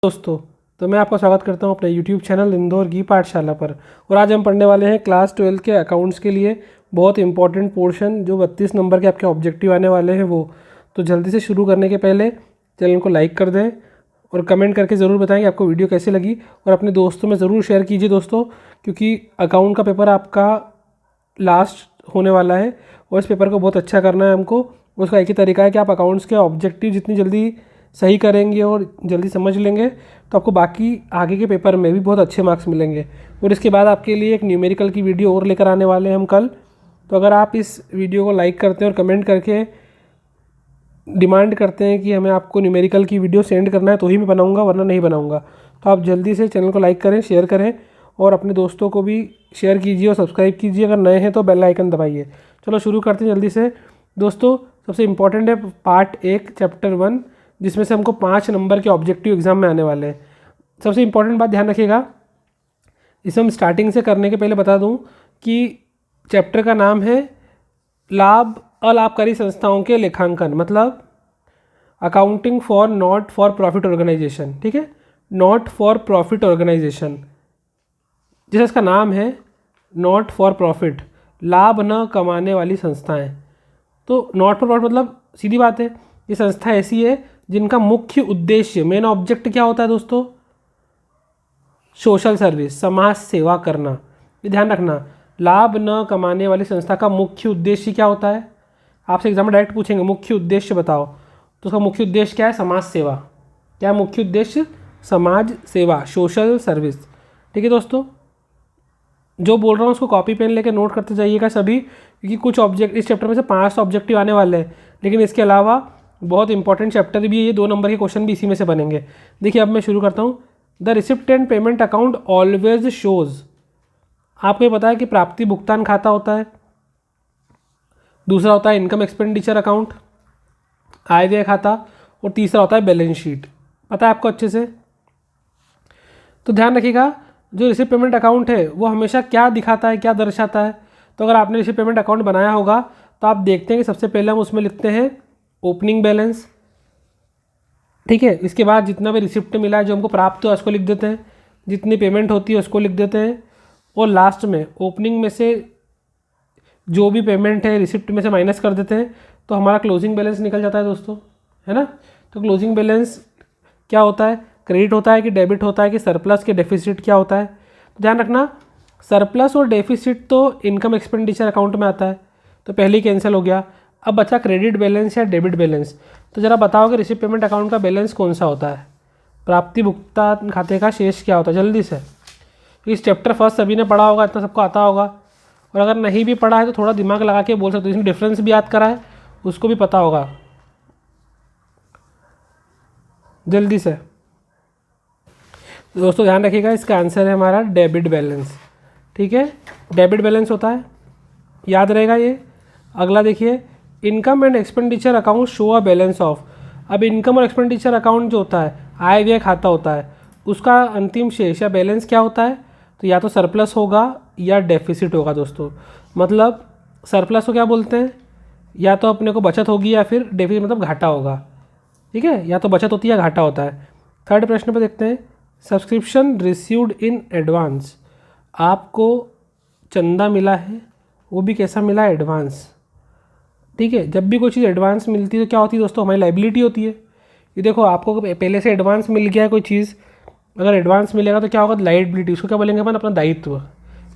दोस्तों, तो मैं आपका स्वागत करता हूं अपने YouTube चैनल इंदौर की पाठशाला पर। और आज हम पढ़ने वाले हैं क्लास 12 के अकाउंट्स के लिए बहुत इंपॉर्टेंट पोर्शन, जो 32 नंबर के आपके ऑब्जेक्टिव आने वाले हैं वो। तो जल्दी से शुरू करने के पहले चैनल को लाइक कर दें और कमेंट करके ज़रूर बताएं कि आपको वीडियो कैसी लगी, और अपने दोस्तों में ज़रूर शेयर कीजिए दोस्तों, क्योंकि अकाउंट का पेपर आपका लास्ट होने वाला है और इस पेपर को बहुत अच्छा करना है हमको। उसका एक ही तरीका है कि आप अकाउंट्स के ऑब्जेक्टिव जितनी जल्दी सही करेंगे और जल्दी समझ लेंगे तो आपको बाकी आगे के पेपर में भी बहुत अच्छे मार्क्स मिलेंगे। और इसके बाद आपके लिए एक न्यूमेरिकल की वीडियो और लेकर आने वाले हैं हम कल। तो अगर आप इस वीडियो को लाइक करते हैं और कमेंट करके डिमांड करते हैं कि हमें आपको न्यूमेरिकल की वीडियो सेंड करना है तो ही मैं बनाऊंगा, वरना नहीं बनाऊंगा। तो आप जल्दी से चैनल को लाइक करें, शेयर करें और अपने दोस्तों को भी शेयर कीजिए और सब्सक्राइब कीजिए। अगर नए हैं तो बेल आइकन दबाइए। चलो शुरू करते हैं जल्दी से दोस्तों। सबसे इम्पॉर्टेंट है पार्ट 1 चैप्टर 1, जिसमें से हमको 5 नंबर के ऑब्जेक्टिव एग्जाम में आने वाले हैं। सबसे इम्पॉर्टेंट बात ध्यान रखिएगा, इसे हम स्टार्टिंग से करने के पहले बता दूं कि चैप्टर का नाम है लाभ अलाभकारी संस्थाओं के लेखांकन, मतलब accounting for not for profit organisation. ठीक है, नॉट फॉर प्रॉफिट ऑर्गेनाइजेशन, जैसे इसका नाम है नॉट फॉर प्रॉफिट, लाभ न कमाने वाली संस्थाएं। तो नॉट फॉर प्रॉफिट मतलब सीधी बात है, ये संस्था ऐसी है जिनका मुख्य उद्देश्य, मेन ऑब्जेक्ट क्या होता है दोस्तों? सोशल सर्विस, समाज सेवा करना। ये ध्यान रखना, लाभ न कमाने वाली संस्था का मुख्य उद्देश्य क्या होता है? आपसे एग्जाम में डायरेक्ट पूछेंगे मुख्य उद्देश्य बताओ, तो उसका मुख्य उद्देश्य क्या है? समाज सेवा। क्या है मुख्य उद्देश्य? समाज सेवा, सोशल सर्विस। ठीक है दोस्तों, जो बोल रहा हूँ उसको कॉपी पेन लेके नोट करते जाइएगा सभी, क्योंकि कुछ ऑब्जेक्ट इस चैप्टर में से 5 ऑब्जेक्टिव आने वाले हैं, लेकिन इसके अलावा बहुत इंपॉर्टेंट चैप्टर भी है। ये 2 नंबर के क्वेश्चन भी इसी में से बनेंगे। देखिए अब मैं शुरू करता हूँ। The receipt and payment account always shows, आपको ये पता है कि प्राप्ति भुगतान खाता होता है, दूसरा होता है इनकम एक्सपेंडिचर अकाउंट, आय व्यय खाता, और तीसरा होता है बैलेंस शीट। पता है आपको अच्छे से? तो ध्यान रखिएगा, जो रिसिप्ट पेमेंट अकाउंट है वो हमेशा क्या दिखाता है, क्या दर्शाता है? तो अगर आपने रिसिप्ट पेमेंट अकाउंट बनाया होगा तो आप देखते हैं कि सबसे पहले हम उसमें लिखते हैं ओपनिंग बैलेंस। ठीक है, इसके बाद जितना भी रिसिप्ट मिला है, जो हमको प्राप्त हुआ उसको लिख देते हैं, जितनी पेमेंट होती है उसको लिख देते हैं, और लास्ट में ओपनिंग में से जो भी पेमेंट है रिसिप्ट में से माइनस कर देते हैं, तो हमारा क्लोजिंग बैलेंस निकल जाता है दोस्तों, है ना। तो क्लोजिंग बैलेंस क्या होता है? क्रेडिट होता है कि डेबिट होता है कि सरप्लस के डेफिसिट क्या होता है? तो ध्यान रखना, सरप्लस और डेफिसिट तो इनकम एक्सपेंडिचर अकाउंट में आता है, तो पहले ही कैंसिल हो गया। अब बचा क्रेडिट बैलेंस या डेबिट बैलेंस। तो ज़रा बताओ कि रिसिप्ट पेमेंट अकाउंट का बैलेंस कौन सा होता है? प्राप्ति भुगतान खाते का शेष क्या होता है? जल्दी से, इस चैप्टर फर्स्ट सभी ने पढ़ा होगा, इतना सबको आता होगा, और अगर नहीं भी पढ़ा है तो थोड़ा दिमाग लगा के बोल सकते हो, इसमें डिफरेंस भी याद करा है, उसको भी पता होगा। जल्दी से दोस्तों ध्यान रखिएगा, इसका आंसर है हमारा डेबिट बैलेंस। ठीक है, डेबिट बैलेंस होता है, याद रहेगा ये। अगला देखिए, income and expenditure account show a balance of. अब इनकम और एक्सपेंडिचर अकाउंट जो होता है, आय व्यय खाता होता है, उसका अंतिम शेष या बैलेंस क्या होता है? तो या तो सरप्लस होगा या डेफिसिट होगा दोस्तों। मतलब सरप्लस को क्या बोलते हैं? या तो अपने को बचत होगी या फिर डेफिसिट मतलब घाटा होगा। ठीक है, या तो बचत होती है या घाटा होता है। थर्ड प्रश्न पर देखते हैं, सब्सक्रिप्शन रिसीव्ड इन एडवांस। आपको चंदा मिला है, वो भी कैसा मिला? एडवांस। ठीक है, जब भी कोई चीज़ एडवांस मिलती है तो क्या होती है दोस्तों? हमारी लाइबिलिटी होती है। ये देखो, आपको पहले से एडवांस मिल गया है कोई चीज़, अगर एडवांस मिलेगा तो क्या होगा? लाइबिलिटी। उसको क्या बोलेंगे अपन? अपना दायित्व।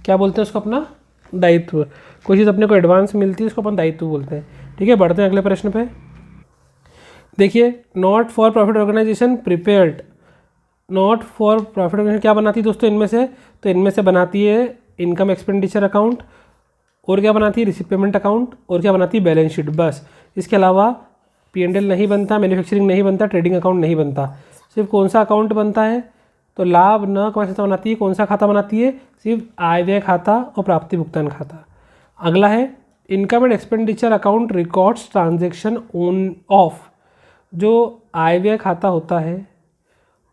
क्या बोलते हैं उसको? अपना दायित्व। कोई चीज़ अपने को एडवांस मिलती है उसको अपन दायित्व बोलते हैं। ठीक है, बढ़ते हैं अगले प्रश्न पे। देखिए, not for profit organisation prepared. Not for profit organisation क्या बनाती है दोस्तों इनमें से? तो इनमें से बनाती है इनकम एक्सपेंडिचर अकाउंट, और क्या बनाती है? रिसिप्ट पेमेंट अकाउंट, और क्या बनाती है? Balance sheet. बस, इसके अलावा P&L नहीं बनता, मैन्युफैक्चरिंग नहीं बनता, ट्रेडिंग अकाउंट नहीं बनता। सिर्फ कौन सा अकाउंट बनता है? तो लाभ न कौन सा बनाती है? कौन सा खाता बनाती है? सिर्फ आय व्यय खाता और प्राप्ति भुगतान खाता। अगला है income and expenditure account records transaction on off. जो आय व्यय खाता होता है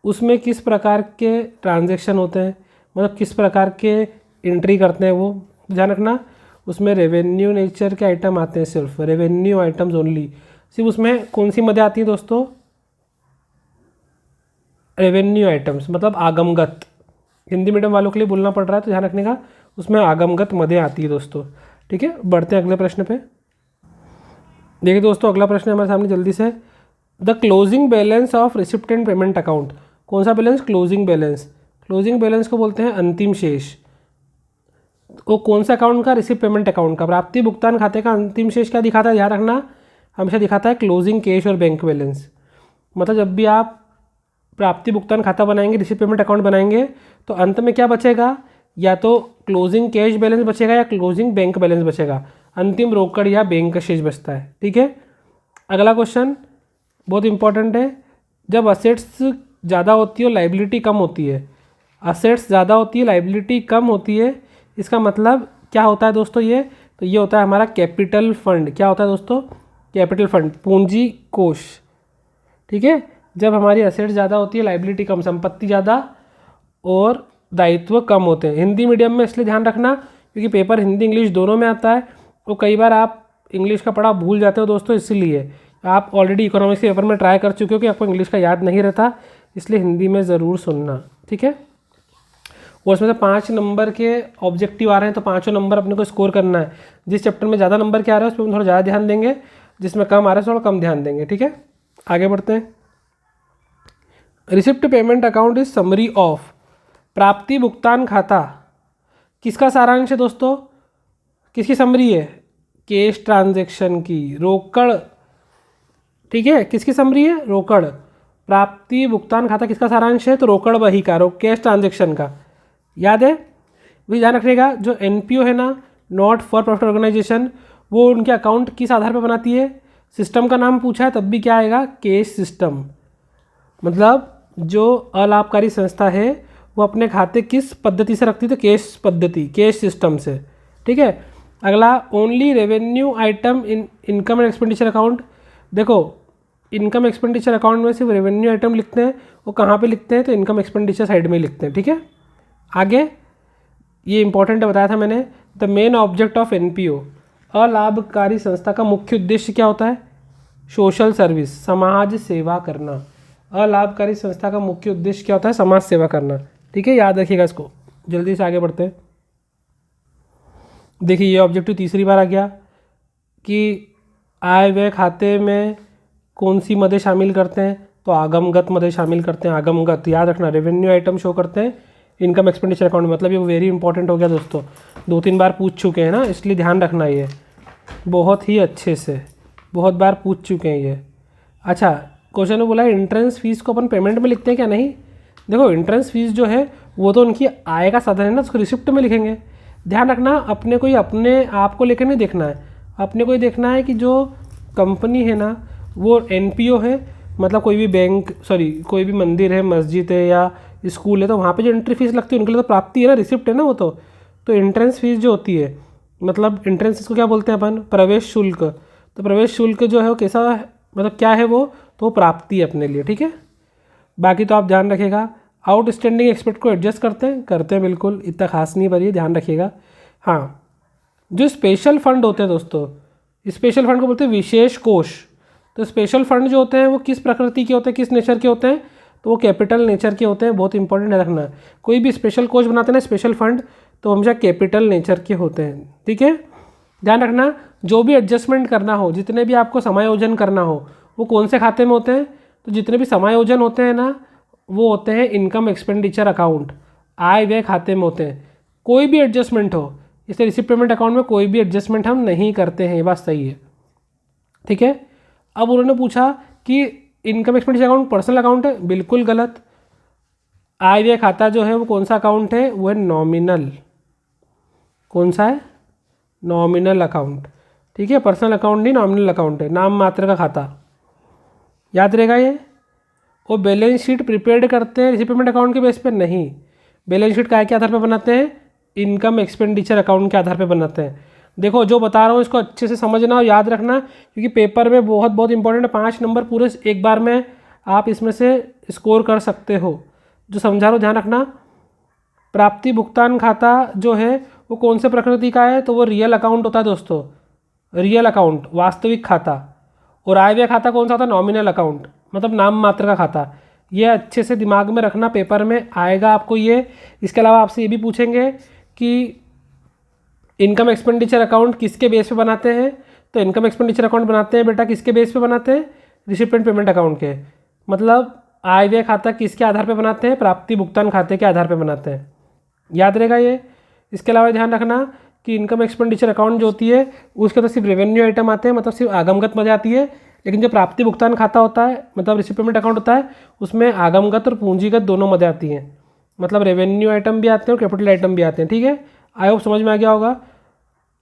उसमें किस प्रकार के ट्रांजेक्शन होते हैं, मतलब किस प्रकार के एंट्री करते हैं वो ध्यान रखना। उसमें रेवेन्यू नेचर के आइटम आते हैं, सिर्फ रेवेन्यू आइटम्स ओनली। सिर्फ उसमें कौन सी मदें आती हैं दोस्तों? रेवेन्यू आइटम्स मतलब आगमगत, हिंदी मीडियम वालों के लिए बोलना पड़ रहा है तो ध्यान रखने का, उसमें आगमगत मदें आती है दोस्तों। ठीक है, बढ़ते हैं अगले प्रश्न पे। देखिए दोस्तों, अगला प्रश्न है हमारे सामने जल्दी से। The closing balance of recipient payment account, कौन सा balance? Closing balance. Closing balance को बोलते हैं अंतिम शेष। वो कौन सा अकाउंट का? रिसिप्ट पेमेंट अकाउंट का। प्राप्ति भुगतान खाते का अंतिम शेष क्या दिखाता है? ध्यान रखना, हमेशा दिखाता है क्लोजिंग कैश और बैंक बैलेंस। मतलब जब भी आप प्राप्ति भुगतान खाता बनाएंगे, रिसिप्ट पेमेंट अकाउंट बनाएंगे, तो अंत में क्या बचेगा? या तो क्लोजिंग कैश बैलेंस बचेगा या क्लोजिंग बैंक बैलेंस बचेगा। अंतिम रोकड़ या बैंक का शेष बचता है। ठीक है, अगला क्वेश्चन बहुत इंपॉर्टेंट है। जब असेट्स ज़्यादा होती है और लाइबिलिटी कम होती है, असेट्स ज़्यादा होती है, लाइबिलिटी कम होती है, इसका मतलब क्या होता है दोस्तों? ये तो ये होता है हमारा कैपिटल फंड। क्या होता है दोस्तों? कैपिटल फंड, पूंजी कोष। ठीक है, जब हमारी असेट्स ज़्यादा होती है, लाइबिलिटी कम, संपत्ति ज़्यादा और दायित्व कम होते हैं। हिंदी मीडियम में इसलिए ध्यान रखना क्योंकि पेपर हिंदी इंग्लिश दोनों में आता है, तो कई बार आप इंग्लिश का पढ़ा भूल जाते हो दोस्तों, इसीलिए आप ऑलरेडी इकोनॉमिक्स के पेपर में ट्राई कर चुके हो कि आपको इंग्लिश का याद नहीं रहता, इसलिए हिंदी में ज़रूर सुनना। ठीक है, और इसमें से 5 नंबर के ऑब्जेक्टिव आ रहे हैं, तो 5 नंबर अपने को स्कोर करना है। जिस चैप्टर में ज़्यादा नंबर के आ रहे हैं उस पर हम थोड़ा ज़्यादा ध्यान देंगे, जिसमें कम आ रहे हैं थोड़ा कम ध्यान देंगे। ठीक है, आगे बढ़ते हैं। Receipt payment account is summary of, प्राप्ति भुगतान खाता किसका सारांश है दोस्तों? किसकी समरी है? कैश ट्रांजैक्शन की, रोकड़। ठीक है, किसकी समरी है? रोकड़। प्राप्ति भुगतान खाता किसका सारांश है? तो रोकड़ बही का, कैश ट्रांजैक्शन का। याद है? भी ध्यान रखिएगा, जो एनपीओ है ना, नॉट फॉर प्रॉफिट ऑर्गेनाइजेशन, वो उनके अकाउंट किस आधार पर बनाती है? सिस्टम का नाम पूछा है तब भी क्या आएगा? Cash system. मतलब जो अलाभकारी संस्था है वो अपने खाते किस पद्धति से रखती है? तो कैश पद्धति, कैश सिस्टम से। ठीक है, अगला only revenue item in income and expenditure account. देखो, इनकम एक्सपेंडिचर अकाउंट में सिर्फ रेवेन्यू आइटम लिखते हैं, वो कहाँ पे लिखते हैं? तो इनकम एक्सपेंडिचर साइड में लिखते हैं। ठीक है, आगे ये इंपॉर्टेंट बताया था मैंने, the main object of NPO, अलाभकारी संस्था का मुख्य उद्देश्य क्या होता है? सोशल सर्विस, समाज सेवा करना। अलाभकारी संस्था का मुख्य उद्देश्य क्या होता है? समाज सेवा करना। ठीक है, याद रखिएगा इसको। जल्दी से आगे बढ़ते हैं। देखिए, ये ऑब्जेक्टिव तीसरी बार आ गया कि आय व्यय खाते में कौन सी मदें शामिल करते हैं? तो आगमगत मदें शामिल करते हैं। आगमगत याद रखना, रेवेन्यू आइटम शो करते हैं इनकम एक्सपेंडिचर अकाउंट में। मतलब ये वेरी इंपॉर्टेंट हो गया दोस्तों, 2-3 बार पूछ चुके हैं ना, इसलिए ध्यान रखना, ये बहुत ही अच्छे से बहुत बार पूछ चुके हैं ये। अच्छा, क्वेश्चन में बोला है एंट्रेंस फीस को अपन पेमेंट में लिखते हैं क्या? नहीं। देखो, एंट्रेंस फीस जो है वो तो उनकी आय का साधन है ना, उसको रिसिप्ट में लिखेंगे। ध्यान रखना, अपने को ही अपने आप को लेकर नहीं देखना है, अपने को ही देखना है कि जो कंपनी है ना वो एनपीओ है, मतलब कोई भी बैंक, कोई भी मंदिर है, मस्जिद है या स्कूल है, तो वहाँ पे जो एंट्री फीस लगती है उनके लिए तो प्राप्ति है ना, रिसिप्ट है ना वो तो एंट्रेंस फीस जो होती है, मतलब एंट्रेंस फीस को क्या बोलते हैं अपन? प्रवेश शुल्क। तो प्रवेश शुल्क जो है वो कैसा, मतलब क्या है वो? तो प्राप्ति है अपने लिए। ठीक है, बाकी तो आप ध्यान रखिएगा। आउटस्टैंडिंग एक्सपेक्ट को एडजस्ट करते हैं बिल्कुल, इतना खास नहीं, पर ये ध्यान रखिएगा। हाँ, जो स्पेशल फंड होते हैं दोस्तों, स्पेशल फंड को बोलते हैं विशेष कोष। तो स्पेशल फंड जो होते हैं वो किस प्रकृति के होते हैं, किस नेचर के होते हैं? तो वो कैपिटल नेचर के होते हैं। बहुत इंपॉर्टेंट है रखना, कोई भी स्पेशल कोष बनाते हैं ना, स्पेशल फंड, तो हमेशा कैपिटल नेचर के होते हैं। ठीक है, ध्यान रखना, जो भी एडजस्टमेंट करना हो, जितने भी आपको समायोजन करना हो, वो कौन से खाते में होते हैं? तो जितने भी समायोजन होते हैं ना, वो होते हैं इनकम एक्सपेंडिचर अकाउंट, आय व्यय खाते में होते हैं। कोई भी एडजस्टमेंट हो, इसलिए रिसिप्ट पेमेंट अकाउंट में कोई भी एडजस्टमेंट हम नहीं करते हैं, ये बात सही है। ठीक है, अब उन्होंने पूछा कि income expenditure account personal account है, बिल्कुल गलत। आय व्यय खाता जो है वो कौन सा अकाउंट है? वो है नॉमिनल। कौन सा है? Nominal account. ठीक है, पर्सनल अकाउंट नहीं, नॉमिनल अकाउंट है, नाम मात्र का खाता, याद रहेगा ये। वो बैलेंस शीट प्रिपेयर्ड करते हैं रिसिप्ट पेमेंट अकाउंट के बेस पे नहीं, बैलेंस शीट काय के आधार पर बनाते हैं? इनकम एक्सपेंडिचर अकाउंट के आधार पर बनाते हैं। देखो, जो बता रहा हूँ इसको अच्छे से समझना और याद रखना, क्योंकि पेपर में बहुत बहुत इंपॉर्टेंट है। 5 नंबर पूरे एक बार में आप इसमें से स्कोर कर सकते हो। जो समझा रहा हूँ ध्यान रखना। प्राप्ति भुगतान खाता जो है वो कौन से प्रकृति का है? तो वो रियल अकाउंट होता है दोस्तों, रियल अकाउंट, वास्तविक खाता। और आय व्यय खाता कौन सा होता है? नॉमिनल अकाउंट, मतलब नाम मात्र का खाता। ये अच्छे से दिमाग में रखना, पेपर में आएगा आपको ये। इसके अलावा आपसे ये भी पूछेंगे कि इनकम एक्सपेंडिचर अकाउंट किसके बेस पे बनाते हैं। तो इनकम एक्सपेंडिचर अकाउंट बनाते हैं बेटा किसके बेस पे बनाते हैं, रिसिप्ट एंड पेमेंट अकाउंट के। मतलब आय व्यय खाता किसके आधार पे बनाते हैं, प्राप्ति भुगतान खाते के आधार पे बनाते हैं, याद रहेगा ये। इसके अलावा ध्यान रखना कि इनकम एक्सपेंडिचर अकाउंट जो होती है उसके तो सिर्फ रेवेन्यू आइटम आते हैं, मतलब सिर्फ आगमगत मजे आती है। लेकिन जो प्राप्ति भुगतान खाता होता है मतलब रिसिप्ट पेमेंट अकाउंट होता है, उसमें आगमगत और पूंजीगत दोनों मजे आती हैं। मतलब रेवेन्यू आइटम भी आते हैं और कैपिटल आइटम भी आते हैं। ठीक है, आई होप समझ में आ गया होगा।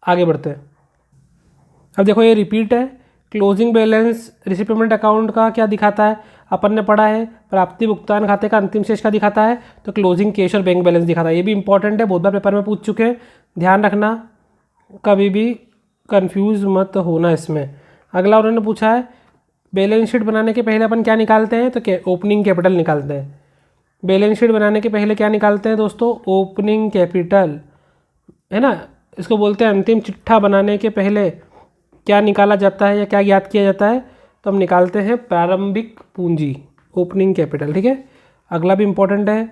आगे बढ़ते हैं। अब देखो ये रिपीट है। Closing balance receipt payment account का क्या दिखाता है, अपन ने पढ़ा है प्राप्ति भुगतान खाते का अंतिम शेष का दिखाता है, तो क्लोजिंग कैश और बैंक बैलेंस दिखाता है। ये भी इंपॉर्टेंट है, बहुत बार पेपर में पूछ चुके हैं, ध्यान रखना, कभी भी कंफ्यूज मत होना इसमें। अगला उन्होंने पूछा है बैलेंस शीट बनाने के पहले अपन क्या निकालते हैं, तो ओपनिंग कैपिटल निकालते हैं। बैलेंस शीट बनाने के पहले क्या निकालते हैं दोस्तों, ओपनिंग कैपिटल, है ना। इसको बोलते हैं अंतिम चिट्ठा बनाने के पहले क्या निकाला जाता है या क्या याद किया जाता है, तो हम निकालते हैं प्रारंभिक पूंजी, ओपनिंग कैपिटल। ठीक है, अगला भी इंपॉर्टेंट है,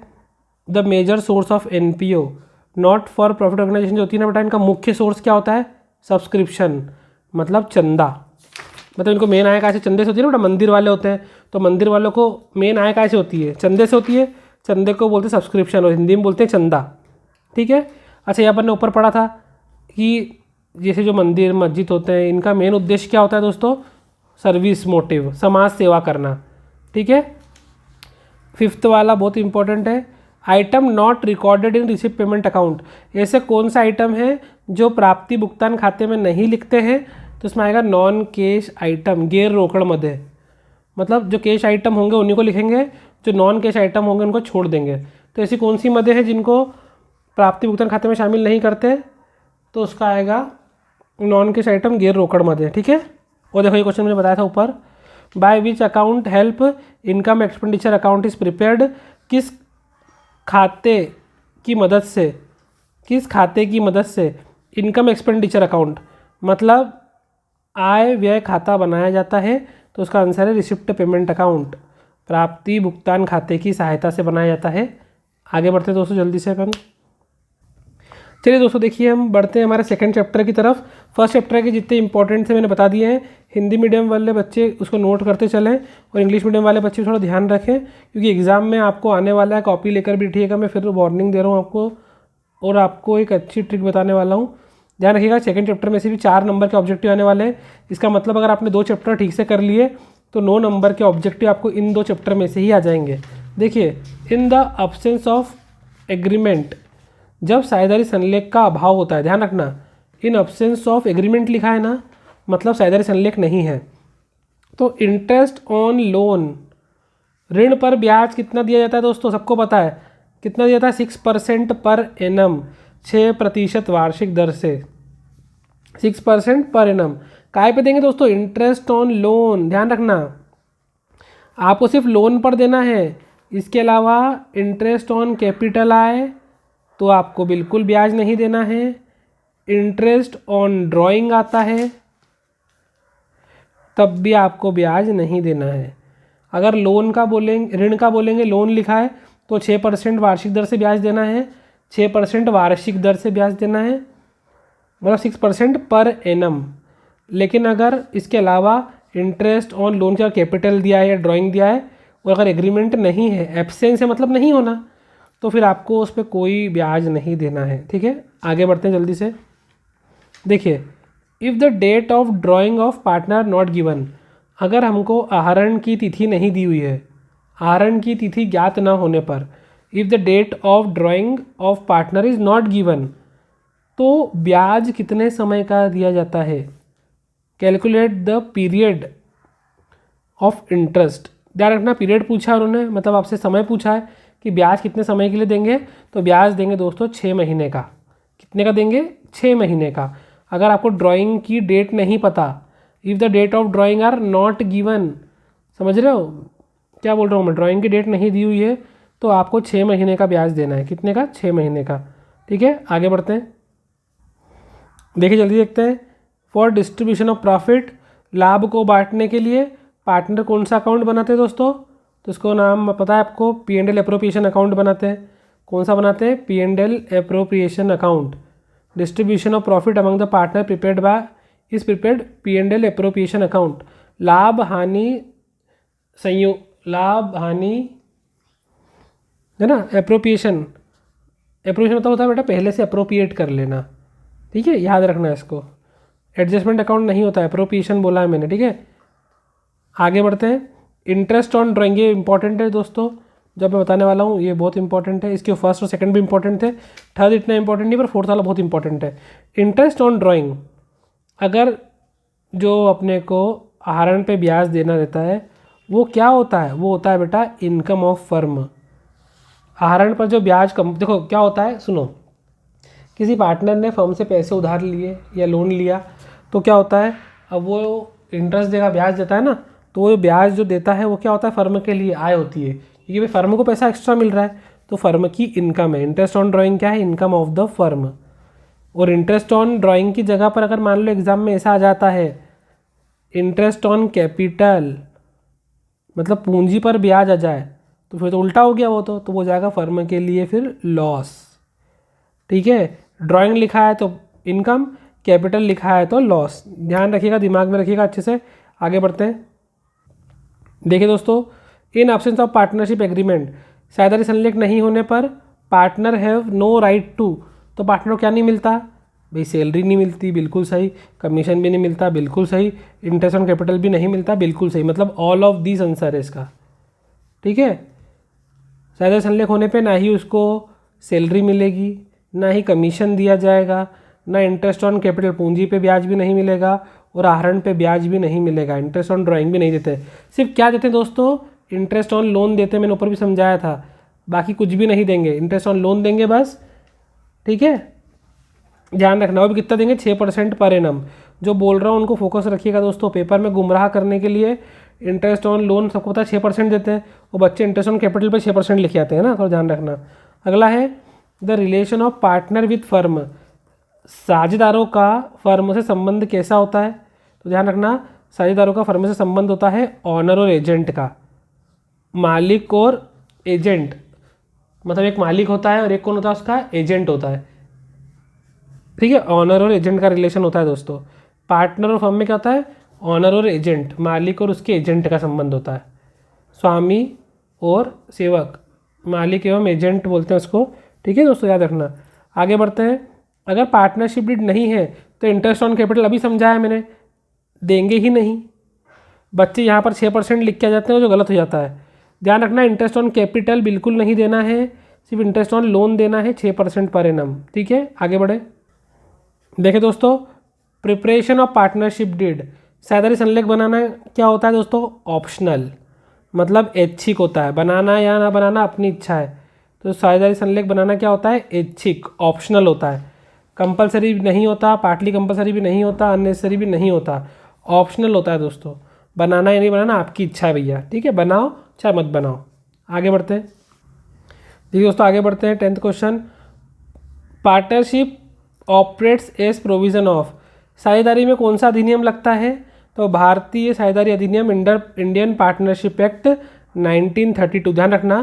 the major source of NPO not for profit organisation जो होती है ना बेटा, इनका मुख्य सोर्स क्या होता है, सब्सक्रिप्शन, मतलब चंदा। मतलब इनको मेन आय कैसे चंदे से होती है ना बेटा, मंदिर वाले होते हैं तो मंदिर वालों को मेन आय कैसे होती है, चंदे से होती है। चंदे को बोलते हैं सब्सक्रिप्शन और हिंदी में बोलते हैं चंदा। ठीक है, अच्छा यहाँ पर ने ऊपर पढ़ा था कि जैसे जो मंदिर मस्जिद होते हैं इनका मेन उद्देश्य क्या होता है दोस्तों, सर्विस मोटिव, समाज सेवा करना। ठीक है, फिफ्थ वाला बहुत इंपॉर्टेंट है, item not recorded in receipt payment account. ऐसे कौन सा आइटम है जो प्राप्ति भुगतान खाते में नहीं लिखते हैं, तो इसमें आएगा नॉन कैश आइटम, गैर रोकड़ मद। मतलब जो कैश आइटम होंगे उन्हीं को लिखेंगे, जो नॉन कैश आइटम होंगे उनको छोड़ देंगे। तो ऐसी कौन सी मदें हैं जिनको प्राप्ति भुगतान खाते में शामिल नहीं करते, तो उसका आएगा नॉन कैश आइटम, गैर रोकड़ मदें। ठीक है, और देखो ये क्वेश्चन मैंने बताया था ऊपर, by which account help income expenditure account is prepared, किस खाते की मदद से, किस खाते की मदद से इनकम एक्सपेंडिचर अकाउंट मतलब आय व्यय खाता बनाया जाता है, तो उसका आंसर है रिसिप्ट पेमेंट अकाउंट, प्राप्ति भुगतान खाते की सहायता से बनाया जाता है। आगे बढ़ते हैं दोस्तों जल्दी से अपन। चलिए दोस्तों देखिए हम बढ़ते हैं हमारे सेकंड चैप्टर की तरफ। फर्स्ट चैप्टर के जितने इंपॉर्टेंट थे मैंने बता दिए हैं, हिंदी मीडियम वाले बच्चे उसको नोट करते चलें और इंग्लिश मीडियम वाले बच्चे थोड़ा ध्यान रखें, क्योंकि एग्ज़ाम में आपको आने वाला है, कॉपी लेकर बैठिएगा। मैं फिर वार्निंग दे रहा हूँ आपको, और आपको एक अच्छी ट्रिक बताने वाला हूँ, ध्यान रखिएगा। सेकंड चैप्टर में से भी 4 नंबर के ऑब्जेक्टिव आने वाले हैं। इसका मतलब अगर आपने 2 चैप्टर ठीक से कर लिए तो 9 नंबर के ऑब्जेक्टिव आपको इन 2 चैप्टर में से ही आ जाएंगे। देखिए, in the absence of agreement, जब साझेदारी संलेख का अभाव होता है, ध्यान रखना, इन अब्सेंस ऑफ एग्रीमेंट लिखा है ना, मतलब साझेदारी संलेख नहीं है, तो इंटरेस्ट ऑन लोन, ऋण पर ब्याज कितना दिया जाता है दोस्तों, सबको पता है कितना दिया जाता है, 6% पर एनम, 6% वार्षिक दर से, 6% पर एनम। काय पे देंगे दोस्तों, इंटरेस्ट ऑन लोन, ध्यान रखना आपको सिर्फ लोन पर देना है, इसके अलावा इंटरेस्ट ऑन कैपिटल आए तो आपको बिल्कुल ब्याज नहीं देना है। इंटरेस्ट ऑन ड्राइंग आता है तब भी आपको ब्याज नहीं देना है। अगर लोन का बोलेंगे, ऋण का बोलेंगे, लोन लिखा है तो 6% वार्षिक दर से ब्याज देना है, 6% वार्षिक दर से ब्याज देना है, मतलब 6% पर एनम। लेकिन अगर इसके अलावा इंटरेस्ट ऑन लोन का कैपिटल दिया है या ड्राइंग दिया है और अगर एग्रीमेंट नहीं है, एब्सेंस है मतलब नहीं होना, तो फिर आपको उस पर कोई ब्याज नहीं देना है। ठीक है, आगे बढ़ते हैं जल्दी से। देखिए, if the date of drawing of partner not given, अगर हमको आहरण की तिथि नहीं दी हुई है, आहरण की तिथि ज्ञात ना होने पर, if the date of drawing of partner is not given, तो ब्याज कितने समय का दिया जाता है, calculate the period of interest. ध्यान रखना, पीरियड पूछा उन्होंने, मतलब आपसे समय पूछा है कि ब्याज कितने समय के लिए देंगे, तो ब्याज देंगे दोस्तों 6 महीने का। कितने का देंगे, 6 महीने का। अगर आपको ड्राइंग की डेट नहीं पता, if the date of drawing are not given, समझ रहे हो क्या बोल रहा हूँ मैं, ड्राइंग की डेट नहीं दी हुई है तो आपको 6 महीने का ब्याज देना है। कितने का, 6 महीने का। ठीक है, आगे बढ़ते हैं। देखिए जल्दी देखते हैं। फॉर डिस्ट्रीब्यूशन ऑफ प्रॉफिट, लाभ को बांटने के लिए पार्टनर कौन सा अकाउंट बनाते हैं दोस्तों, तो इसको नाम पता है आपको, P and L appropriation account बनाते हैं। कौन सा बनाते हैं? P and L appropriation account. Distribution of profit among the partner prepared by is prepared P and L appropriation account. लाभ हानि लाभ हानि है ना, अप्रोप्रिएशन मतलब होता है बेटा पहले से अप्रोप्रिएट कर लेना, ठीक है, याद रखना है इसको। एडजस्टमेंट अकाउंट नहीं होता है, अप्रोप्रिएशन बोला है मैंने, ठीक है। आगे बढ़ते हैं। इंटरेस्ट ऑन ड्राइंग, ये इंपॉर्टेंट है दोस्तों, जब मैं बताने वाला हूँ ये बहुत इंपॉर्टेंट है। इसके फर्स्ट और सेकंड भी इंपॉर्टेंट थे, थर्ड इतना इंपॉर्टेंट नहीं, पर फोर्थ वाला बहुत इंपॉर्टेंट है। इंटरेस्ट ऑन ड्राइंग, अगर जो अपने को आहरण पे ब्याज देना रहता है वो क्या होता है? वो होता है बेटा इनकम ऑफ फर्म। आहरण पर जो ब्याज कम, देखो क्या होता है, सुनो, किसी पार्टनर ने फर्म से पैसे उधार लिए या लोन लिया तो क्या होता है, अब वो इंटरेस्ट देगा, ब्याज देता है ना, तो वो ब्याज जो देता है वो क्या होता है, फर्म के लिए आय होती है, क्योंकि भाई फर्म को पैसा एक्स्ट्रा मिल रहा है, तो फर्म की इनकम है। इंटरेस्ट ऑन ड्राइंग क्या है? Income of the firm. और इंटरेस्ट ऑन ड्राइंग की जगह पर अगर मान लो एग्जाम में ऐसा आ जाता है इंटरेस्ट ऑन कैपिटल, मतलब पूंजी पर ब्याज आ जाए, तो फिर तो उल्टा हो गया वो, तो वो जाएगा फर्म के लिए फिर लॉस, ठीक है। ड्राइंग लिखा है तो इनकम, कैपिटल लिखा है तो लॉस, ध्यान रखिएगा, दिमाग में रखिएगा अच्छे से। आगे बढ़ते हैं। देखिए दोस्तों, in absence of partnership agreement, साझेदारी संलेख नहीं होने पर partner have no right to, तो पार्टनर को क्या नहीं मिलता भाई? सैलरी नहीं मिलती, बिल्कुल सही। कमीशन भी नहीं मिलता, बिल्कुल सही। इंटरेस्ट ऑन कैपिटल भी नहीं मिलता, बिल्कुल सही। मतलब ऑल ऑफ दीज आंसर है इसका, ठीक है। साझेदारी संलेख होने पे ना ही उसको सैलरी मिलेगी, ना ही कमीशन दिया जाएगा, ना इंटरेस्ट ऑन कैपिटल पूंजी पे ब्याज भी नहीं मिलेगा, और आहरण पे ब्याज भी नहीं मिलेगा। इंटरेस्ट ऑन ड्राइंग भी नहीं देते, सिर्फ क्या देते हैं दोस्तों? इंटरेस्ट ऑन लोन देते हैं, मैंने ऊपर भी समझाया था, बाकी कुछ भी नहीं देंगे, इंटरेस्ट ऑन लोन देंगे बस, ठीक है। ध्यान रखना, वो भी कितना देंगे? 6% पर एनम। जो बोल रहा हूँ उनको फोकस रखिएगा दोस्तों, पेपर में गुमराह करने के लिए इंटरेस्ट ऑन लोन सबको पता है 6% देते हैं, वो बच्चे इंटरेस्ट ऑन कैपिटल पे 6% लिखे आते हैं ना, तो ध्यान रखना। अगला है the relation of partner with firm, साझेदारों का फर्म से संबंध कैसा होता है? तो ध्यान रखना, साझेदारों का फर्म से संबंध होता है ऑनर और एजेंट का। मालिक और एजेंट, मतलब एक मालिक होता है और एक कौन होता है? उसका एजेंट होता है, ठीक है। ऑनर और एजेंट का रिलेशन होता है दोस्तों। पार्टनर और फर्म में क्या होता है? ऑनर और एजेंट, मालिक और उसके एजेंट का संबंध होता है। स्वामी और सेवक, मालिक एवं एजेंट बोलते हैं उसको, ठीक है दोस्तों, याद रखना। आगे बढ़ते हैं। अगर पार्टनरशिप डीड नहीं है तो इंटरेस्ट ऑन कैपिटल, अभी समझाया मैंने, देंगे ही नहीं। बच्चे यहाँ पर 6% लिख के आ जाते हैं, जो गलत हो जाता है। ध्यान रखना, इंटरेस्ट ऑन कैपिटल बिल्कुल नहीं देना है, सिर्फ इंटरेस्ट ऑन लोन देना है 6% पर एनम, ठीक है। आगे बढ़े। देखिए दोस्तों, प्रिपरेशन ऑफ पार्टनरशिप डीड, साझेदारी संलेख बनाना क्या होता है दोस्तों? ऑप्शनल, मतलब ऐच्छिक होता है, बनाना या ना बनाना अपनी इच्छा है। तो साझेदारी संलेख बनाना क्या होता है? ऐच्छिक, ऑप्शनल होता है। कंपलसरी नहीं होता, पार्टली कंपलसरी भी नहीं होता, अननेसेसरी भी नहीं होता, ऑप्शनल होता है दोस्तों। बनाना या नहीं बनाना आपकी इच्छा है भैया, ठीक है, बनाओ चाहे मत बनाओ। आगे बढ़ते हैं। देखिए दोस्तों, आगे बढ़ते हैं। 10th question, partnership operates as provision of, साझेदारी में कौन सा अधिनियम लगता है? तो भारतीय साझेदारी अधिनियम, इंडियन पार्टनरशिप एक्ट 1932। ध्यान रखना,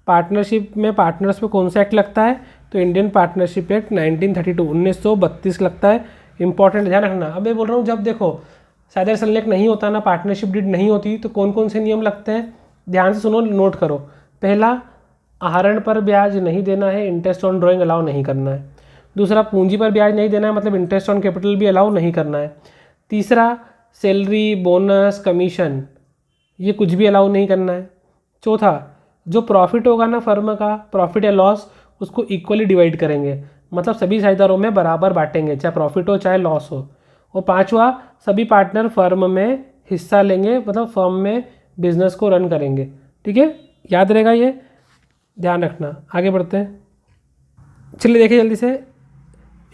पार्टनरशिप में पार्टनर्स पे कौन सा एक्ट लगता है? तो इंडियन पार्टनरशिप एक्ट 1932, 1932 लगता है। इंपॉर्टेंट, ध्यान रखना। अब मैं बोल रहा हूँ, जब देखो साझेदारी संलेख नहीं होता ना, पार्टनरशिप डीड नहीं होती, तो कौन कौन से नियम लगते हैं? ध्यान से सुनो, नोट करो। पहला, आहरण पर ब्याज नहीं देना है, इंटरेस्ट ऑन ड्राइंग अलाउ नहीं करना है। दूसरा, पूंजी पर ब्याज नहीं देना है, मतलब इंटरेस्ट ऑन कैपिटल भी अलाउ नहीं करना है। तीसरा, सैलरी, बोनस, कमीशन, ये कुछ भी अलाउ नहीं करना है। चौथा, जो प्रॉफिट होगा ना फर्म का, प्रॉफिट या लॉस, उसको इक्वली डिवाइड करेंगे, मतलब सभी साझेदारों में बराबर बांटेंगे, चाहे प्रॉफिट हो चाहे लॉस हो। और पांचवा, सभी पार्टनर फर्म में हिस्सा लेंगे, मतलब फर्म में बिजनेस को रन करेंगे, ठीक है, याद रहेगा ये, ध्यान रखना। आगे बढ़ते हैं। चलिए देखिए जल्दी से,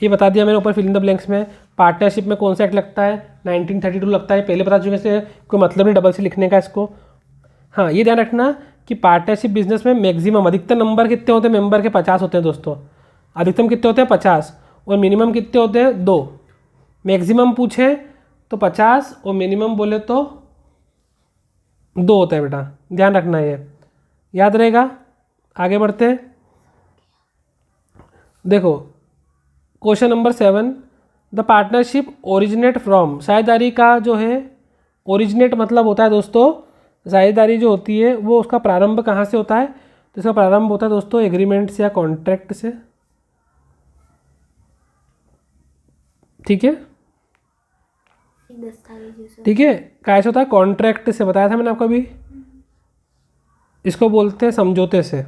ये बता दिया मैंने ऊपर फिल इन द ब्लैंक्स में। पार्टनरशिप में कौन सा एक्ट लगता है? 1932 लगता है, पहले बता चुके से, कोई मतलब नहीं डबल से लिखने का इसको। हाँ, ये ध्यान रखना कि पार्टनरशिप बिजनेस में मैक्सिमम, अधिकतम नंबर कितने होते हैं मेंबर के? 50 होते हैं दोस्तों। अधिकतम कितने होते हैं? 50। और मिनिमम कितने होते हैं? 2। मैक्सिमम पूछे तो 50 और मिनिमम बोले तो दो होता है बेटा, ध्यान रखना, ये याद रहेगा। आगे बढ़ते हैं। देखो question number 7, the partnership originate from, साझेदारी का जो है ओरिजिनेट मतलब होता है दोस्तों, साझेदारी जो होती है वो उसका प्रारंभ कहाँ से होता है, तो इसका प्रारंभ होता है दोस्तों एग्रीमेंट से या कॉन्ट्रैक्ट से। ठीक है, ठीक है, कैसे होता है, कॉन्ट्रैक्ट से, बताया था मैंने आपको अभी, इसको बोलते हैं समझौते से।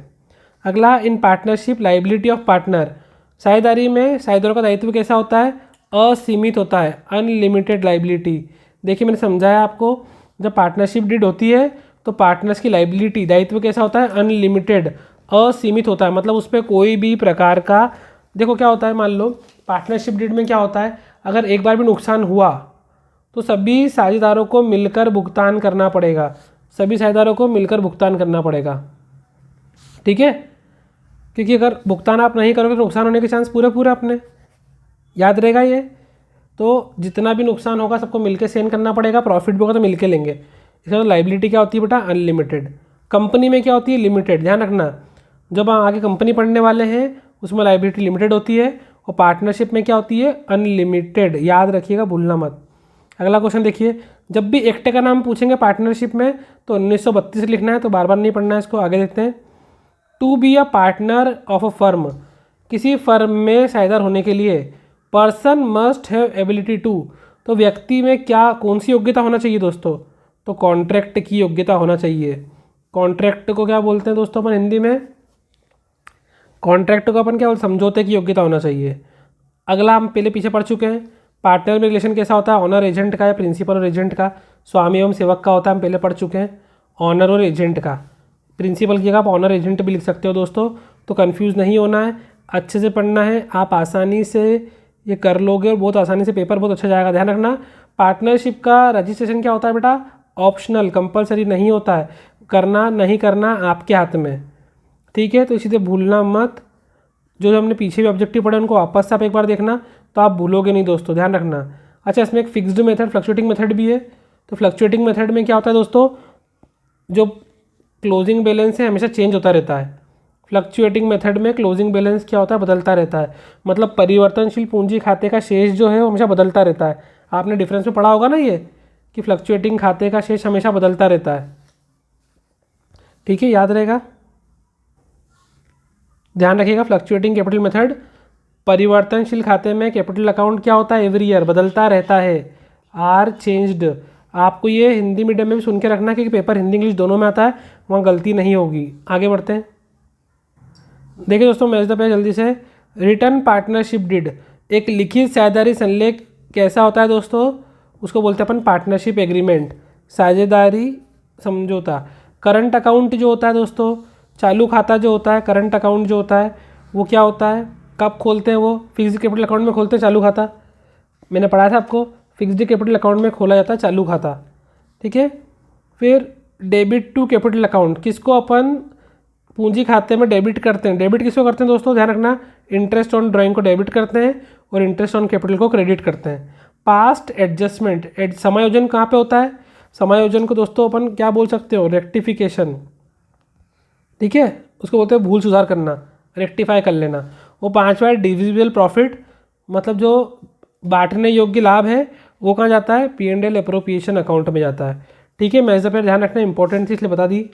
अगला, in partnership liability of partner, साझेदारी में साझेदारों का दायित्व कैसा होता है, असीमित होता है, अनलिमिटेड लाइबिलिटी। देखिए मैंने समझाया आपको, जब पार्टनरशिप डीड होती है तो पार्टनर्स की लाइबिलिटी दायित्व कैसा होता है, अनलिमिटेड, असीमित होता है, मतलब उस पर कोई भी प्रकार का, देखो क्या होता है, मान लो पार्टनरशिप डीड में क्या होता है, अगर एक बार भी नुकसान हुआ तो सभी साझेदारों को मिलकर भुगतान करना पड़ेगा, सभी साझेदारों को मिलकर भुगतान करना पड़ेगा। ठीक है, क्योंकि अगर भुगतान आप नहीं करोगे तो नुकसान होने के चांस पूरे पूरे अपने, याद रहेगा ये। तो जितना भी नुकसान होगा सबको मिलकर सेन करना पड़ेगा, प्रॉफिट भी होगा तो मिलकर लेंगे। इसका लाइबिलिटी क्या होती है बेटा, अनलिमिटेड। कंपनी में क्या होती है, लिमिटेड, ध्यान रखना, जब हम आगे कंपनी पढ़ने वाले हैं उसमें लाइबिलिटी लिमिटेड होती है, और पार्टनरशिप में क्या होती है, अनलिमिटेड, याद रखिएगा, भूलना मत। अगला क्वेश्चन देखिए, जब भी एक्ट का नाम पूछेंगे पार्टनरशिप में तो 1932 लिखना है, तो बार बार नहीं पढ़ना है इसको। आगे देखते हैं, to be a partner of a firm, किसी फर्म में साझेदार होने के लिए person must have ability to, तो व्यक्ति में क्या, कौन सी योग्यता होना चाहिए दोस्तों, तो कॉन्ट्रैक्ट की योग्यता होना चाहिए। कॉन्ट्रैक्ट को क्या बोलते हैं दोस्तों अपन हिंदी में, कॉन्ट्रैक्ट को अपन क्या बोलते, समझौते की योग्यता होना चाहिए। अगला हम पहले पीछे पढ़ चुके हैं, पार्टनर में रिलेशन कैसा होता है, ऑनर एजेंट का या प्रिंसिपल और एजेंट का, स्वामी एवं सेवक का होता है, हम पहले पढ़ चुके हैं। ऑनर और एजेंट का, प्रिंसिपल की जगह आप ऑनर एजेंट भी लिख सकते हो दोस्तों, तो कंफ्यूज नहीं होना है, अच्छे से पढ़ना है, आप आसानी से ये कर लोगे और बहुत आसानी से पेपर बहुत अच्छा जाएगा। ध्यान रखना, पार्टनरशिप का रजिस्ट्रेशन क्या होता है बेटा, ऑप्शनल, कंपलसरी नहीं होता है, करना नहीं करना आपके हाथ में। ठीक है, तो इसीलिए भूलना मत, जो हमने पीछे भी ऑब्जेक्टिव पढ़े उनको वापस से आप एक बार देखना, तो आप भूलोगे नहीं दोस्तों, ध्यान रखना। अच्छा, इसमें एक फिक्स्ड मेथड, फ्लक्चुएटिंग मेथड भी है, तो फ्लक्चुएटिंग मेथड में क्या होता है दोस्तों, जो क्लोजिंग बैलेंस है हमेशा चेंज होता रहता है। फ्लक्चुएटिंग मेथड में क्लोजिंग बैलेंस क्या होता है, बदलता रहता है, मतलब परिवर्तनशील पूंजी खाते का शेष जो है वो हमेशा बदलता रहता है। आपने डिफरेंस में पढ़ा होगा ना ये, कि फ्लक्चुएटिंग खाते का शेष हमेशा बदलता रहता है। ठीक है, याद रहेगा, ध्यान रखिएगा। फ्लक्चुएटिंग कैपिटल मेथड, परिवर्तनशील खाते में कैपिटल अकाउंट क्या होता है, एवरी ईयर बदलता रहता है, आर चेंज्ड। आपको ये हिंदी मीडियम में भी सुन के रखना, क्योंकि पेपर हिंदी इंग्लिश दोनों में आता है, वहाँ गलती नहीं होगी। आगे बढ़ते हैं, देखिए दोस्तों, मैच द पेज जल्दी से। रिटर्न पार्टनरशिप डीड, एक लिखित साझेदारी संलेख कैसा होता है दोस्तों, उसको बोलते हैं अपन पार्टनरशिप एग्रीमेंट, साझेदारी समझौता। करंट अकाउंट जो होता है दोस्तों, चालू खाता जो होता है, करंट अकाउंट जो होता है वो क्या होता है, कब खोलते हैं, वो फिक्स्ड कैपिटल अकाउंट में खोलते हैं चालू खाता, मैंने पढ़ा था आपको, फिक्स्ड कैपिटल अकाउंट में खोला जाता है चालू खाता। ठीक है, फिर डेबिट टू कैपिटल अकाउंट, किसको अपन पूंजी खाते में डेबिट करते हैं, डेबिट किसको करते हैं दोस्तों, ध्यान रखना, इंटरेस्ट ऑन ड्राइंग को डेबिट करते हैं और इंटरेस्ट ऑन कैपिटल को क्रेडिट करते हैं। पास्ट एडजस्टमेंट, समायोजन कहाँ पे होता है, समायोजन को दोस्तों अपन क्या बोल सकते हो, रेक्टिफिकेशन। ठीक है, उसको बोलते हैं भूल सुधार करना, रेक्टिफाई कर लेना। वो पांचवा है डिविजिबल प्रॉफिट, मतलब जो बांटने योग्य लाभ है वो कहाँ जाता है, P&L अप्रोप्रिएशन अकाउंट में जाता है। ठीक है, मैच द पेयर ध्यान रखना, इंपॉर्टेंट थी इसलिए बता दी।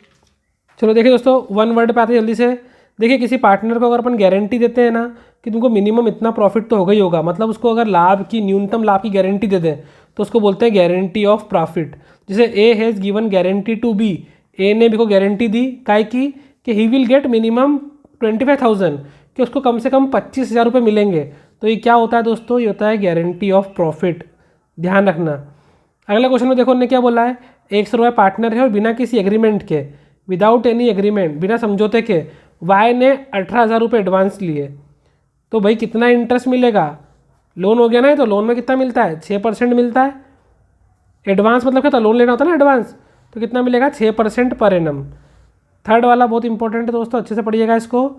चलो देखिए दोस्तों, वन वर्ड पे आते हैं जल्दी से। देखिए किसी पार्टनर को अगर अपन गारंटी देते हैं ना कि तुमको मिनिमम इतना प्रॉफिट तो होगा ही होगा, मतलब उसको अगर लाभ की, न्यूनतम लाभ की गारंटी दे दें तो उसको बोलते हैं गारंटी ऑफ प्रॉफिट। जैसे A has given guarantee to B, A ने भी को गारंटी दी काय की, कि ही विल गेट मिनिमम 25,000, कि उसको कम से कम 25,000 रुपये मिलेंगे। तो ये क्या होता है दोस्तों, ये होता है गारंटी ऑफ प्रॉफिट, ध्यान रखना। अगला क्वेश्चन में देखो उन्होंने क्या बोला है, 100 रुपये पार्टनर है और बिना किसी एग्रीमेंट के, विदाउट एनी एग्रीमेंट, बिना समझौते के, वाई ने 18,000 रुपये एडवांस लिए, तो भाई कितना इंटरेस्ट मिलेगा, लोन हो गया ना, तो लोन में कितना मिलता है, 6% मिलता है। एडवांस मतलब क्या था, लोन लेना होता है ना एडवांस, तो कितना मिलेगा, 6% पर एनम। थर्ड वाला बहुत इंपॉर्टेंट है दोस्तों, अच्छे से पढ़िएगा इसको।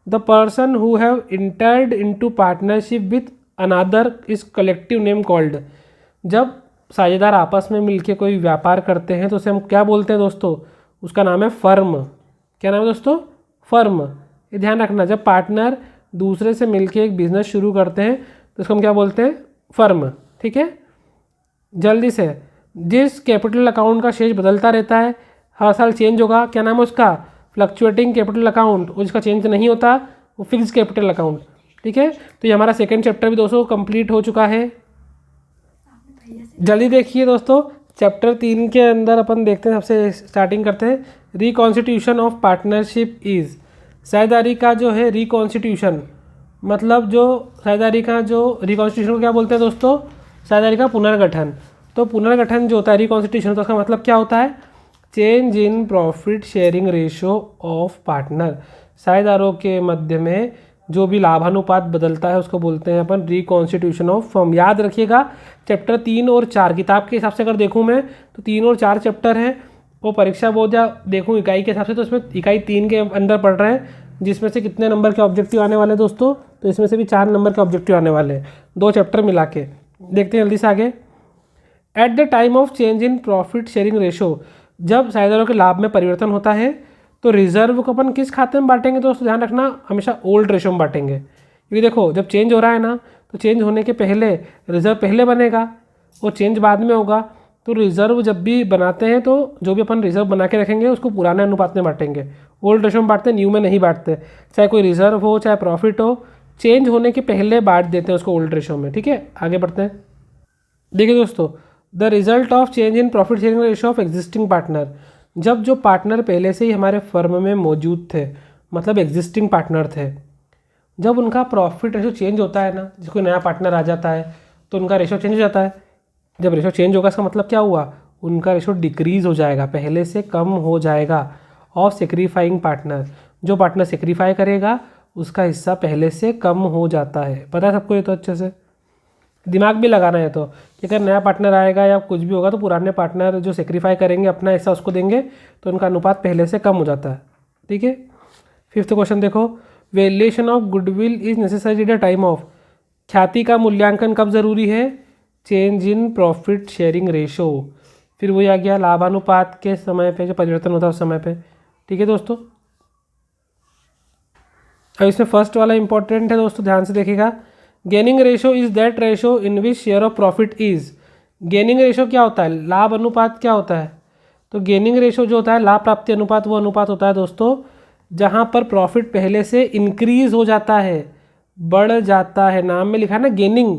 The person who have entered into partnership with another is collective name called, जब साझेदार आपस में मिलके कोई व्यापार करते हैं तो उसे हम क्या बोलते हैं दोस्तों, उसका नाम है फर्म। क्या नाम है दोस्तों, फर्म। ये ध्यान रखना, जब पार्टनर दूसरे से मिलके एक बिजनेस शुरू करते हैं तो उसको हम क्या बोलते हैं, फर्म। ठीक है, जल्दी से, जिस कैपिटल अकाउंट का शेष बदलता रहता है, हर साल चेंज होगा, क्या नाम है उसका, फ्लक्चुएटिंग कैपिटल अकाउंट। और जिसका चेंज नहीं होता वो फिक्स कैपिटल अकाउंट। ठीक है, तो ये हमारा सेकंड चैप्टर भी दोस्तों कंप्लीट हो चुका है। जल्दी देखिए दोस्तों, चैप्टर 3 के अंदर अपन देखते हैं, सबसे स्टार्टिंग करते हैं। रिकॉन्स्टिट्यूशन ऑफ पार्टनरशिप इज़, साझेदारी का जो है रिकॉन्स्टिट्यूशन, मतलब जो साझेदारी का जो रिकॉन्स्टिट्यूशन को क्या बोलते हैं दोस्तों, साझेदारी का पुनर्गठन। तो पुनर्गठन जो होता है रिकॉन्स्टिट्यूशन, तो उसका मतलब क्या होता है, change in profit sharing ratio of partner. साझेदारों के मध्य में जो भी लाभानुपात बदलता है उसको बोलते हैं अपन रिकॉन्स्टिट्यूशन ऑफ फर्म। याद रखिएगा, चैप्टर 3 और 4 किताब के हिसाब से अगर देखूँ मैं तो 3 और 4 चैप्टर हैं, वो परीक्षा बोर्ड या देखूँ इकाई के हिसाब से तो इसमें इकाई 3 के अंदर पढ़ रहे हैं, जिसमें से कितने नंबर के ऑब्जेक्टिव आने वाले हैं दोस्तों, तो इसमें से भी 4 नंबर के ऑब्जेक्टिव आने वाले हैं, 2 चैप्टर मिला के। देखते हैं जल्दी से आगे। At the time of change in profit sharing ratio, जब साझेदारों के लाभ में परिवर्तन होता है तो रिजर्व को अपन किस खाते में बांटेंगे दोस्तों, ध्यान रखना, हमेशा ओल्ड रेशो में बांटेंगे। क्योंकि देखो जब चेंज हो रहा है ना, तो चेंज होने के पहले रिजर्व पहले बनेगा और चेंज बाद में होगा। तो रिजर्व जब भी बनाते हैं तो जो भी अपन रिजर्व बना के रखेंगे उसको पुराने अनुपात में बांटेंगे, ओल्ड रेशो में बांटते हैं, न्यू में नहीं बांटते। चाहे कोई रिजर्व हो चाहे प्रॉफिट हो, चेंज होने के पहले बांट देते हैं उसको ओल्ड रेशो में। ठीक है, आगे बढ़ते हैं। देखिए दोस्तों, the result of change in profit sharing ratio of existing partner, जब जो पार्टनर पहले से ही हमारे फर्म में मौजूद थे, मतलब एग्जिस्टिंग पार्टनर थे, जब उनका प्रॉफिट रेशो चेंज होता है ना, जिसको नया पार्टनर आ जाता है तो उनका रेशो चेंज हो जाता है। जब रेशो चेंज होगा इसका मतलब क्या हुआ, उनका रेशो डिक्रीज हो जाएगा, पहले से कम हो जाएगा। ऑफ सेक्रीफाइंग पार्टनर, जो पार्टनर सेक्रीफाई करेगा उसका हिस्सा पहले से कम हो जाता है। पता है सबको ये तो, अच्छे से दिमाग भी लगाना है तो, कि अगर नया पार्टनर आएगा या कुछ भी होगा तो पुराने पार्टनर जो सेक्रीफाई करेंगे अपना हिस्सा उसको देंगे, तो उनका अनुपात पहले से कम हो जाता है। ठीक है, 5th क्वेश्चन देखो, valuation of goodwill is necessary at the time of, ख्याति का मूल्यांकन कब जरूरी है, change in profit sharing ratio. फिर वही आ गया लाभानुपात के समय पे जो परिवर्तन होता है उस समय पे। ठीक है दोस्तों, अब इसमें फर्स्ट वाला इंपॉर्टेंट है दोस्तों, ध्यान से देखिएगा। Gaining ratio is that ratio in which share of profit is, gaining ratio क्या होता है, लाभ अनुपात क्या होता है, तो गेनिंग रेशो जो होता है लाभ प्राप्ति अनुपात, वो अनुपात होता है दोस्तों जहाँ पर प्रॉफिट पहले से इंक्रीज हो जाता है, बढ़ जाता है। नाम में लिखा है ना गेनिंग,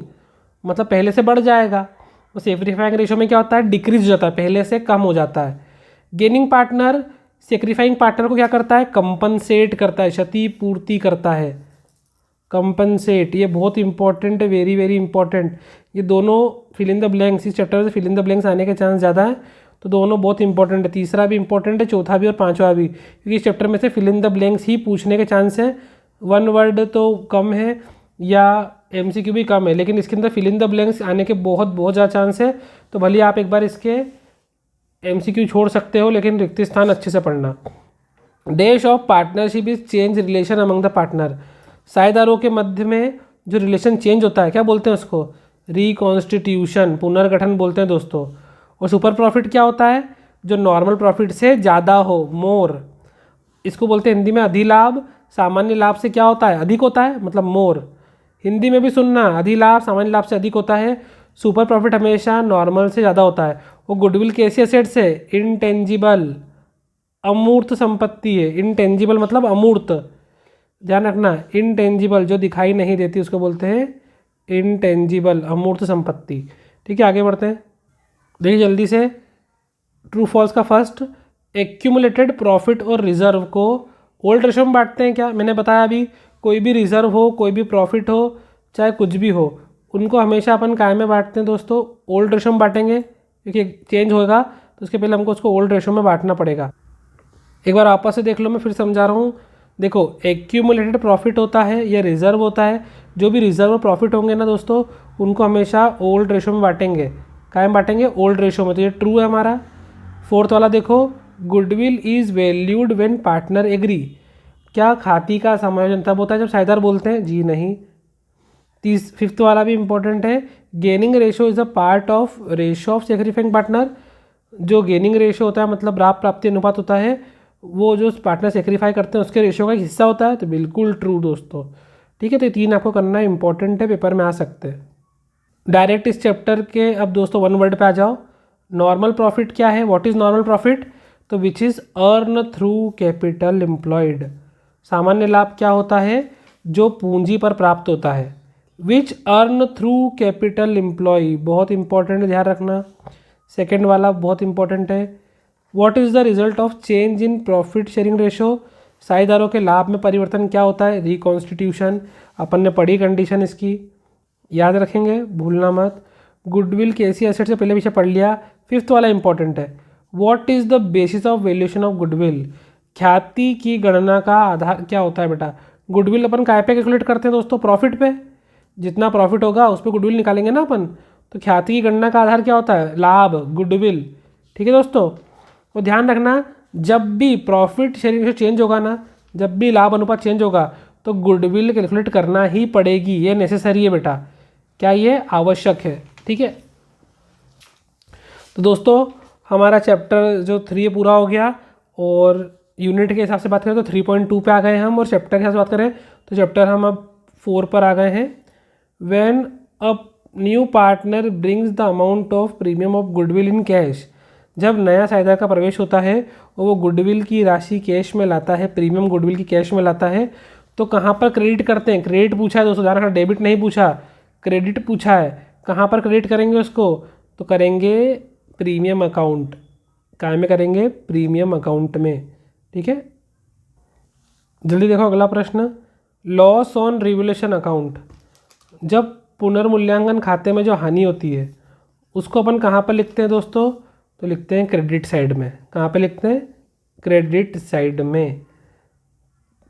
मतलब पहले से बढ़ जाएगा। तो सेक्रीफाइंग रेशो में क्या होता है, डिक्रीज हो जाता है, पहले से कम हो जाता है। गेनिंग पार्टनर सेक्रीफाइंग पार्टनर को क्या करता है, कंपनसेट करता है, क्षति पूर्ति करता है, कंपनसेट। ये बहुत इंपॉर्टेंट है, वेरी वेरी इंपॉर्टेंट। ये दोनों फिल इन द ब्लैंक्स, इस चैप्टर से फिल इन द ब्लैंक्स आने के चांस ज़्यादा है, तो दोनों बहुत इंपॉर्टेंट है। तीसरा भी इंपॉर्टेंट है, चौथा भी और पांचवा भी, क्योंकि इस चैप्टर में से फिल इन द ब्लैंक्स ही पूछने के चांस है। 1 वर्ड तो कम है या MCQ भी कम है, लेकिन इसके अंदर फिल इन द ब्लैंक्स आने के बहुत बहुत ज़्यादा चांस है। तो भले आप एक बार इसके MCQ छोड़ सकते हो, लेकिन रिक्त स्थान अच्छे से पढ़ना। Dash of partnership is change relation among the partner, साझेदारों के मध्य में जो रिलेशन चेंज होता है क्या बोलते हैं उसको, रिकॉन्स्टिट्यूशन, पुनर्गठन बोलते हैं दोस्तों। और सुपर प्रॉफिट क्या होता है, जो नॉर्मल प्रॉफिट से ज़्यादा हो, मोर, इसको बोलते हैं हिंदी में अधिलाभ। सामान्य लाभ से क्या होता है, अधिक होता है, मतलब मोर। हिंदी में भी सुनना, अधिलाभ सामान्य लाभ से अधिक होता है। सुपर प्रॉफिट हमेशा नॉर्मल से ज़्यादा होता है। वो गुडविल कैसी एसेट्स है, इनटेंजिबल, अमूर्त संपत्ति है। इनटेंजिबल मतलब अमूर्त, ध्यान रखना, इनटेंजिबल जो दिखाई नहीं देती उसको बोलते हैं इनटेंजिबल, अमूर्त संपत्ति। ठीक है, आगे बढ़ते हैं। देखिए जल्दी से, ट्रू फॉल्स का फर्स्ट, एक्यूमुलेटेड प्रॉफिट और रिजर्व को ओल्ड रेशो में बांटते हैं क्या, मैंने बताया अभी। कोई भी रिजर्व हो, कोई भी प्रॉफिट हो, चाहे कुछ भी हो, उनको हमेशा अपन काय में बांटते हैं दोस्तों, ओल्ड रेशो में बांटेंगे, क्योंकि चेंज होगा तो उसके पहले हमको उसको ओल्ड रेशो में बांटना पड़ेगा। एक बार आपस से देख लो, मैं फिर समझा रहा हूँ। देखो, एक्यूमुलेटेड प्रॉफिट होता है या रिजर्व होता है, जो भी रिजर्व प्रॉफिट होंगे ना दोस्तों, उनको हमेशा ओल्ड रेशो में बांटेंगे। काय में बांटेंगे, ओल्ड रेशो में। तो ये ट्रू है हमारा। 4th वाला देखो, goodwill is valued when partner agree, क्या ख्याति का समायोजन तब होता है जब साझेदार बोलते हैं, जी नहीं। फिफ्थ वाला भी इंपॉर्टेंट है, gaining ratio is a part of ratio of sacrificing partner. जो गेनिंग रेशो होता है मतलब लाभ प्राप्ति अनुपात होता है, वो जो पार्टनर सेक्रीफाई करते हैं उसके रेशो का एक हिस्सा होता है। तो बिल्कुल ट्रू दोस्तों, ठीक है। तो ये 3 आपको करना है, इंपॉर्टेंट है, पेपर में आ सकते हैं। डायरेक्ट इस चैप्टर के अब दोस्तों 1 वर्ड पे आ जाओ। नॉर्मल प्रॉफिट क्या है, व्हाट इज़ नॉर्मल प्रॉफिट? तो which is earn through capital employed. सामान्य लाभ क्या होता है? जो पूंजी पर प्राप्त होता है। विच अर्न थ्रू कैपिटल एम्प्लॉय, बहुत इंपॉर्टेंट है, ध्यान रखना। सेकेंड वाला बहुत इंपॉर्टेंट है। What is the result of change in profit sharing ratio, साझेदारों के लाभ में परिवर्तन क्या होता है? रिकॉन्स्टिट्यूशन, अपन ने पढ़ी कंडीशन इसकी, याद रखेंगे, भूलना मत। गुडविल कैसी एसेट से पहले पीछे पढ़ लिया। फिफ्थ वाला इंपॉर्टेंट है, what is the basis of valuation of goodwill, ख्याति की गणना का आधार क्या होता है बेटा? गुडविल अपन काय पे कैलकुलेट करते हैं दोस्तों? प्रॉफिट पे। जितना प्रॉफिट होगा उस पर गुडविल निकालेंगे ना अपन। तो ख्याति की गणना का आधार क्या होता है? लाभ, गुडविल, ठीक है दोस्तों। तो ध्यान रखना, जब भी प्रॉफिट शेयरिंग रेशो चेंज होगा ना, जब भी लाभ अनुपात चेंज होगा तो गुडविल कैलकुलेट करना ही पड़ेगी, ये नेसेसरी है बेटा। क्या ये आवश्यक है, ठीक है। तो दोस्तों हमारा चैप्टर जो 3 पूरा हो गया, और यूनिट के हिसाब से बात करें तो 3.2 पे आ गए हम, और चैप्टर के हिसाब से बात करें तो चैप्टर हम अब 4 पर आ गए हैं। When a new partner brings the amount of premium of goodwill in cash, जब नया साझेदार का प्रवेश होता है और वो गुडविल की राशि कैश में लाता है, प्रीमियम गुडविल की कैश में लाता है, तो कहाँ पर क्रेडिट करते हैं? क्रेडिट पूछा है दोस्तों, ध्यान रखना, डेबिट नहीं पूछा, क्रेडिट पूछा है। कहाँ पर क्रेडिट करेंगे उसको? तो करेंगे प्रीमियम अकाउंट। काय में करेंगे? प्रीमियम अकाउंट में, ठीक है। जल्दी देखो अगला प्रश्न, लॉस ऑन रिवोल्यूशन अकाउंट, जब पुनर्मूल्यांकन खाते में जो हानि होती है उसको अपन कहाँ पर लिखते हैं दोस्तों? तो लिखते हैं क्रेडिट साइड में। कहाँ पे लिखते हैं? क्रेडिट साइड में,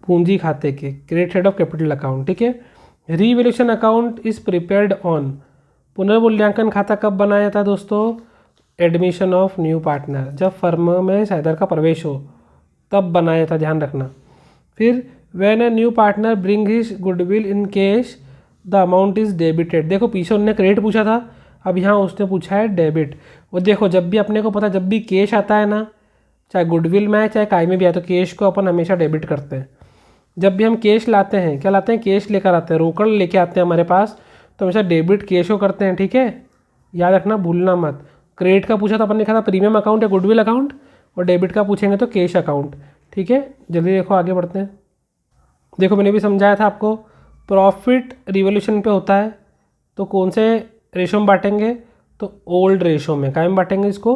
पूंजी खाते के, credit side of capital account, ठीक है। Revaluation account is prepared on, पुनर्मूल्यांकन खाता कब बनाया था दोस्तों? एडमिशन ऑफ न्यू पार्टनर, जब फर्म में साझेदार का प्रवेश हो तब बनाया था, ध्यान रखना। फिर when a new partner bring his goodwill in cash the amount is debited, देखो पीछे उन्होंने क्रेडिट पूछा था, अब यहाँ उसने पूछा है डेबिट। और देखो जब भी अपने को पता, जब भी कैश आता है ना, चाहे गुडविल में आए चाहे काय में भी आए, तो कैश को अपन हमेशा डेबिट करते हैं। जब भी हम कैश लाते हैं, क्या लाते हैं? कैश लेकर आते हैं, रोकड़ लेके आते हैं हमारे पास, तो हमेशा डेबिट कैश को करते हैं, ठीक है, याद रखना, भूलना मत। क्रेडिट का पूछा तो अपन ने कहा था प्रीमियम अकाउंट या गुडविल अकाउंट, और डेबिट का पूछेंगे तो कैश अकाउंट, ठीक है। जल्दी देखो आगे बढ़ते हैं। देखो मैंने भी समझाया था आपको, प्रॉफिट रिवोल्यूशन पे होता है तो कौन से रेशो में बांटेंगे? तो ओल्ड रेशो में। काय में बांटेंगे इसको?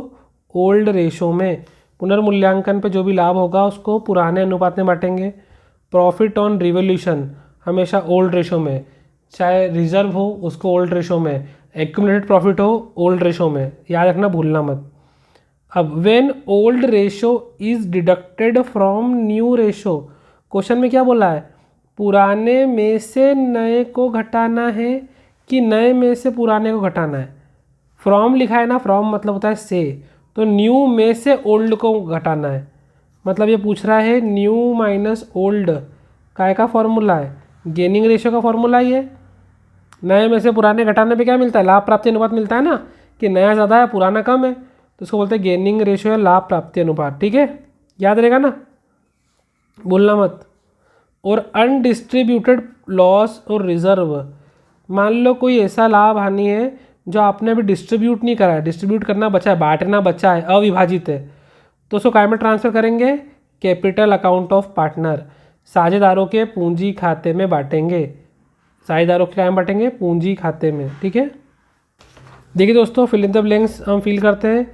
ओल्ड रेशो में। पुनर्मूल्यांकन पे जो भी लाभ होगा उसको पुराने अनुपात में बांटेंगे। प्रॉफिट ऑन रिवोल्यूशन हमेशा ओल्ड रेशो में, चाहे रिजर्व हो उसको ओल्ड रेशो में, एक्यूमुलेटेड प्रॉफिट हो ओल्ड रेशो में, याद रखना, भूलना मत। अब when old ratio is deducted from new ratio, question में क्या बोला है? पुराने में से नए को घटाना है कि नए में से पुराने को घटाना है? फ्रॉम लिखा है ना, फ्रॉम मतलब होता है से, तो न्यू में से ओल्ड को घटाना है। मतलब ये पूछ रहा है न्यू माइनस ओल्ड काय का फॉर्मूला है? गेनिंग रेशियो का फॉर्मूला ही है। नए में से पुराने घटाने पे क्या मिलता है? लाभ प्राप्ति अनुपात मिलता है ना, कि नया ज़्यादा है पुराना कम है, तो उसको बोलते हैं गेनिंग रेशियो या लाभ प्राप्ति अनुपात, ठीक है, याद रहेगा ना, भूलना मत। और अनडिस्ट्रीब्यूटेड लॉस और रिजर्व, मान लो कोई ऐसा लाभ हानि है जो आपने अभी डिस्ट्रीब्यूट नहीं करा है, डिस्ट्रीब्यूट करना बचा है, बांटना बचा है, अविभाजित है, तो उसको काय में ट्रांसफर करेंगे? कैपिटल अकाउंट ऑफ पार्टनर, साझेदारों के पूंजी खाते में बांटेंगे। साझेदारों के काय में बांटेंगे? पूंजी खाते में, ठीक है। देखिए दोस्तों, फिल इन द ब्लैंक्स हम फिल करते हैं।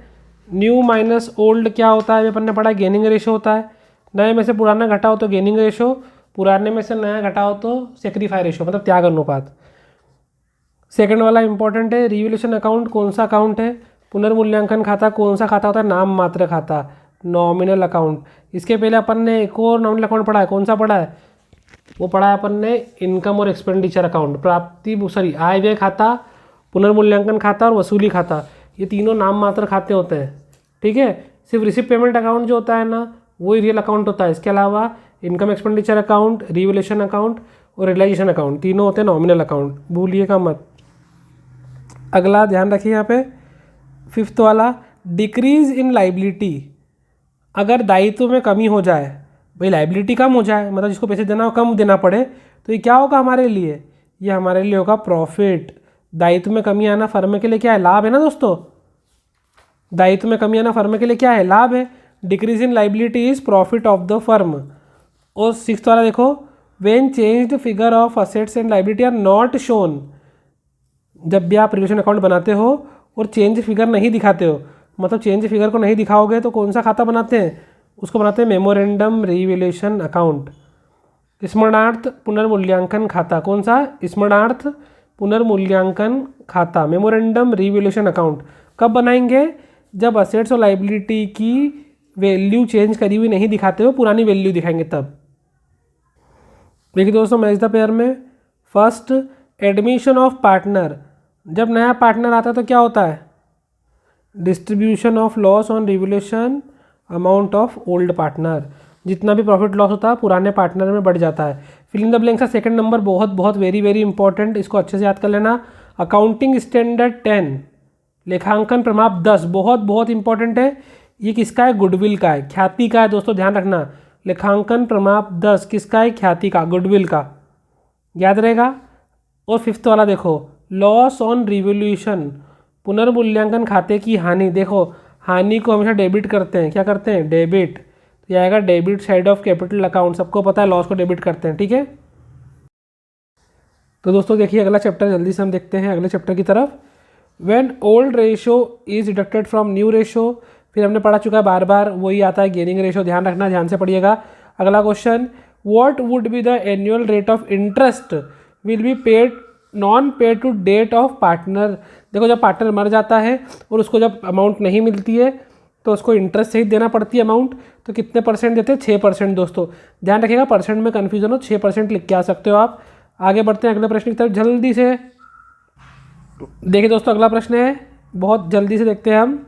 न्यू माइनस ओल्ड क्या होता है? अपन ने पढ़ा गेनिंग रेशो होता है। नए में से पुराना घटाओ तो गेनिंग रेशो, पुराने में से नया घटाओ तो सेक्रीफाई रेशो, मतलब त्याग अनुपात। सेकंड वाला इंपॉर्टेंट है, रिवैल्यूएशन अकाउंट कौन सा अकाउंट है? पुनर्मूल्यांकन खाता कौन सा खाता होता है? नाम मात्र खाता, नॉमिनल अकाउंट। इसके पहले अपन ने एक और नॉमिनल अकाउंट पढ़ा है, कौन सा पढ़ा है? वो पढ़ा है अपन ने इनकम और एक्सपेंडिचर अकाउंट, आय व्यय खाता, पुनर्मूल्यांकन खाता और वसूली खाता, ये तीनों नाम मात्र खाते होते हैं, ठीक है। सिर्फ रिसिप्ट पेमेंट अकाउंट जो होता है ना, वही रियल अकाउंट होता है। इसके अलावा income expenditure account, revaluation account और रियलाइजेशन अकाउंट, तीनों होते हैं नॉमिनल अकाउंट, भूलिएगा मत। अगला ध्यान रखिए यहाँ पे 5th वाला, डिक्रीज इन लाइबिलिटी। अगर दायित्व में कमी हो जाए, भाई लाइबिलिटी कम हो जाए, मतलब जिसको पैसे देना हो कम देना पड़े, तो ये क्या होगा हमारे लिए, ये हमारे लिए होगा प्रॉफिट। दायित्व में कमी आना फर्म के लिए क्या है, लाभ है ना दोस्तों। दायित्व में कमी आना फर्म के लिए क्या है, लाभ है। Decrease in liability is profit of the firm. और 6th वाला देखो, when changed figure of assets and liability are not shown. जब भी आप रिलेशन अकाउंट बनाते हो और चेंज फिगर नहीं दिखाते हो, मतलब चेंज फिगर को नहीं दिखाओगे तो कौन सा खाता बनाते हैं, उसको बनाते हैं मेमोरेंडम रिवैल्यूएशन अकाउंट। स्मरणार्थ पुनर्मूल्यांकन खाता, कौन सा, स्मरणार्थ पुनर्मूल्यांकन खाता, मेमोरेंडम रिवैल्यूएशन अकाउंट। कब बनाएंगे, जब असेट्स और लाइबिलिटी की वैल्यू चेंज करी हुई नहीं दिखाते हो, पुरानी वैल्यू दिखाएंगे तब। देखिए दोस्तों, मैच द पेयर में फर्स्ट, एडमिशन ऑफ पार्टनर। जब नया पार्टनर आता है तो क्या होता है, distribution of loss on revaluation amount of old partner. जितना भी प्रॉफिट लॉस होता है पुराने पार्टनर में बढ़ जाता है। फिल इन द ब्लैंक्स का सेकंड नंबर बहुत बहुत वेरी वेरी इंपॉर्टेंट, इसको अच्छे से याद कर लेना। अकाउंटिंग स्टैंडर्ड 10, लेखांकन प्रमाप 10, बहुत बहुत इंपॉर्टेंट है। ये किसका है, गुडविल का है, ख्याति का है दोस्तों, ध्यान रखना। लेखांकन प्रमाप 10 किसका है, ख्याति का, गुडविल का, याद रहेगा। और 5th वाला देखो, लॉस ऑन रिवैल्यूएशन, पुनर्मूल्यांकन खाते की हानि। देखो हानि को हमेशा डेबिट करते हैं, क्या करते हैं, डेबिट। तो यह आएगा debit side of capital account, सबको पता है लॉस को डेबिट करते हैं, ठीक है। तो दोस्तों देखिए अगला चैप्टर जल्दी से हम देखते हैं अगले चैप्टर की तरफ। When old ratio is deducted from new ratio, फिर हमने पढ़ा चुका है, बार बार वही आता है, गेनिंग रेशो, ध्यान रखना, ध्यान से पढ़िएगा। अगला question, what would be the annual rate of interest will be paid non paid to date of partner. देखो जब पार्टनर मर जाता है और उसको जब अमाउंट नहीं मिलती है तो उसको इंटरेस्ट सहित देना पड़ती है अमाउंट, तो कितने परसेंट देते हैं, 6% दोस्तों, ध्यान रखिएगा, परसेंट में कन्फ्यूजन हो, 6% लिख के आ सकते हो आप। आगे बढ़ते हैं अगले प्रश्न की तरफ जल्दी से। देखिए दोस्तों अगला प्रश्न है, बहुत जल्दी से देखते हैं हम।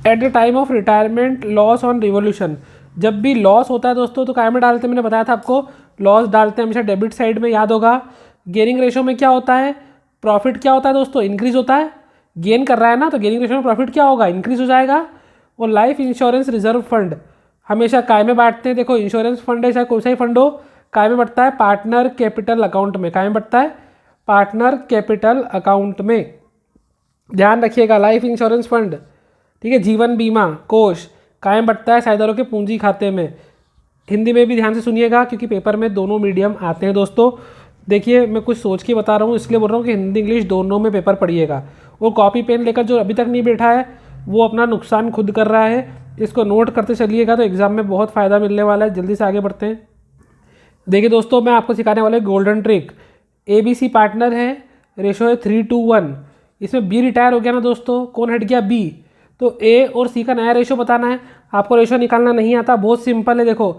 At the time of retirement loss on revolution, जब भी लॉस होता है दोस्तों तो काय में डालते हैं, मैंने बताया था आपको, लॉस डालते हैं हमेशा डेबिट साइड में, याद होगा। गेनिंग रेशो में क्या होता है, प्रॉफिट क्या होता है दोस्तों, इंक्रीज होता है, गेन कर रहा है ना, तो गेनिंग रेशो में प्रॉफिट क्या होगा, इंक्रीज हो जाएगा। और लाइफ इंश्योरेंस रिजर्व फंड हमेशा काय में बांटते हैं, देखो इंश्योरेंस फंड है चाहे कोई सा ही फंड हो, काय में बढ़ता है, पार्टनर कैपिटल अकाउंट में, काय में बढ़ता है, पार्टनर कैपिटल अकाउंट में, ध्यान रखिएगा। लाइफ इंश्योरेंस फंड, ठीक है, जीवन बीमा कोष काय में बढ़ता है, साझेदारों के पूंजी खाते में। हिंदी में भी ध्यान से सुनिएगा क्योंकि पेपर में दोनों मीडियम आते हैं दोस्तों। देखिए मैं कुछ सोच के बता रहा हूँ, इसलिए बोल रहा हूँ कि हिंदी इंग्लिश दोनों में पेपर पढ़िएगा। और कॉपी पेन लेकर जो अभी तक नहीं बैठा है वो अपना नुकसान खुद कर रहा है, इसको नोट करते चलिएगा तो एग्जाम में बहुत फ़ायदा मिलने वाला है। जल्दी से आगे बढ़ते हैं। देखिए दोस्तों मैं आपको सिखाने वाला गोल्डन ट्रिक। ABC पार्टनर है, रेशो है 3:1। इसमें B रिटायर हो गया ना दोस्तों, कौन हट गया, B। तो A और C का नया रेशो बताना है। आपको रेशो निकालना नहीं आता, बहुत सिंपल है। देखो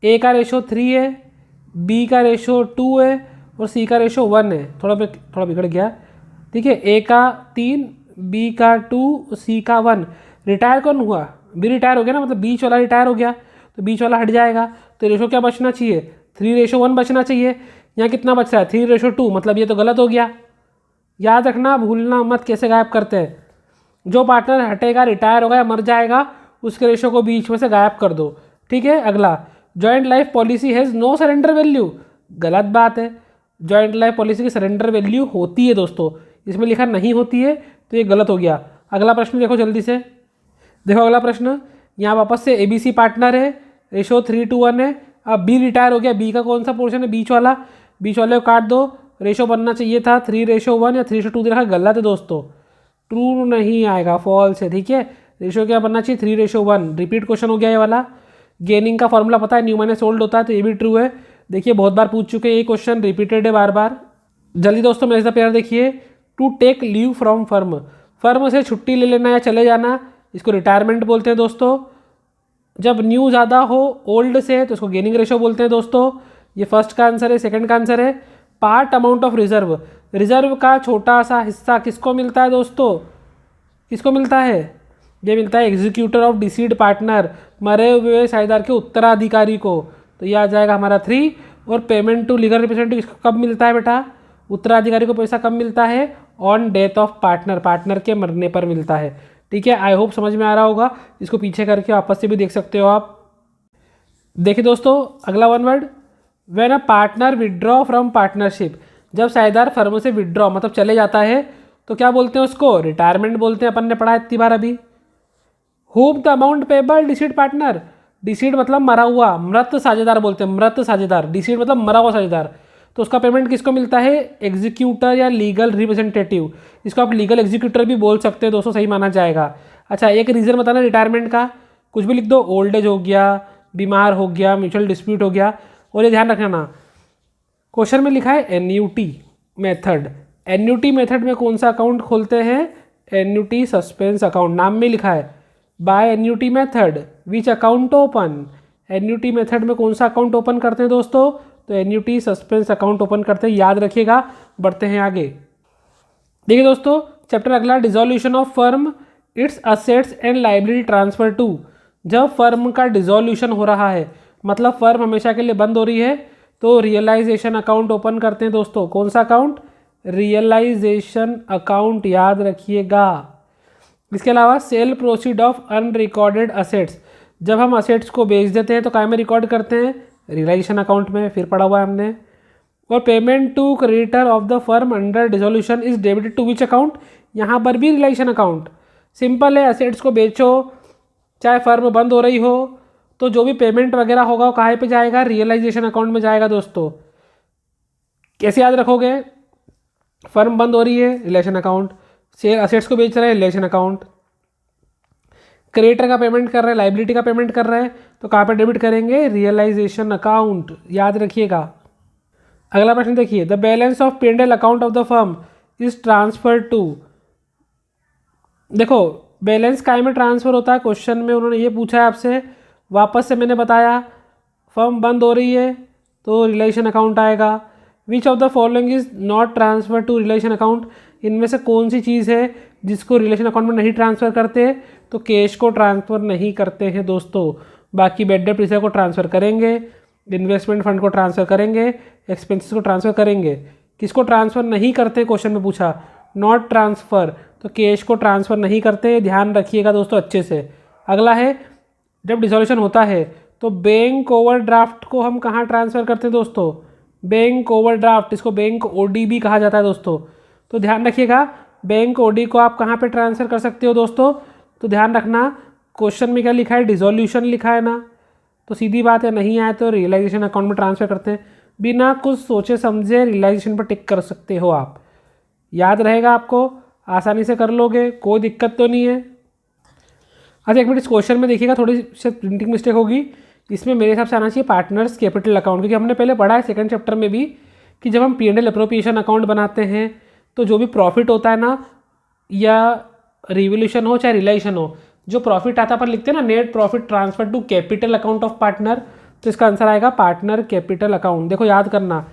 A का रेशो 3 है, B का रेशो 2 है और C का रेशो 1 है। थोड़ा बिगड़ गया, ठीक है। A का 3, B का 2, C का 1। रिटायर कौन हुआ, B रिटायर हो गया ना, मतलब बीच वाला रिटायर हो गया, तो बीच वाला हट जाएगा। तो रेशो क्या बचना चाहिए, 3:1 बचना चाहिए। यहाँ कितना बच रहा है, 3:2, मतलब ये तो गलत हो गया। याद रखना, भूलना मत कैसे गायब करते हैं। जो पार्टनर हटेगा, रिटायर होगा या मर जाएगा, उसके रेशो को बीच में से गायब कर दो, ठीक है। अगला, joint life policy has no surrender value, गलत बात है। जॉइंट लाइफ पॉलिसी की सरेंडर वैल्यू होती है दोस्तों, इसमें लिखा नहीं होती है तो ये गलत हो गया। अगला प्रश्न देखो जल्दी से, देखो अगला प्रश्न। यहाँ वापस से ABC पार्टनर है, रेशो 3:1 है। अब B रिटायर हो गया, B का कौन सा पोर्शन है, बीच वाला, बीच वाले को काट दो। रेशो बनना चाहिए था 3:1 या 3:2 दे रखा, गलत है दोस्तों, ट्रू नहीं आएगा, फॉल्स है, ठीक है। रेशो क्या बनना चाहिए, 3:1। रिपीट क्वेश्चन हो गया ये वाला। गेनिंग का फॉर्मूला पता है, न्यू माइनस ओल्ड होता है, तो ये भी ट्रू है। देखिए बहुत बार पूछ चुके हैं, ये क्वेश्चन रिपीटेड है बार बार। जल्दी दोस्तों मैच द पेयर देखिए। To take leave from firm, firm से छुट्टी ले लेना या चले जाना, इसको रिटायरमेंट बोलते हैं दोस्तों। जब न्यू ज़्यादा हो ओल्ड से तो उसको गेनिंग रेशो बोलते हैं दोस्तों। ये फर्स्ट का आंसर है। सेकंड का आंसर है part amount of reserve, reserve का छोटा सा हिस्सा किसको मिलता है दोस्तों, किसको मिलता है, ये मिलता है एग्जीक्यूटर ऑफ डिसीड पार्टनर, मरे हुए साझेदार के उत्तराधिकारी को। तो ये आ जाएगा हमारा 3। और पेमेंट टू लीगल रिप्रेजेंटेटिव कब मिलता है बेटा? उत्तराधिकारी को पैसा कब मिलता है? On death of partner, partner के मरने पर मिलता है। ठीक है, आई होप समझ में आ रहा होगा। इसको पीछे करके वापस से भी देख सकते हो आप। देखिए दोस्तों, अगला one word, when a partner withdraw from partnership, जब साझेदार फर्म से विड्रॉ मतलब चले जाता है तो क्या बोलते हैं उसको? रिटायरमेंट बोलते हैं, अपन ने पढ़ा इतनी बार अभी। Whom the amount payable decide partner, decide मतलब मरा हुआ, मृत साझेदार बोलते हैं, मृत साझेदार, डिसीड मतलब मरा हुआ साझेदार। तो उसका पेमेंट किसको मिलता है? एग्जीक्यूटर या लीगल रिप्रेजेंटेटिव। इसको आप लीगल एग्जीक्यूटर भी बोल सकते हैं दोस्तों, सही माना जाएगा। अच्छा, एक रीज़न बताना रिटायरमेंट का, कुछ भी लिख दो, ओल्ड एज हो गया, बीमार हो गया, म्यूचुअल डिस्प्यूट हो गया। और ये ध्यान रखना, क्वेश्चन में लिखा है एन्यूटी मेथड। एन्यूटी मेथड में कौन सा अकाउंट खोलते हैं? एन्यूटी सस्पेंस अकाउंट, नाम में लिखा है by annuity method which account open. Annuity method में कौन सा अकाउंट ओपन करते हैं दोस्तों? तो एन्यूटी सस्पेंस अकाउंट ओपन करते हैं, याद रखिएगा। बढ़ते हैं आगे। देखिए दोस्तों, चैप्टर अगला, dissolution of firm, its assets and liability transfer to. जब फर्म का डिसोल्यूशन हो रहा है मतलब फर्म हमेशा के लिए बंद हो रही है, तो रियलाइजेशन अकाउंट ओपन करते हैं दोस्तों। कौन सा अकाउंट? रियलाइजेशन अकाउंट, याद रखिएगा। इसके अलावा cell proceed of unrecorded assets, जब हम असेट्स को बेच देते हैं तो काय में रिकॉर्ड करते हैं? रियलाइजेशन अकाउंट में, फिर पढ़ा हुआ है हमने। और payment to creditor of the firm under dissolution is debited to which account? यहाँ पर भी रियलाइजेशन अकाउंट। सिंपल है, असेट्स को बेचो चाहे फर्म बंद हो रही हो, तो जो भी पेमेंट वगैरह होगा वो कहाँ पे जाएगा? रियलाइजेशन अकाउंट में जाएगा दोस्तों। कैसे याद रखोगे? फर्म बंद हो रही है, रिलेशन अकाउंट, शेयर असेट्स को बेच रहे हैं, रिलेशन अकाउंट, क्रेडिटर का पेमेंट कर रहे हैं, लाइबिलिटी का पेमेंट कर रहे हैं, तो कहाँ पे डेबिट करेंगे? रियलाइजेशन अकाउंट, याद रखिएगा। अगला प्रश्न देखिए, the balance of P&L account of the firm is transfer to. देखो, बैलेंस काय में ट्रांसफर होता है? क्वेश्चन में उन्होंने ये पूछा है आपसे, वापस से मैंने बताया, फर्म बंद हो रही है तो रिलेशन अकाउंट आएगा। Which of the following is not transfer to relation account, इनमें से कौन सी चीज़ है जिसको रिलेशन अकाउंट में नहीं ट्रांसफ़र करते? तो कैश को ट्रांसफ़र नहीं करते हैं दोस्तों, बाकी बेड डेट रिजर्व को ट्रांसफ़र करेंगे, इन्वेस्टमेंट फंड को ट्रांसफ़र करेंगे, एक्सपेंसेस को ट्रांसफ़र करेंगे। किसको ट्रांसफ़र नहीं करते? क्वेश्चन में पूछा, नॉट ट्रांसफ़र, तो कैश को ट्रांसफ़र नहीं करते, ध्यान रखिएगा दोस्तों अच्छे से। अगला है, जब डिसोल्यूशन होता है तो बैंक ओवरड्राफ्ट को हम कहाँ ट्रांसफ़र करते हैं दोस्तों? बैंक ओवरड्राफ्ट, इसको बैंक ओडी भी कहा जाता है दोस्तों। तो ध्यान रखिएगा, बैंक ओडी को आप कहाँ पे ट्रांसफ़र कर सकते हो दोस्तों? तो ध्यान रखना, क्वेश्चन में क्या लिखा है? डिसोल्यूशन लिखा है ना, तो सीधी बात है, नहीं आए तो रियलाइजेशन अकाउंट में ट्रांसफ़र करते हैं। बिना कुछ सोचे समझे रियलाइजेशन पर टिक कर सकते हो आप, याद रहेगा आपको, आसानी से कर लोगे, कोई दिक्कत तो नहीं है। अच्छा, एक मिनट, इस क्वेश्चन में देखिएगा थोड़ी सी प्रिंटिंग मिस्टेक होगी, इसमें मेरे हिसाब से आना चाहिए पार्टनर्स कैपिटल अकाउंट, क्योंकि हमने पहले पढ़ा है सेकंड चैप्टर में भी कि जब हम P&L अप्रोप्रिएशन अकाउंट बनाते हैं तो जो भी प्रॉफिट होता है ना, या रिवोल्यूशन हो चाहे रियलाइजेशन हो, जो प्रॉफिट आता है अपन लिखते हैं ना, net profit transfer to capital account of partner, तो इसका आंसर आएगा पार्टनर कैपिटल अकाउंट। देखो याद करना,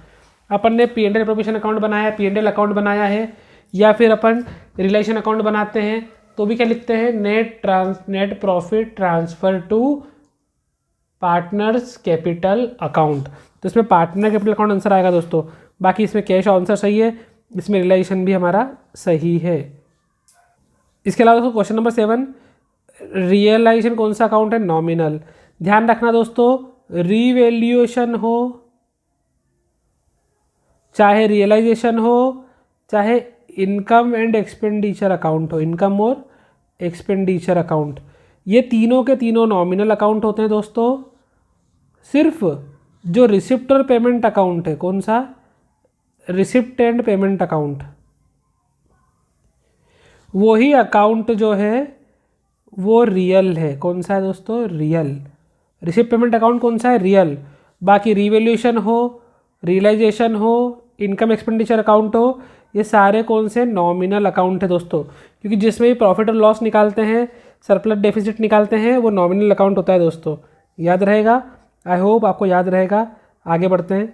अपन ने P&L अप्रोप्रिएशन अकाउंट बनाया है, P&L अकाउंट बनाया है, या फिर अपन रिलेशन अकाउंट बनाते हैं तो भी क्या लिखते हैं? Net profit transfer to partners capital account. तो इसमें पार्टनर कैपिटल अकाउंट आंसर आएगा दोस्तों। बाकी इसमें कैश आंसर सही है, इसमें रिलेशन भी हमारा सही है। इसके अलावा दोस्तों क्वेश्चन नंबर 7, रियलाइजेशन कौन सा अकाउंट है? नॉमिनल। ध्यान रखना दोस्तों, रिवैल्यूएशन हो चाहे रियलाइजेशन हो चाहे इनकम एंड एक्सपेंडिचर अकाउंट हो, इनकम और एक्सपेंडिचर अकाउंट, ये तीनों के तीनों नॉमिनल अकाउंट होते हैं दोस्तों। सिर्फ जो रिसिप्ट और पेमेंट अकाउंट है, कौन सा? रिसिप्ट एंड पेमेंट अकाउंट, वही अकाउंट जो है वो रियल है। कौन सा है दोस्तों? रियल। रिसिप्ट पेमेंट अकाउंट कौन सा है? रियल। बाकी रिवैल्यूएशन हो, रियलाइजेशन हो, इनकम एक्सपेंडिचर अकाउंट हो, ये सारे कौन से? नॉमिनल अकाउंट है दोस्तों, क्योंकि जिसमें भी प्रॉफिट और लॉस निकालते हैं, सरप्लस डेफिसिट निकालते हैं, वो नॉमिनल अकाउंट होता है दोस्तों। याद रहेगा, आई होप आपको याद रहेगा। आगे बढ़ते हैं,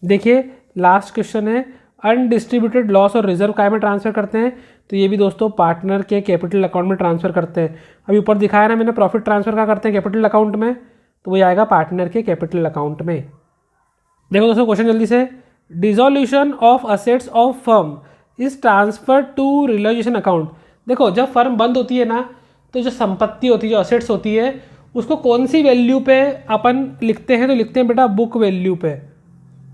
देखिए लास्ट क्वेश्चन है, अनडिस्ट्रीब्यूटेड लॉस और रिजर्व काय में ट्रांसफर करते हैं? तो ये भी दोस्तों पार्टनर के कैपिटल अकाउंट में ट्रांसफर करते हैं। अभी ऊपर दिखाया ना मैंने, प्रॉफिट ट्रांसफर क्या करते हैं? कैपिटल अकाउंट में, तो वही आएगा पार्टनर के कैपिटल अकाउंट में। देखो दोस्तों क्वेश्चन जल्दी से, dissolution of assets of firm is transfer to realisation account. देखो जब फर्म बंद होती है ना, तो जो संपत्ति होती है, जो असेट्स होती है, उसको कौन सी वैल्यू पे अपन लिखते हैं? तो लिखते हैं बेटा बुक वैल्यू पे।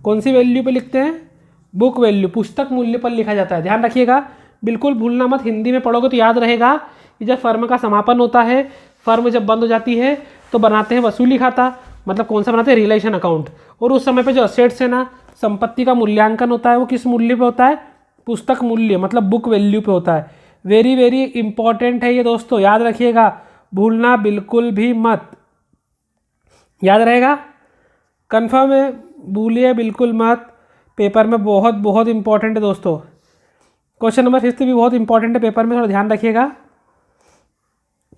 कौन सी वैल्यू पे लिखते हैं? बुक वैल्यू, पुस्तक मूल्य पर लिखा जाता है। ध्यान रखिएगा, बिल्कुल भूलना मत, हिंदी में पढ़ोगे तो याद रहेगा कि जब फर्म का समापन होता है, फर्म जब बंद हो जाती है, तो बनाते हैं वसूली खाता, मतलब कौन सा बनाते हैं? Realisation account. और उस समय पे जो असेट्स है ना, संपत्ति का मूल्यांकन होता है, वो किस मूल्य पे होता है? पुस्तक मूल्य, मतलब बुक वैल्यू पे होता है। वेरी वेरी इंपॉर्टेंट है ये दोस्तों, याद रखिएगा, भूलना बिल्कुल भी मत। याद रहेगा? कंफर्म है? भूलिए बिल्कुल मत, पेपर में बहुत बहुत इंपॉर्टेंट है दोस्तों। क्वेश्चन नंबर 5 भी बहुत इंपॉर्टेंट है पेपर में, थोड़ा ध्यान रखिएगा।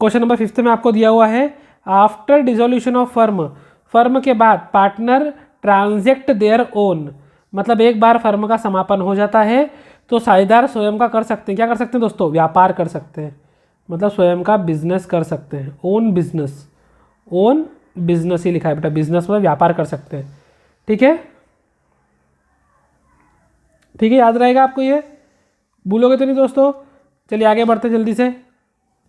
क्वेश्चन नंबर 5 में आपको दिया हुआ है, after dissolution of firm, firm के बाद पार्टनर ट्रांजेक्ट देयर ओन, मतलब एक बार फर्म का समापन हो जाता है तो साझेदार स्वयं का कर सकते हैं, क्या कर सकते हैं दोस्तों? व्यापार कर सकते हैं, मतलब स्वयं का बिजनेस कर सकते हैं। ओन बिजनेस, ओन बिजनेस ही लिखा है बेटा, बिजनेस में व्यापार कर सकते हैं। ठीक है, ठीक है, याद रहेगा आपको ये, भूलोगे तो नहीं दोस्तों। चलिए आगे बढ़ते जल्दी से।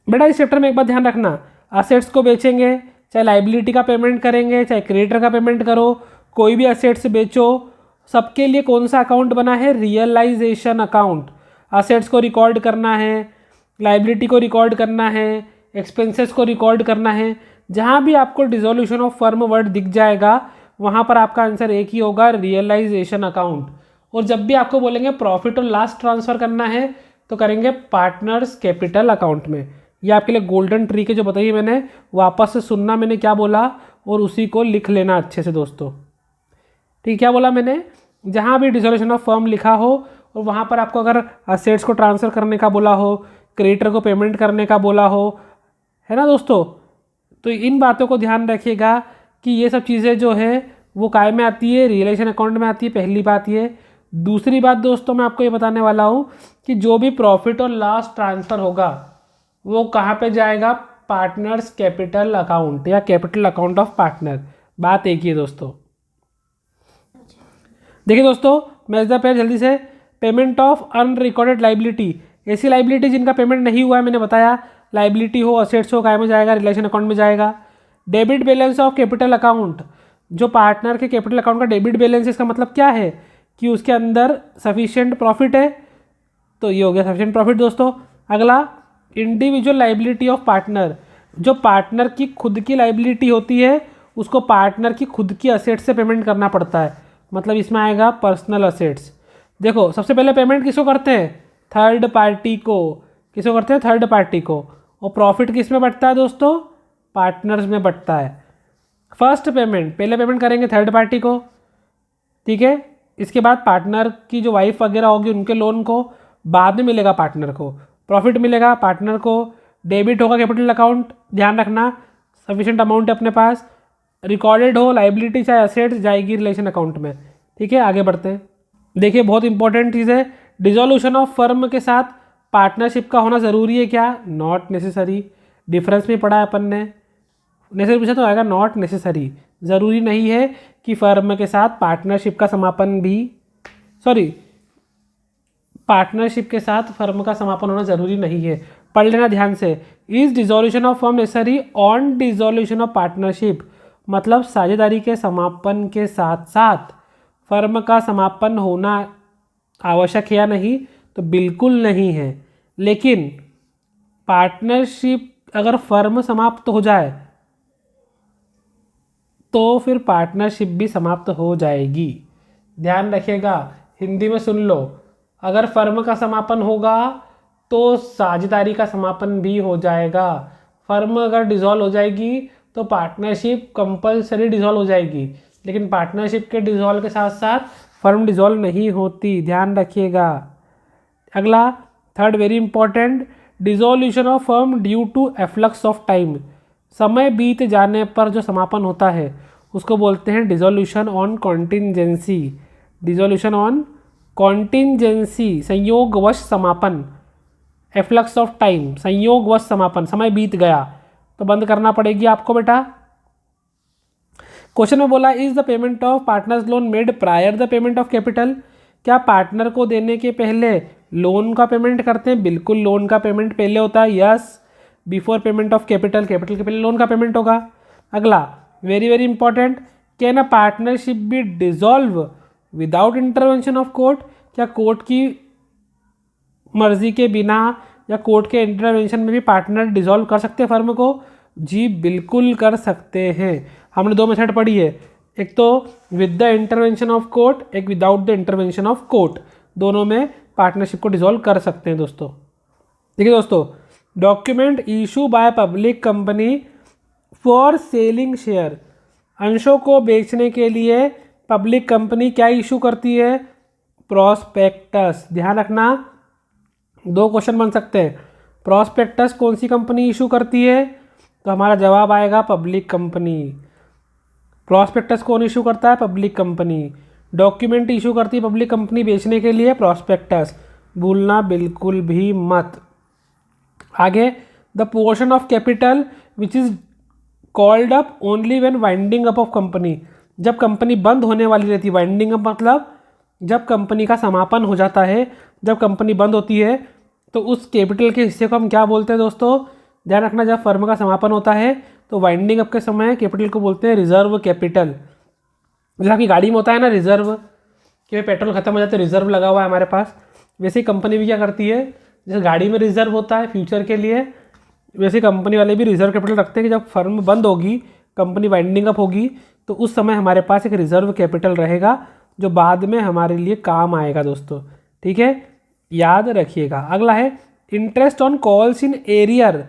बेटा इस चैप्टर में एक बात ध्यान रखना, असेट्स को बेचेंगे, चाहे लाइबिलिटी का पेमेंट करेंगे, चाहे क्रेडिटर का पेमेंट करो, कोई भी असेट्स बेचो, सबके लिए कौन सा अकाउंट बना है? Realisation account. असेट्स को रिकॉर्ड करना है, लाइबिलिटी को रिकॉर्ड करना है, एक्सपेंसेस को रिकॉर्ड करना है। जहाँ भी आपको डिसोल्यूशन ऑफ फर्म वर्ड दिख जाएगा, वहाँ पर आपका आंसर एक ही होगा, रियलाइजेशन अकाउंट। और जब भी आपको बोलेंगे प्रॉफिट और लॉस ट्रांसफ़र करना है, तो करेंगे पार्टनर्स कैपिटल अकाउंट में। ये आपके लिए गोल्डन ट्री के जो बताइए मैंने, वापस से सुनना मैंने क्या बोला और उसी को लिख लेना अच्छे से दोस्तों। ठीक, क्या बोला मैंने? जहाँ भी डिसोल्यूशन ऑफ फर्म लिखा हो और वहाँ पर आपको अगर असेट्स को ट्रांसफ़र करने का बोला हो, क्रेडिटर को पेमेंट करने का बोला हो, है ना दोस्तों, तो इन बातों को ध्यान रखिएगा कि ये सब चीज़ें जो है वो काय में आती है? रियलाइजेशन अकाउंट में आती है, पहली बात ये। दूसरी बात दोस्तों मैं आपको ये बताने वाला हूँ कि जो भी प्रॉफिट और लॉस ट्रांसफ़र होगा वो कहाँ पे जाएगा? पार्टनर्स कैपिटल अकाउंट या कैपिटल अकाउंट ऑफ पार्टनर। बात एक ही है दोस्तों। देखिए दोस्तों, मैच द पेयर जल्दी से। पेमेंट ऑफ अनरिकॉर्डेड लाइबिलिटी, ऐसी लाइबिलिटी जिनका पेमेंट नहीं हुआ है, मैंने बताया, लाइबिलिटी हो, असेट्स हो, काय में जाएगा? रिलेशन अकाउंट में जाएगा। Debit balance of capital account, जो पार्टनर के कैपिटल अकाउंट का डेबिट बैलेंस है, इसका मतलब क्या है? कि उसके अंदर सफिशिएंट प्रॉफिट है, तो ये हो गया सफिशिएंट प्रॉफिट दोस्तों। अगला, इंडिविजुअल लाइबिलिटी ऑफ पार्टनर, जो पार्टनर की खुद की लाइबिलिटी होती है उसको पार्टनर की खुद की असेट्स से पेमेंट करना पड़ता है, मतलब इसमें आएगा पर्सनल असेट्स। देखो सबसे पहले पेमेंट किसको करते हैं? थर्ड पार्टी को। किसको करते हैं? थर्ड पार्टी को। और प्रॉफिट किस में बंटता है दोस्तों? पार्टनर्स में बंटता है। फर्स्ट पेमेंट, पहले पेमेंट करेंगे थर्ड पार्टी को, ठीक है। इसके बाद पार्टनर की जो वाइफ वगैरह होगी उनके लोन को बाद में मिलेगा पार्टनर को, प्रॉफिट मिलेगा पार्टनर को, डेबिट होगा कैपिटल अकाउंट, ध्यान रखना सफिशिएंट अमाउंट है अपने पास, रिकॉर्डेड हो लाइबिलिटी चाहे असेट्स जाएगी रिलेशन अकाउंट में, ठीक है। आगे बढ़ते हैं। देखिए बहुत इंपॉर्टेंट चीज़ है, डिसोल्यूशन ऑफ फर्म के साथ पार्टनरशिप का होना ज़रूरी है क्या? Not necessary. डिफरेंस में पढ़ा है अपन ने, नेसेसरी पूछा तो आएगा नॉट नेसेसरी। ज़रूरी नहीं है कि फर्म के साथ पार्टनरशिप का समापन भी, पार्टनरशिप के साथ फर्म का समापन होना ज़रूरी नहीं है। पढ़ लेना ध्यान से। Is dissolution of firm necessary on dissolution of partnership, मतलब साझेदारी के समापन के साथ साथ फर्म का समापन होना आवश्यक है या नहीं? तो बिल्कुल नहीं है। लेकिन पार्टनरशिप अगर फर्म समाप्त हो जाए तो फिर पार्टनरशिप भी समाप्त हो जाएगी। ध्यान रखिएगा, हिंदी में सुन लो, अगर फर्म का समापन होगा तो साझेदारी का समापन भी हो जाएगा। फर्म अगर डिसॉल्व हो जाएगी तो पार्टनरशिप कंपलसरी डिसॉल्व हो जाएगी, लेकिन पार्टनरशिप के डिसॉल्व के साथ साथ फर्म डिसॉल्व नहीं होती, ध्यान रखिएगा। अगला third very important, dissolution of firm due to efflux of time, समय बीत जाने पर जो समापन होता है उसको बोलते हैं डिसोल्यूशन ऑन कॉन्टिंजेंसी। डिसोल्यूशन ऑन कॉन्टिंजेंसी, संयोगवश समापन, एफ्लक्स ऑफ टाइम, संयोगवश समापन, समय बीत गया तो बंद करना पड़ेगी आपको बेटा। क्वेश्चन में बोला is the payment of partners loan made prior the payment of capital, क्या पार्टनर को देने के पहले लोन का पेमेंट करते हैं? बिल्कुल, लोन का पेमेंट पहले होता है। Yes, before payment of capital, capital के पहले लोन का पेमेंट होगा। अगला very very important, can a partnership B dissolve without intervention of court, क्या कोर्ट की मर्जी के बिना या कोर्ट के इंटरवेंशन में भी पार्टनर डिसॉल्व कर सकते हैं फर्म को? जी बिल्कुल कर सकते हैं। हमने दो मेथड पढ़ी है, एक तो with the intervention of court, एक without the intervention of court, दोनों में पार्टनरशिप को डिसॉल्व कर सकते हैं दोस्तों। देखिए दोस्तों, document issue by public company for selling share, अंशों को बेचने के लिए पब्लिक कंपनी क्या इशू करती है? प्रॉस्पेक्टस। ध्यान रखना, दो क्वेश्चन बन सकते हैं। प्रॉस्पेक्टस कौन सी कंपनी इशू करती है? तो हमारा जवाब आएगा पब्लिक कंपनी। प्रॉस्पेक्टस कौन इशू करता है? Public company. डॉक्यूमेंट इशू करती है पब्लिक कंपनी बेचने के लिए, प्रॉस्पेक्टस, भूलना बिल्कुल भी मत। आगे, the portion of capital which is called up only when winding up of company, जब कंपनी बंद होने वाली रहती है। वाइंडिंग अप मतलब जब कंपनी का समापन हो जाता है, जब कंपनी बंद होती है, तो उस कैपिटल के हिस्से को हम क्या बोलते हैं दोस्तों? ध्यान रखना, जब फर्म का समापन होता है तो वाइंडिंग अप के समय कैपिटल को बोलते हैं रिजर्व कैपिटल। जैसे आपकी गाड़ी में होता है ना रिजर्व, कि भाई पेट्रोल खत्म हो जाता है, रिजर्व लगा हुआ है हमारे पास, वैसे ही कंपनी भी क्या करती है, जैसे गाड़ी में रिजर्व होता है फ्यूचर के लिए, वैसे कंपनी वाले भी रिजर्व कैपिटल रखते हैं कि जब फर्म बंद होगी, कंपनी वाइंडिंग अप होगी, तो उस समय हमारे पास एक रिजर्व कैपिटल रहेगा जो बाद में हमारे लिए काम आएगा दोस्तों। ठीक है, याद रखिएगा। अगला है interest on calls in arrear.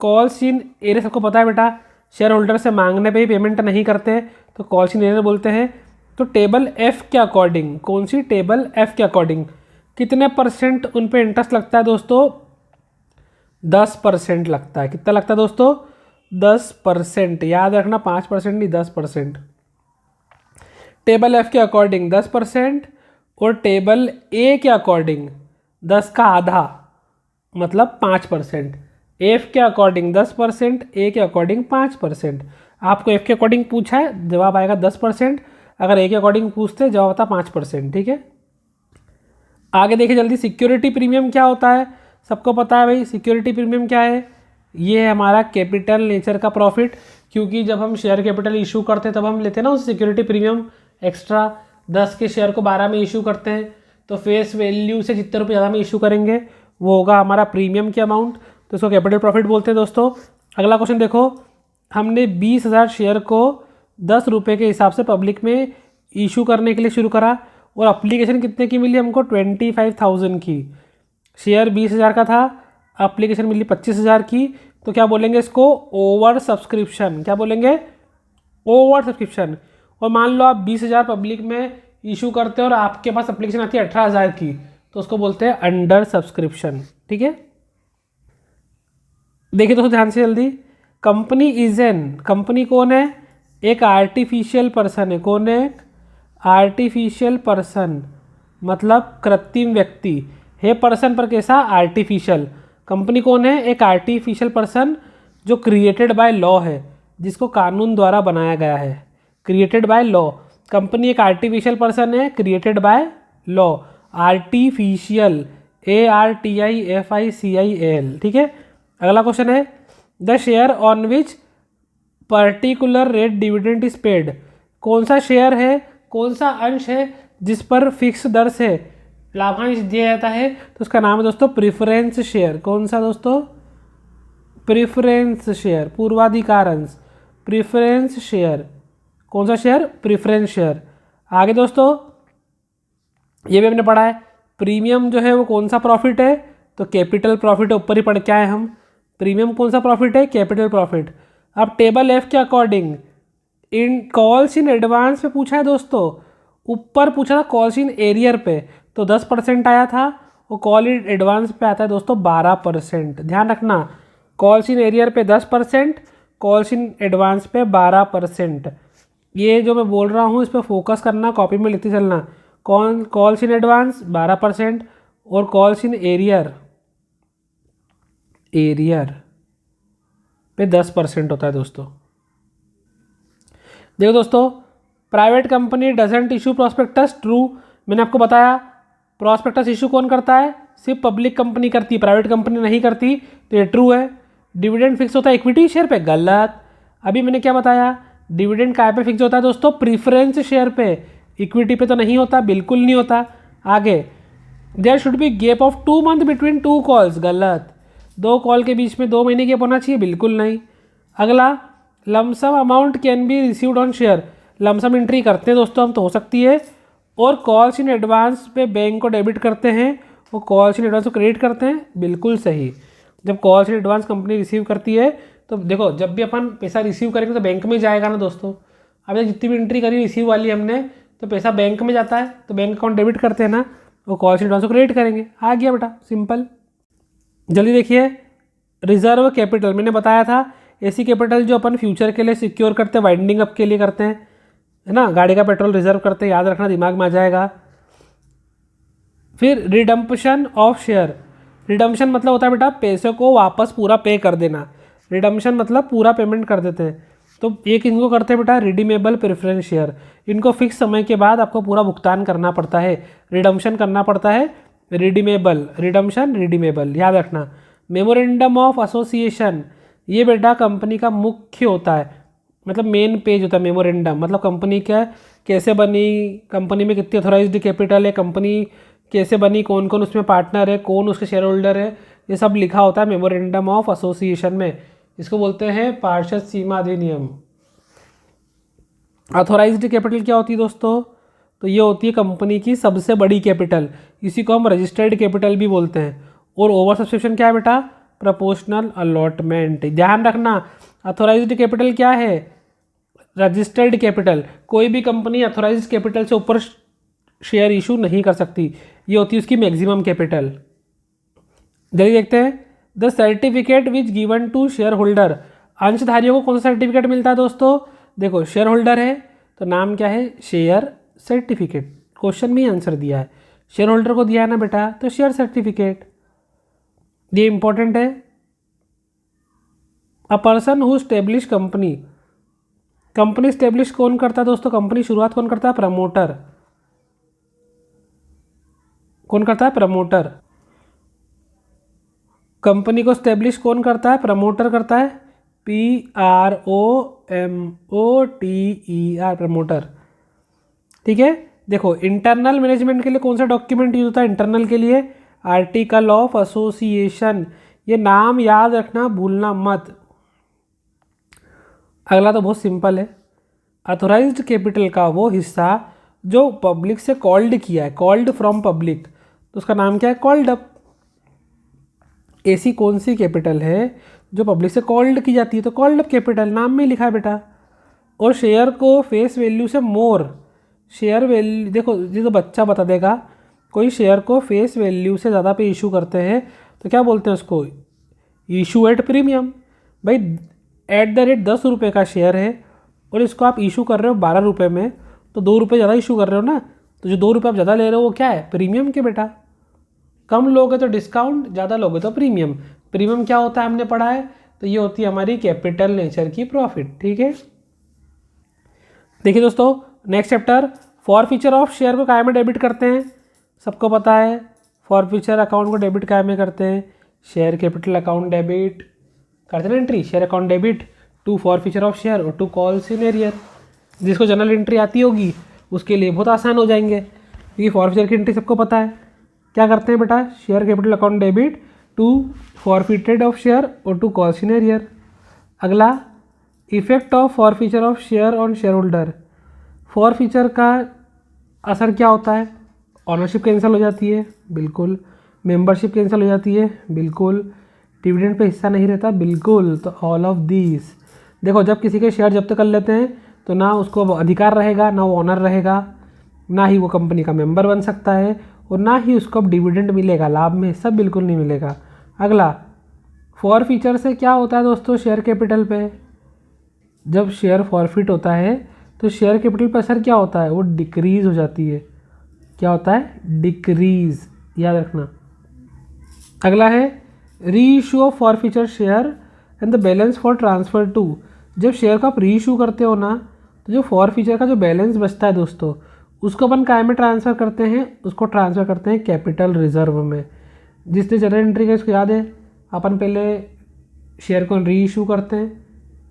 Calls in arrear सबको पता है बेटा, शेयर होल्डर से मांगने पे ही पेमेंट नहीं करते तो कॉल्स इन एरियर बोलते हैं। तो टेबल एफ के अकॉर्डिंग, कौन सी टेबल एफ के अकॉर्डिंग कितने परसेंट उन पे इंटरेस्ट लगता है दोस्तों? 10% लगता है। कितना लगता है दोस्तों? 10%। याद रखना, 5% नहीं, 10%। टेबल एफ के अकॉर्डिंग 10% और टेबल ए के अकॉर्डिंग 10 का आधा मतलब 5%। एफ के अकॉर्डिंग 10%, ए के अकॉर्डिंग 5%। आपको एफ के अकॉर्डिंग पूछा है, जवाब आएगा 10%। अगर ए के अकॉर्डिंग पूछते जवाब आता 5%। ठीक है, आगे देखिए जल्दी, सिक्योरिटी प्रीमियम क्या होता है? सबको पता है भाई, सिक्योरिटी प्रीमियम क्या है? ये है हमारा कैपिटल नेचर का प्रॉफिट, क्योंकि जब हम शेयर कैपिटल इशू करते हैं तब हम लेते हैं ना उस सिक्योरिटी प्रीमियम एक्स्ट्रा। 10 के शेयर को 12 में इशू करते हैं, तो फेस वैल्यू से जितने रुपये ज़्यादा में इशू करेंगे वो होगा हमारा प्रीमियम की अमाउंट, तो इसको कैपिटल प्रॉफिट बोलते हैं दोस्तों। अगला क्वेश्चन देखो, हमने 20,000 शेयर को 10 रुपये के हिसाब से पब्लिक में इशू करने के लिए शुरू करा और अप्लीकेशन कितने की मिली हमको? 25,000 की। शेयर 20,000 का था, अप्लीकेशन मिली 25,000 की, तो क्या बोलेंगे इसको? Over subscription. क्या बोलेंगे? Over subscription. और मान लो आप 20,000 पब्लिक में इशू करते हो और आपके पास अप्लीकेशन आती है 18,000 की, तो उसको बोलते हैं अंडर सब्सक्रिप्शन। ठीक है, देखिए दोस्तों ध्यान से जल्दी, कंपनी इज एन, कंपनी कौन है? एक आर्टिफिशियल पर्सन है। कौन है? आर्टिफिशियल पर्सन, मतलब कृत्रिम व्यक्ति है। पर्सन पर कैसा? आर्टिफिशियल। कंपनी कौन है? एक आर्टिफिशियल पर्सन जो क्रिएटेड बाय लॉ है, जिसको कानून द्वारा बनाया गया है। क्रिएटेड बाय लॉ, कंपनी एक आर्टिफिशियल पर्सन है created by law. Artificial, ARTIFICIAL। ठीक है, अगला क्वेश्चन है the share on which particular rate dividend is paid. कौन सा शेयर है, कौन सा अंश है जिस पर फिक्स दर से लाभांश दिया जाता है? तो उसका नाम है दोस्तों प्रिफरेंस शेयर। कौन सा दोस्तों? प्रिफरेंस शेयर, पूर्वाधिकार अंश, प्रिफरेंस शेयर। कौन सा शेयर? Preference share. आगे दोस्तों ये भी हमने पढ़ा है, प्रीमियम जो है वो कौन सा प्रॉफिट है? तो कैपिटल प्रॉफिट है, ऊपर ही पढ़ के आए हम। प्रीमियम कौन सा प्रॉफिट है? Capital profit. अब टेबल एफ के according in calls in advance पे पूछा है दोस्तों, ऊपर पूछा था कॉल्स इन एरियर पे, तो 10% आया था, और कॉल इन एडवांस पे आता है दोस्तों 12%। ध्यान रखना, कॉल्स इन एरियर पे 10%, कॉल्स इन एडवांस पे 12%। ये जो मैं बोल रहा हूँ इस पर फोकस करना, कॉपी में लिखते चलना। कॉल्स इन एडवांस 12% और कॉल्स इन एरियर पे 10% होता है दोस्तों। देखो दोस्तों, private company doesn't issue prospectus, true. मैंने आपको बताया प्रॉस्पेक्टस इशू कौन करता है, सिर्फ पब्लिक कंपनी करती है, प्राइवेट कंपनी नहीं करती, तो ये ट्रू है। डिविडेंड फिक्स होता है इक्विटी शेयर पे, गलत। अभी मैंने क्या बताया, डिविडेंड काय पे फिक्स होता है दोस्तों, प्रीफरेंस शेयर पे, इक्विटी पे तो नहीं होता, बिल्कुल नहीं होता। आगे, there should be gap of 2 month between 2 calls, गलत। 2 कॉल के बीच में 2 महीने गैप होना चाहिए, बिल्कुल नहीं। अगला, lump sum amount can be received on share, lump sum entry करते हैं दोस्तों हम, तो हो सकती है। और कॉल्स इन एडवांस पे बैंक को डेबिट करते हैं, वो कॉल्स इन एडवांस को क्रेडिट करते हैं, बिल्कुल सही। जब calls in advance company receive करती है तो देखो, जब भी अपन पैसा रिसीव करेंगे तो बैंक में जाएगा ना दोस्तों। अब जितनी भी एंट्री करी रिसीव वाली हमने, तो पैसा बैंक में जाता है, तो बैंक अकाउंट डेबिट करते हैं ना, वो कॉल्स इन एडवांस को क्रेडिट करेंगे। आ गया बेटा, सिंपल। जल्दी देखिए, रिजर्व कैपिटल मैंने बताया था, ऐसी कैपिटल जो अपन फ्यूचर के लिए सिक्योर करते हैं, वाइंडिंग अप के लिए करते हैं, है ना, गाड़ी का पेट्रोल रिजर्व करते हैं, याद रखना, दिमाग में आ जाएगा। फिर रिडम्पशन ऑफ शेयर, रिडम्पशन मतलब होता है बेटा पैसे को वापस पूरा पे कर देना, रिडम्पशन मतलब पूरा पेमेंट कर देते हैं। तो एक इनको करते हैं बेटा रिडीमेबल प्रेफरेंस शेयर, इनको फिक्स समय के बाद आपको पूरा भुगतान करना पड़ता है, रिडम्पशन करना पड़ता है, रिडीमेबल, रिडम्पशन रिडीमेबल, याद रखना। मेमोरेंडम ऑफ एसोसिएशन, ये बेटा कंपनी का मुख्य होता है, मतलब मेन पेज होता है मेमोरेंडम, मतलब कंपनी क्या कैसे बनी, कंपनी में कितनी अथोराइज्ड कैपिटल है, कंपनी कैसे बनी, कौन कौन उसमें पार्टनर है, कौन उसके शेयर होल्डर है, ये सब लिखा होता है मेमोरेंडम ऑफ एसोसिएशन में। इसको बोलते हैं पार्षद सीमा अधिनियम। अथोराइज्ड कैपिटल क्या होती है दोस्तों, तो ये होती है कंपनी की सबसे बड़ी कैपिटल, इसी को हम रजिस्टर्ड कैपिटल भी बोलते हैं। और ओवर सब्सक्रिप्शन क्या है बेटा, प्रोपोर्शनल अलॉटमेंट। ध्यान रखना, अथोराइज्ड कैपिटल क्या है, रजिस्टर्ड कैपिटल। कोई भी कंपनी अथोराइज्ड कैपिटल से ऊपर शेयर इशू नहीं कर सकती, ये होती है उसकी मैक्सिमम कैपिटल। जल्दी देखते हैं, the certificate which given to share holder, अंशधारियों को कौन सा सर्टिफिकेट मिलता है दोस्तों, देखो शेयर होल्डर है तो नाम क्या है, शेयर सर्टिफिकेट, क्वेश्चन में आंसर दिया है, शेयर होल्डर को दिया है ना बेटा, तो शेयर सर्टिफिकेट, ये इंपॉर्टेंट है। A person who establish company, company establish कौन करता है दोस्तों, कंपनी शुरुआत कौन करता है, प्रमोटर, कौन करता है, प्रमोटर। कंपनी को स्टेब्लिश कौन करता है, प्रमोटर करता है, PROMOTER, प्रमोटर। ठीक है, देखो इंटरनल मैनेजमेंट के लिए कौन सा डॉक्यूमेंट यूज होता है, इंटरनल के लिए आर्टिकल ऑफ एसोसिएशन, ये नाम याद रखना, भूलना मत। अगला तो बहुत सिंपल है, अथोराइज्ड कैपिटल का वो हिस्सा जो पब्लिक से कॉल्ड किया है, कॉल्ड फ्रॉम पब्लिक, तो उसका नाम क्या है, कॉल्ड अप। ऐसी कौन सी कैपिटल है जो पब्लिक से कॉल्ड की जाती है, तो कॉल्ड अप कैपिटल, नाम में लिखा है बेटा। और शेयर को फेस वैल्यू से मोर, शेयर वैल्यू देखो ये तो बच्चा बता देगा, कोई शेयर को फेस वैल्यू से ज़्यादा पे इशू करते हैं तो क्या बोलते हैं उसको, इशू एट प्रीमियम। भाई एट द रेट 10 रुपये का शेयर है और इसको आप इशू कर रहे हो 12 रुपये में, तो 2 रुपये ज़्यादा इशू कर रहे हो ना, तो जो 2 रुपये आप ज़्यादा ले रहे हो वो क्या है, प्रीमियम के बेटा। कम लोगे तो डिस्काउंट, ज़्यादा लोगे तो प्रीमियम। प्रीमियम क्या होता है हमने पढ़ा है, तो ये होती है हमारी कैपिटल नेचर की प्रॉफिट। ठीक है, देखिए दोस्तों next chapter, for future of share को काय में डेबिट करते हैं, सबको पता है, फॉर फ्यूचर अकाउंट को डेबिट काय में करते हैं, शेयर कैपिटल अकाउंट डेबिट करते हैं entry, share account debit to forfeiture of share और टू कॉल्स इन एरियर। जिसको जनरल एंट्री आती होगी उसके लिए बहुत आसान हो जाएंगे, क्योंकि फॉर फ्यूचर की एंट्री सबको पता है। क्या करते हैं बेटा, share capital account debit to forfeited of share और टू कॉल्स इन एरियर। अगला, effect of forfeiture of share on share holder, forfeiture का असर क्या होता है, ऑनरशिप कैंसिल हो जाती है, बिल्कुल, मेंबरशिप कैंसिल हो जाती है, बिल्कुल, डिविडेंड पे हिस्सा नहीं रहता, बिल्कुल। तो ऑल ऑफ दीज, देखो जब किसी के शेयर जब्त कर लेते हैं तो ना उसको अधिकार रहेगा, ना वो ऑनर रहेगा, ना ही वो कंपनी का मेंबर बन सकता है, और ना ही उसको अब डिविडेंड मिलेगा, लाभ में हिस्सा बिल्कुल नहीं मिलेगा। अगला, फॉर फ्यूचर से क्या होता है दोस्तों, शेयर कैपिटल पे, जब शेयर फॉरफिट होता है तो शेयर कैपिटल पर असर क्या होता है, वो डिक्रीज हो जाती है, क्या होता है, डिक्रीज, याद रखना। अगला है re issue of forfeiture share and the balance for transfer to, जब शेयर को आप री इशू करते हो ना तो जो फॉरफीचर का जो बैलेंस बचता है दोस्तों, उसको अपन काय में ट्रांसफ़र करते हैं, उसको ट्रांसफ़र करते हैं कैपिटल रिजर्व में। जिसने जनरल एंट्री का इसको याद है, अपन पहले शेयर को री इशू करते हैं,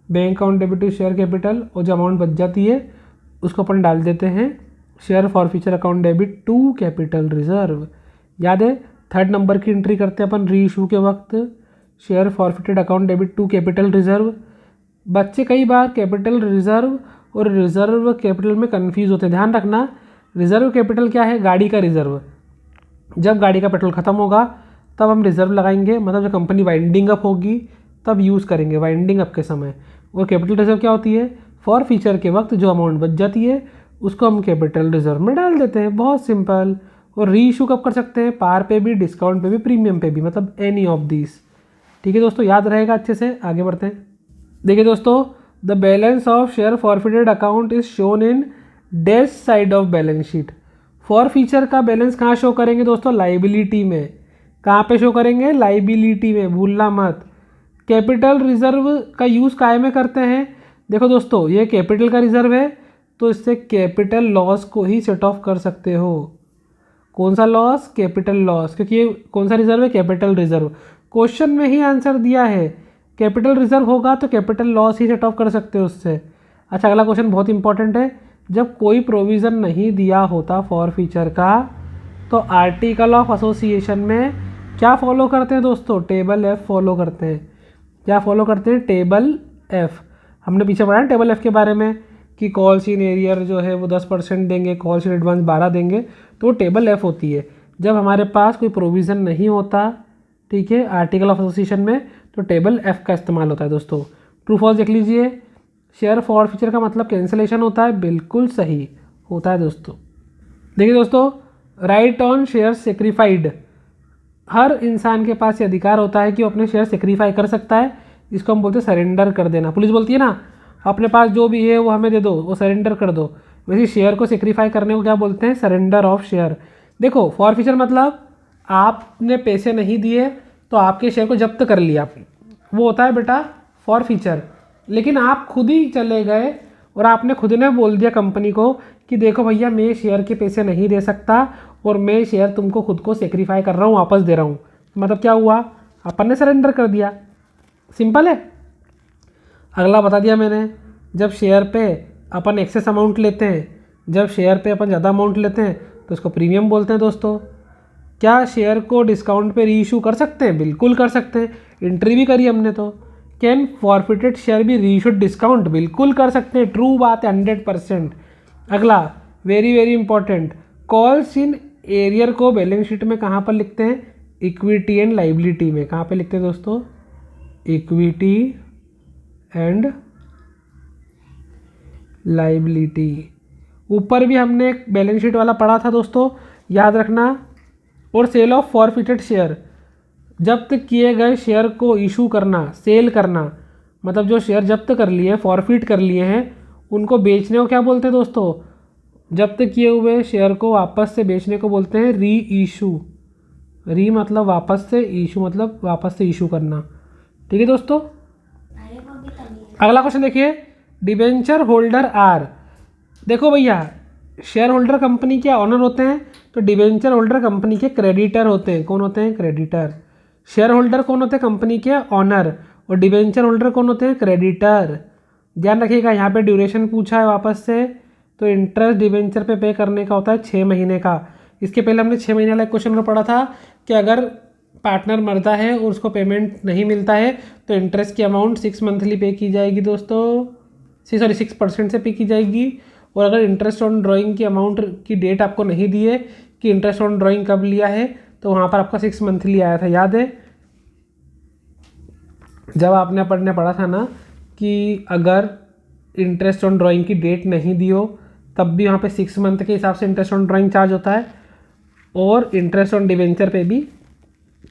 bank account debit to share capital, और जो अमाउंट बच जाती है उसको अपन डाल देते हैं share forfeiture account debit to capital reserve. याद है, थर्ड नंबर की एंट्री करते हैं अपन री इशू के वक्त, share forfeited account debit to capital reserve. बच्चे कई बार कैपिटल रिजर्व और रिजर्व कैपिटल में कन्फ्यूज़ होते हैं, ध्यान रखना। रिजर्व कैपिटल क्या है? गाड़ी का रिजर्व। जब गाड़ी का पेट्रोल ख़त्म होगा तब हम रिजर्व लगाएंगे, मतलब जब कंपनी वाइंडिंग अप होगी तब यूज़ करेंगे, वाइंडिंग अप के समय। और कैपिटल रिजर्व क्या होती है? फॉर फीचर के वक्त जो अमाउंट बच जाती है उसको हम कैपिटल रिजर्व में डाल देते हैं, बहुत सिंपल। और री इशू कब कर सकते हैं? पार पे भी, डिस्काउंट पे भी, प्रीमियम पे भी, मतलब एनी ऑफ दिस। ठीक है दोस्तों, याद रहेगा अच्छे से। आगे बढ़ते हैं। देखिए दोस्तों, the balance of share forfeited account is shown in dash side of balance sheet. For feature का बैलेंस कहाँ शो करेंगे दोस्तों? लाइबिलिटी में। कहाँ पे शो करेंगे? लाइबिलिटी में, भूलना मत। कैपिटल रिजर्व का यूज़ काय में करते हैं? देखो दोस्तों, ये कैपिटल का रिजर्व है तो इससे कैपिटल लॉस को ही सेट ऑफ कर सकते हो। कौन सा लॉस? कैपिटल लॉस, क्योंकि ये कौन सा रिजर्व है? Capital reserve. क्वेश्चन में ही आंसर दिया है, कैपिटल रिजर्व होगा तो capital loss he set of कर सकते हो उससे। अच्छा, अगला क्वेश्चन बहुत इंपॉर्टेंट है। जब कोई प्रोविज़न नहीं दिया होता फॉर फीचर का तो आर्टिकल ऑफ एसोसिएशन में क्या फॉलो करते हैं दोस्तों? टेबल एफ फॉलो करते हैं। क्या फॉलो करते हैं? Table F. हमने पीछे पढ़ा है टेबल एफ के बारे में कि कॉल्स इन एरियर जो है वो 10% देंगे, कॉल्स इन एडवांस 12 देंगे, तो वो टेबल एफ होती है। जब हमारे पास कोई प्रोविज़न नहीं होता, ठीक है, आर्टिकल ऑफ एसोसिएशन में, तो टेबल एफ का इस्तेमाल होता है दोस्तों। ट्रू फॉल्स देख लीजिए। शेयर फॉर फीचर का मतलब कैंसिलेशन होता है, बिल्कुल सही होता है दोस्तों। देखिए दोस्तों, राइट ऑन शेयर सेक्रीफाइड। हर इंसान के पास ये अधिकार होता है कि वो अपने शेयर सेक्रीफाई कर सकता है। इसको हम बोलते हैं सरेंडर कर देना। पुलिस बोलती है ना, अपने पास जो भी है वो हमें दे दो, वो सरेंडर कर दो। वैसे शेयर को सेक्रीफाई करने को क्या बोलते हैं? Surrender of share. देखो, फॉर फीचर मतलब आपने पैसे नहीं दिए तो आपके शेयर को जब्त कर लिया, वो होता है बेटा फॉर फीचर। लेकिन आप खुद ही चले गए और आपने खुद ने बोल दिया कंपनी को कि देखो भैया, मैं शेयर के पैसे नहीं दे सकता और मैं शेयर तुमको खुद को सेक्रीफाई कर रहा हूँ, वापस दे रहा हूँ। मतलब क्या हुआ? अपन ने सरेंडर कर दिया। सिंपल है। अगला बता दिया मैंने, जब शेयर पे अपन एक्सेस अमाउंट लेते हैं, जब शेयर पे अपन ज़्यादा अमाउंट लेते हैं तो उसको प्रीमियम बोलते हैं दोस्तों। क्या शेयर को डिस्काउंट पे री इशू कर सकते हैं? बिल्कुल कर सकते हैं, एंट्री भी करी हमने तो। कैन फॉरफिटेड शेयर भी री इशूड डिस्काउंट? बिल्कुल कर सकते हैं, ट्रू बात है 100%। अगला very very important, calls in arrear को बैलेंस शीट में कहाँ पर लिखते हैं? इक्विटी एंड लाइबिलिटी में। कहाँ पे लिखते हैं दोस्तों? Equity and liability. ऊपर भी हमने एक बैलेंस शीट वाला पढ़ा था दोस्तों, याद रखना। और सेल ऑफ फॉरफिटेड शेयर, जब्त किए गए शेयर को इशू करना, सेल करना, मतलब जो शेयर जब्त कर लिए, फॉरफिट कर लिए हैं, उनको बेचने को क्या बोलते हैं दोस्तों? जब्त किए हुए शेयर को वापस से बेचने को बोलते हैं री इशू। री मतलब वापस से, इशू मतलब वापस से इशू करना। ठीक है दोस्तों। अगला क्वेश्चन देखिए, डिबेंचर होल्डर आर। देखो भैया, शेयर होल्डर कंपनी के ऑनर होते हैं, तो डिबेंचर होल्डर कंपनी के क्रेडिटर होते हैं। कौन होते हैं? क्रेडिटर। शेयर होल्डर कौन होते हैं? कंपनी के ऑनर। और डिबेंचर होल्डर कौन होते हैं? क्रेडिटर। ध्यान रखिएगा, यहाँ पे ड्यूरेशन पूछा है वापस से, तो इंटरेस्ट डिबेंचर पे करने का होता है 6 महीने का। इसके पहले हमने 6 महीने वाला क्वेश्चन में पढ़ा था कि अगर पार्टनर मरता है और उसको पेमेंट नहीं मिलता है तो इंटरेस्ट की अमाउंट 6 मंथली पे की जाएगी दोस्तों, 6% से पे की जाएगी। और अगर इंटरेस्ट ऑन ड्राइंग की अमाउंट की डेट आपको नहीं दी है कि इंटरेस्ट ऑन ड्राइंग कब लिया है, तो वहाँ पर आपका 6 मंथली आया था, याद है? जब आपने पढ़ा था ना कि अगर इंटरेस्ट ऑन ड्राइंग की डेट नहीं दी हो तब भी वहाँ पे 6 मंथ के हिसाब से इंटरेस्ट ऑन ड्राइंग चार्ज होता है, और इंटरेस्ट ऑन डिवेंचर पे भी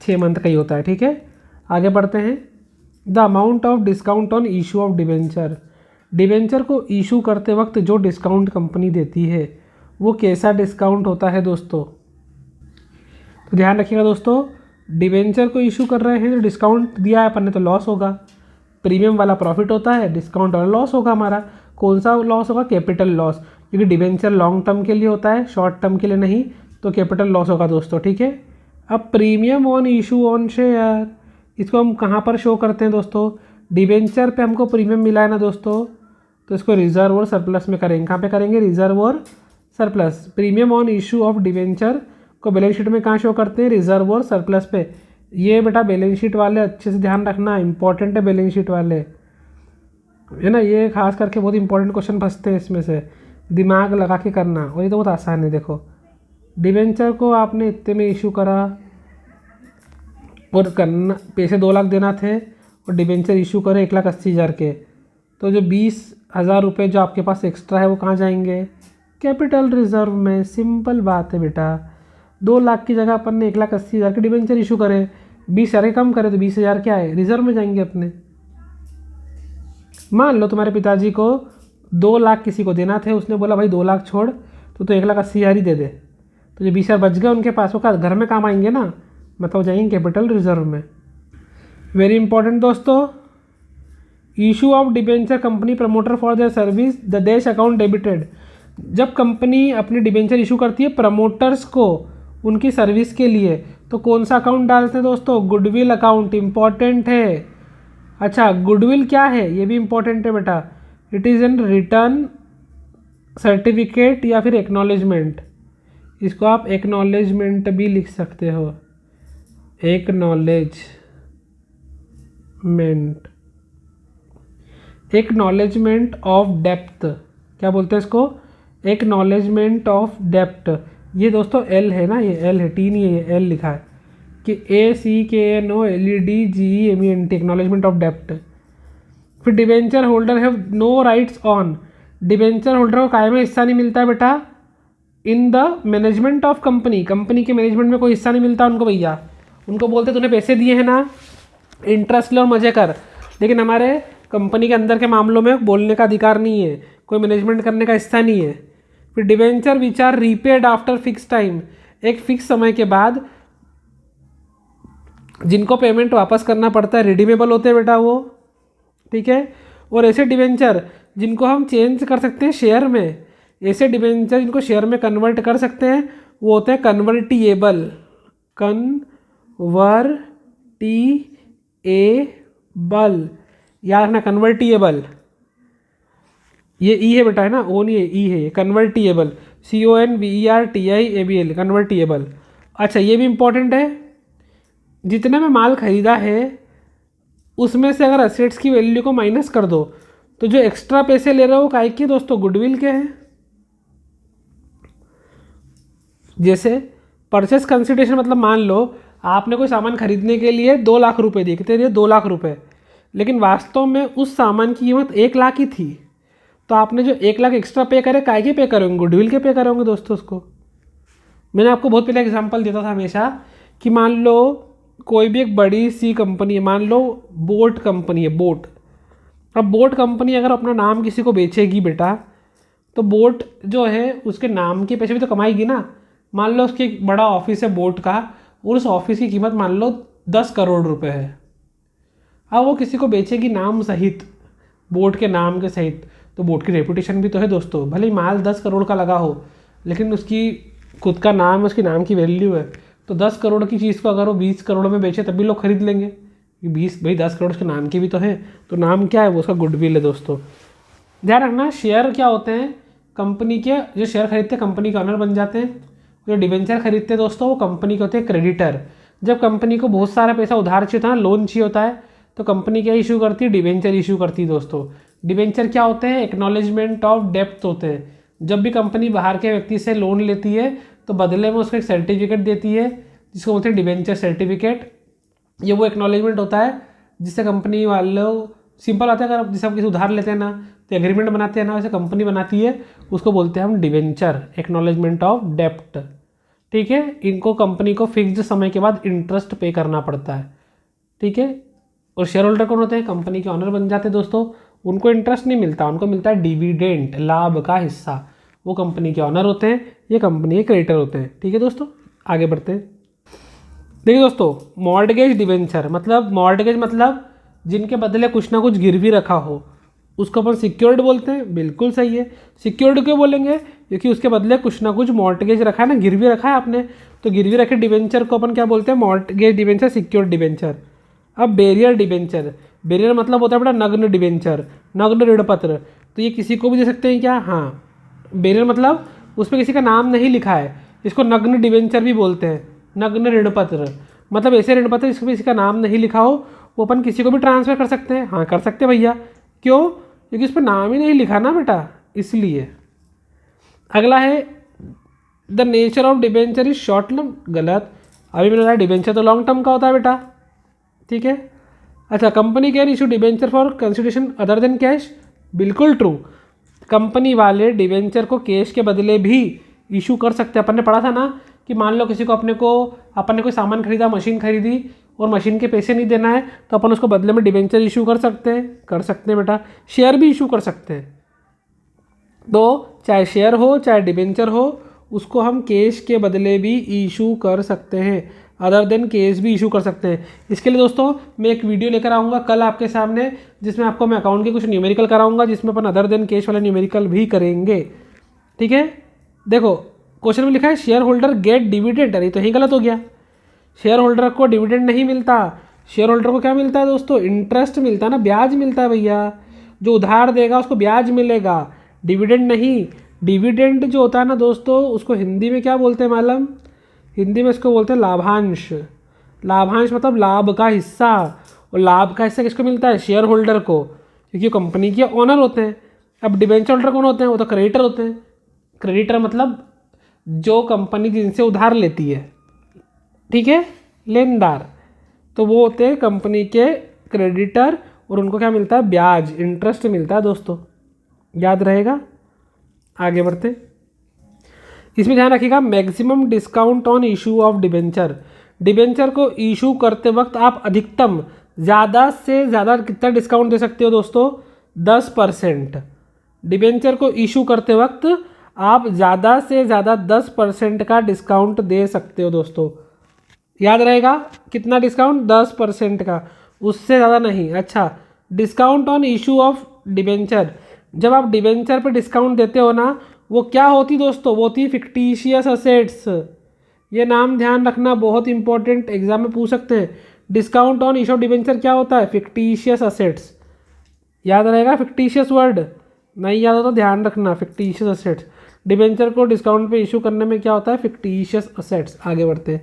6 मंथ का ही होता है। ठीक है, आगे बढ़ते हैं। The amount of discount on issue of debenture. Debenture को इशू करते वक्त जो डिस्काउंट कंपनी देती है वो कैसा डिस्काउंट होता है दोस्तों? तो ध्यान रखिएगा दोस्तों, डिवेंचर को इशू कर रहे हैं तो डिस्काउंट दिया है अपन ने तो लॉस होगा, प्रीमियम वाला प्रॉफिट होता है, डिस्काउंट वाला लॉस होगा हमारा। कौन सा लॉस होगा? कैपिटल लॉस, क्योंकि डिबेंचर लॉन्ग टर्म के लिए होता है, शॉर्ट टर्म के लिए नहीं, तो कैपिटल लॉस होगा दोस्तों। ठीक है, अब premium on issue on share, इसको हम कहाँ पर शो करते हैं दोस्तों? डिबेंचर पे हमको प्रीमियम मिला है ना दोस्तों, तो इसको रिजर्व और सरप्लस में करेंगे। कहाँ पे करेंगे? रिजर्व और surplus. Premium on issue of debenture को बैलेंस शीट में कहाँ शो करते हैं? रिजर्व और सरप्लस पे। ये बेटा बैलेंस शीट वाले अच्छे से ध्यान रखना, इंपॉर्टेंट है बैलेंस शीट वाले, है ना, ये खास करके बहुत इंपॉर्टेंट क्वेश्चन फंसते हैं इसमें से, दिमाग लगा के करना, और ये तो बहुत आसान है। देखो, डिबेंचर को आपने इतने में इशू करा और करना, पैसे 2 लाख देना थे और डिबेंचर इशू करे 1,80,000 के, तो जो 20,000 रुपये जो आपके पास एक्स्ट्रा है वो कहाँ जाएंगे? कैपिटल रिजर्व में। सिंपल बात है बेटा, 2 लाख की जगह अपन ने 1,80,000 के डिबेंचर इशू करे, 20,000 के कम करे तो 20,000 क्या है? रिजर्व में जाएंगे अपने। मान लो तुम्हारे पिताजी को 2 लाख किसी को देना थे, उसने बोला भाई 2 लाख छोड़, तो 1,80,000 ही दे दे, तो जो 20,000 बच गए उनके पास, वो का घर में काम आएंगे ना, मतलब जाएंगे कैपिटल रिजर्व में। वेरी इंपॉर्टेंट दोस्तों, issue of debenture company promoter for their service the dash account debited. जब कंपनी अपनी डिबेंचर इशू करती है प्रमोटर्स को उनकी सर्विस के लिए, तो कौन सा अकाउंट डालते हैं दोस्तों? Goodwill account. इंपॉर्टेंट है। अच्छा, गुडविल क्या है ये भी इंपॉर्टेंट है बेटा। It is an return certificate या फिर एक्नॉलेजमेंट, इसको आप एक्नॉलेजमेंट भी लिख सकते हो, एक्नॉलेजमेंट ऑफ डेप्थ, क्या बोलते हैं इसको? Acknowledgement of depth. ये दोस्तों एल है ना, ये एल है, टी नहीं है, ये एल लिखा है कि ACKNOLEDGEMENT, एक्नॉलेजमेंट ऑफ डेप्थ। फिर debenture holder have no rights on, debenture holder को काय में हिस्सा नहीं मिलता है बेटा? In the management of company, company के मैनेजमेंट में कोई हिस्सा नहीं मिलता उनको भैया। उनको बोलते तूने पैसे दिए हैं ना, इंटरेस्ट ले और मजे कर, लेकिन हमारे कंपनी के अंदर के मामलों में बोलने का अधिकार नहीं है, कोई मैनेजमेंट करने का हिस्सा नहीं है। फिर debenture which are repaid after fix time, एक फिक्स समय के बाद जिनको पेमेंट वापस करना पड़ता है, रिडीमेबल होते हैं बेटा वो। ठीक है, और ऐसे डिबेंचर जिनको हम चेंज कर सकते हैं शेयर में, ऐसे डिबेंचर जिनको शेयर में कन्वर्ट कर सकते हैं, वो होते हैं कन्वर्टिएबल। कन्वर्टिएबल, याद रखना, कन्वर्टिएबल, ये ई है बेटा, है ना, ओ नहीं है, ई है, कन्वर्टिएबल, CONVERTIABL, कन्वर्टिएबल। अच्छा, ये भी इंपॉर्टेंट है, जितने में माल खरीदा है उसमें से अगर असेट्स की वैल्यू को माइनस कर दो, तो जो एक्स्ट्रा पैसे ले रहे हो काय के दोस्तों? गुडविल के हैं। जैसे परचेस कंसिडरेशन, मतलब मान लो आपने कोई सामान खरीदने के लिए 2 लाख रुपए दिए, कितने दिए? 2 लाख रुपए, लेकिन वास्तव में उस सामान की कीमत 1 लाख ही थी, तो आपने जो 1 लाख एक्स्ट्रा पे करे, काय के पे करोगे? गुडविल के पे करोगे दोस्तों उसको। मैंने आपको बहुत पहले एग्जांपल देता था हमेशा कि मान लो कोई भी एक बड़ी सी कंपनी है, मान लो बोट कंपनी है, बोट। अब बोट कंपनी अगर अपना नाम किसी को बेचेगी बेटा, तो बोट जो है उसके नाम के पैसे भी तो कमाएगी ना। मान लो उसके एक बड़ा ऑफिस है बोट का, और उस ऑफिस की कीमत मान लो 10 करोड़ रुपए है। अब वो किसी को बेचेगी नाम सहित, बोट के नाम के सहित, तो बोट की रेपुटेशन भी तो है दोस्तों। भले ही माल 10 करोड़ का लगा हो, लेकिन उसकी खुद का नाम, उसके नाम की वैल्यू है। तो 10 करोड़ की चीज़ को अगर वो 20 करोड़ में बेचे तब भी लोग खरीद लेंगे, 10 करोड़ उसके नाम की भी तो है। तो नाम क्या है? वो उसका गुडविल है दोस्तों। ध्यान रखना, शेयर क्या होते हैं? कंपनी के जो शेयर खरीदते हैं कंपनी के ऑनर बन जाते हैं। जो डिबेंचर खरीदते हैं दोस्तों वो कंपनी के होते हैं क्रेडिटर। जब कंपनी को बहुत सारा पैसा उधार चाहिए होता है, लोन चाहिए होता है, तो कंपनी क्या इशू करती है? डिबेंचर इशू करती है दोस्तों। डिबेंचर क्या होते हैं? एक्नॉलेजमेंट ऑफ डेप्थ होते हैं। जब भी कंपनी बाहर के व्यक्ति से लोन लेती है तो बदले में उसको एक सर्टिफिकेट देती है जिसको बोलते हैं डिबेंचर सर्टिफिकेट। ये वो एक्नॉलेजमेंट होता है जिससे कंपनी वालों, सिंपल आता है, अगर जैसे हम किसी उधार लेते हैं ना तो एग्रीमेंट बनाते हैं ना, वैसे कंपनी बनाती है, उसको बोलते हैं हम डिबेंचर, एक्नॉलेजमेंट ऑफ डेप्ट। ठीक है, इनको कंपनी को फिक्स्ड समय के बाद इंटरेस्ट पे करना पड़ता है। ठीक है, और शेयर होल्डर कौन होते हैं? कंपनी के ऑनर बन जाते हैं दोस्तों। उनको इंटरेस्ट नहीं मिलता, उनको मिलता है डिविडेंड, लाभ का हिस्सा। वो कंपनी के ऑनर होते हैं, ये कंपनी के क्रेडिटर होते हैं। ठीक है दोस्तों, आगे बढ़ते हैं। देखिए दोस्तों, मॉर्टगेज डिबेंचर मतलब, मॉर्टगेज मतलब जिनके बदले कुछ ना कुछ गिरवी रखा हो, उसको अपन सिक्योर्ड बोलते हैं, बिल्कुल सही है। सिक्योर्ड क्यों बोलेंगे? क्योंकि उसके बदले कुछ ना कुछ मॉर्टगेज रखा है ना, गिरवी रखा है आपने, तो गिरवी रखे डिबेंचर को अपन क्या बोलते हैं? Mortgage debenture, secured debenture. अब बेरियर डिबेंचर, बेरियर मतलब होता है बेटा नग्न डिबेंचर, नग्न ऋण पत्र। तो ये किसी को भी दे सकते हैं क्या? हाँ, बेरियर मतलब उसमें किसी का नाम नहीं लिखा है, इसको नग्न डिबेंचर भी बोलते हैं, नग्न ऋण पत्र। मतलब ऐसे ऋण पत्र जिसमें किसी का नाम नहीं लिखा हो, वो अपन किसी को भी ट्रांसफर कर सकते हैं। हाँ कर सकते हैं भैया। क्यों? क्योंकि उस पर नाम ही नहीं लिखा ना बेटा, इसलिए। अगला है the nature of debenture is short term, गलत। अभी मैंने बताया डिबेंचर तो लॉन्ग टर्म का होता है बेटा, ठीक है। अच्छा, company can issue debenture for consideration other than cash, बिल्कुल ट्रू। कंपनी वाले डिबेंचर को कैश के बदले भी इशू कर सकते हैं। अपन ने पढ़ा था ना कि मान लो किसी को अपन ने कोई सामान खरीदा, मशीन खरीदी और मशीन के पैसे नहीं देना है, तो अपन उसको बदले में डिबेंचर इशू कर सकते हैं बेटा। शेयर भी इशू कर सकते हैं। तो चाहे शेयर हो चाहे डिबेंचर हो, उसको हम कैश के बदले भी इशू कर सकते हैं, अदर देन कैश भी इशू कर सकते हैं। इसके लिए दोस्तों मैं एक वीडियो लेकर आऊँगा कल आपके सामने, जिसमें आपको मैं अकाउंट के कुछ न्यूमेरिकल कराऊंगा, जिसमें अपन अदर देन कैश वाले न्यूमेरिकल भी करेंगे, ठीक है। देखो क्वेश्चन में लिखा है शेयर होल्डर गेट डिविडेंड, अरे तो यही गलत हो गया। शेयर होल्डर को डिविडेंड नहीं मिलता, शेयर होल्डर को क्या मिलता है दोस्तों? इंटरेस्ट मिलता है ना, ब्याज मिलता है भैया। जो उधार देगा उसको ब्याज मिलेगा, डिविडेंड नहीं। डिविडेंड जो होता है ना दोस्तों, उसको हिंदी में क्या बोलते हैं मालूम? हिंदी में इसको बोलते हैं लाभांश। लाभांश मतलब लाभ का हिस्सा, और लाभ का हिस्सा किसको मिलता है? शेयर होल्डर को, क्योंकि कंपनी के ओनर होते हैं। अब डिबेंचर होल्डर कौन होते हैं? वो तो क्रेडिटर होते हैं। क्रेडिटर मतलब जो कंपनी जिनसे उधार लेती है, ठीक है, लेनदार, तो वो होते हैं कंपनी के क्रेडिटर, और उनको क्या मिलता है? ब्याज, इंटरेस्ट मिलता है दोस्तों, याद रहेगा। आगे बढ़ते, इसमें ध्यान रखिएगा maximum discount on issue of debenture. Debenture को इशू करते वक्त आप अधिकतम ज़्यादा से ज़्यादा कितना डिस्काउंट दे सकते हो दोस्तों? 10%। डिबेंचर को इशू करते वक्त आप ज़्यादा से ज़्यादा 10% का डिस्काउंट दे सकते हो दोस्तों, याद रहेगा। कितना डिस्काउंट? 10% का, उससे ज़्यादा नहीं। अच्छा, discount on issue of debenture, जब आप डिबेंचर पर डिस्काउंट देते हो ना, वो क्या होती दोस्तों? वो होती फिक्टिशियस असेट्स। ये नाम ध्यान रखना, बहुत इंपॉर्टेंट, एग्जाम में पूछ सकते हैं। Discount on issue of debenture क्या होता है? फिक्टिशियस असेट्स, याद रहेगा। फिक्टिशियस वर्ड नहीं याद हो तो ध्यान रखना, फिक्टिशियस असेट्स। डिबेंचर को डिस्काउंट पे इशू करने में क्या होता है? Fictitious assets. आगे बढ़ते हैं,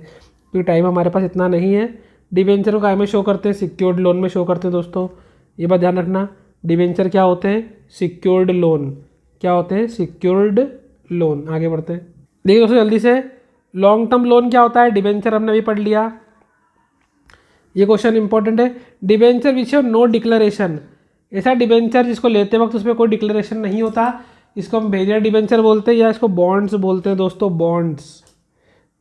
क्योंकि टाइम हमारे पास इतना नहीं है। डिबेंचर को काय में शो करते हैं? सिक्योर्ड लोन में शो करते हैं दोस्तों, ये बात ध्यान रखना। डिबेंचर क्या होते हैं? Secured loan. क्या होते हैं? Secured loan. आगे बढ़ते हैं, देखिए दोस्तों जल्दी से, लॉन्ग टर्म लोन क्या होता है? डिबेंचर हमने अभी पढ़ लिया, ये क्वेश्चन इंपॉर्टेंट है। Debenture which have no declaration, ऐसा डिबेंचर जिसको लेते वक्त उसमें कोई डिक्लेरेशन नहीं होता, इसको हम बेरियर डिबेंचर बोलते हैं, या इसको बॉन्ड्स बोलते हैं दोस्तों, बॉन्ड्स,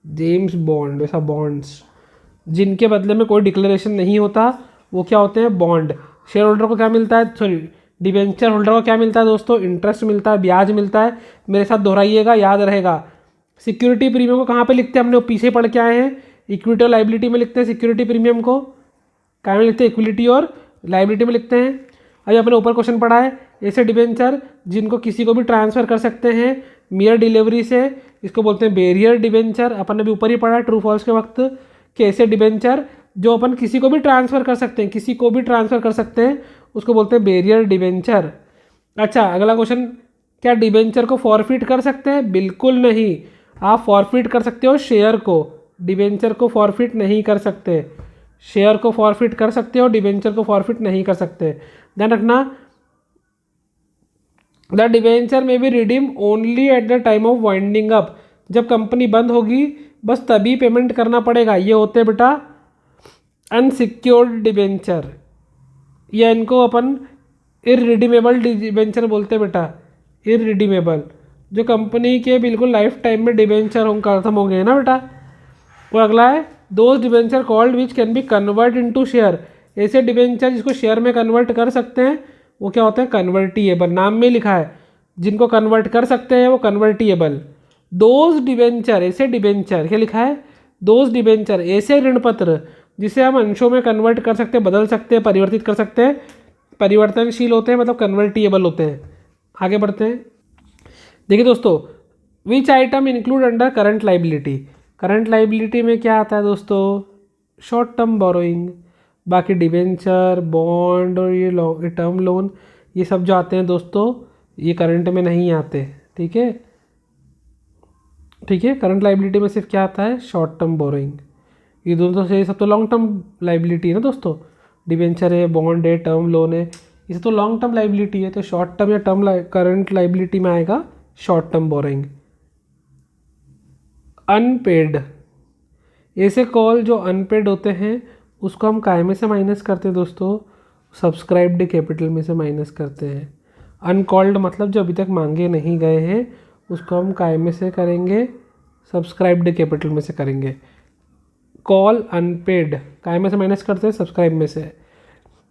जेम्स बॉन्ड, वैसा बॉन्ड्स। जिनके बदले में कोई डिक्लेरेशन नहीं होता वो क्या होते हैं? बॉन्ड। शेयर होल्डर को क्या मिलता है? सॉरी, डिबेंचर होल्डर को क्या मिलता है दोस्तों? इंटरेस्ट मिलता है, ब्याज मिलता है। मेरे साथ दोहराइएगा, याद रहेगा। सिक्योरिटी प्रीमियम को कहाँ पे लिखते हैं? हमने वो पीछे पढ़ के आए हैं, इक्विटी और लाइबिलिटी में लिखते हैं सिक्योरिटी प्रीमियम को। कहाँ में लिखते हैं? इक्विटी और लाइबिलिटी में लिखते हैं। अभी अपने ऊपर क्वेश्चन पढ़ा है, ऐसे डिबेंचर जिनको किसी को भी ट्रांसफर कर सकते हैं मियर डिलीवरी से, इसको बोलते हैं बेरियर डिबेंचर। अपन ने भी ऊपर ही पढ़ा है ट्रू फॉल्स के वक्त कि ऐसे डिबेंचर जो अपन किसी को भी ट्रांसफर कर सकते हैं, किसी को भी ट्रांसफर कर सकते हैं, उसको बोलते हैं बेरियर डिबेंचर। अच्छा, अगला क्वेश्चन, क्या डिबेंचर को फॉरफिट कर सकते हैं? बिल्कुल नहीं। आप फॉरफिट कर सकते हो शेयर को, डिबेंचर को फॉरफिट नहीं कर सकते। शेयर को फॉरफिट कर सकते हो, डिबेंचर को फॉरफिट नहीं कर सकते, ध्यान रखना। द डिबेंचर में B redeem only at the time of winding up, जब कंपनी बंद होगी बस तभी पेमेंट करना पड़ेगा। ये होते हैं बेटा अनसिक्योर्ड डिबेंचर, या इनको अपन इररिडीमेबल डिबेंचर बोलते हैं बेटा, इररिडीमेबल। जो कंपनी के बिल्कुल लाइफ टाइम में डिबेंचर खत्म हो गए ना बेटा। और अगला है those debenture called which can be convert into share, ऐसे डिबेंचर जिसको शेयर में कन्वर्ट कर सकते हैं वो क्या होता है? कन्वर्टिएबल। नाम में लिखा है जिनको कन्वर्ट कर सकते हैं वो कन्वर्टिएबल। दोज डिबेंचर, ऐसे डिबेंचर, क्या लिखा है? दोज डिबेंचर, ऐसे ऋण पत्र जिसे हम अंशों में कन्वर्ट कर सकते हैं, बदल सकते हैं, परिवर्तित कर सकते हैं, परिवर्तनशील होते हैं, मतलब कन्वर्टिएबल होते हैं। आगे बढ़ते हैं। देखिए दोस्तों, विच item include under current liability. Current liability में क्या आता है दोस्तों? Short term borrowing. बाकी डिवेंचर, बॉन्ड और ये टर्म लोन, ये सब जो आते हैं दोस्तों, ये करंट में नहीं आते। ठीक है, ठीक है। करंट लाइबिलिटी में सिर्फ क्या आता है? Short term borrowing. ये दोनों से सब तो लॉन्ग टर्म लाइबिलिटी है ना दोस्तों। डिवेंचर है, बॉन्ड है, टर्म लोन है, ये सब तो लॉन्ग टर्म लाइबिलिटी है। तो शॉर्ट टर्म या टर्म करंट लाइबिलिटी में आएगा शॉर्ट टर्म बोरोइंग। अनपेड, ऐसे कॉल जो अनपेड होते हैं उसको हम काय में से माइनस करते हैं दोस्तों? सब्सक्राइब्ड कैपिटल में से माइनस करते हैं। अनकॉल्ड मतलब जो अभी तक मांगे नहीं गए हैं उसको हम काय में से करेंगे? सब्सक्राइब्ड कैपिटल में से करेंगे। कॉल अनपेड काय में से माइनस करते हैं? सब्सक्राइब में से।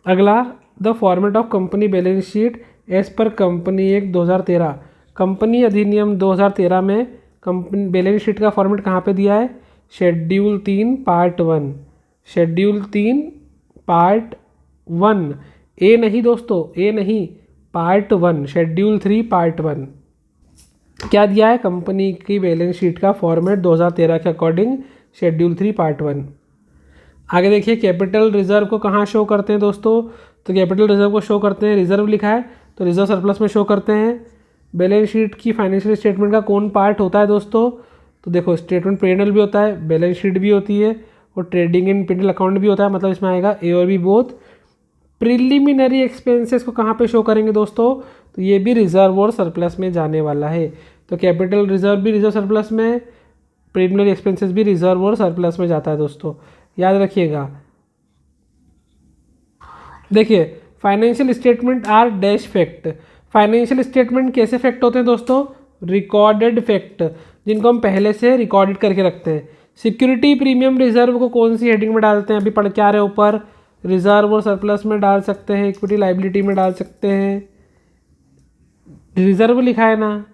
अगला, the format of company balance sheet as per company act 2013। Company अधिनियम 2013 में कंपनी बैलेंस शीट का फॉर्मेट कहाँ पे दिया है? Schedule 3 part 1। शेड्यूल 3 पार्ट 1, ए नहीं दोस्तों, ए नहीं, पार्ट 1, शेड्यूल 3 पार्ट 1। क्या दिया है? कंपनी की बैलेंस शीट का फॉर्मेट 2013 के अकॉर्डिंग, शेड्यूल 3 पार्ट 1। आगे देखिए, कैपिटल रिजर्व को कहाँ शो करते हैं दोस्तों? तो कैपिटल रिजर्व को शो करते हैं, रिजर्व लिखा है तो रिजर्व सरप्लस में शो करते हैं। बैलेंस शीट की फाइनेंशियल स्टेटमेंट का कौन पार्ट होता है दोस्तों? तो देखो, स्टेटमेंट P&L भी होता है, बैलेंस शीट भी होती है और ट्रेडिंग इन P&L अकाउंट भी होता है, मतलब इसमें आएगा ए और बी बोथ। प्रिलिमिनरी एक्सपेंसेस को कहाँ पे शो करेंगे दोस्तों? तो ये भी रिजर्व और सरप्लस में जाने वाला है। तो कैपिटल रिजर्व भी रिजर्व सरप्लस में, प्रिलिमिनरी एक्सपेंसेस भी रिजर्व और सरप्लस में जाता है दोस्तों, याद रखिएगा। देखिए, financial statement are dash fact. Financial statement कैसे फैक्ट होते हैं दोस्तों? रिकॉर्डेड फैक्ट, जिनको हम पहले से रिकॉर्डेड करके रखते हैं। सिक्योरिटी प्रीमियम रिजर्व को कौन सी हेडिंग में डालते हैं? अभी पढ़ के आ रहे ऊपर, रिजर्व और सरप्लस में डाल सकते हैं, इक्विटी लाइबिलिटी में डाल सकते हैं। रिजर्व लिखा है ना।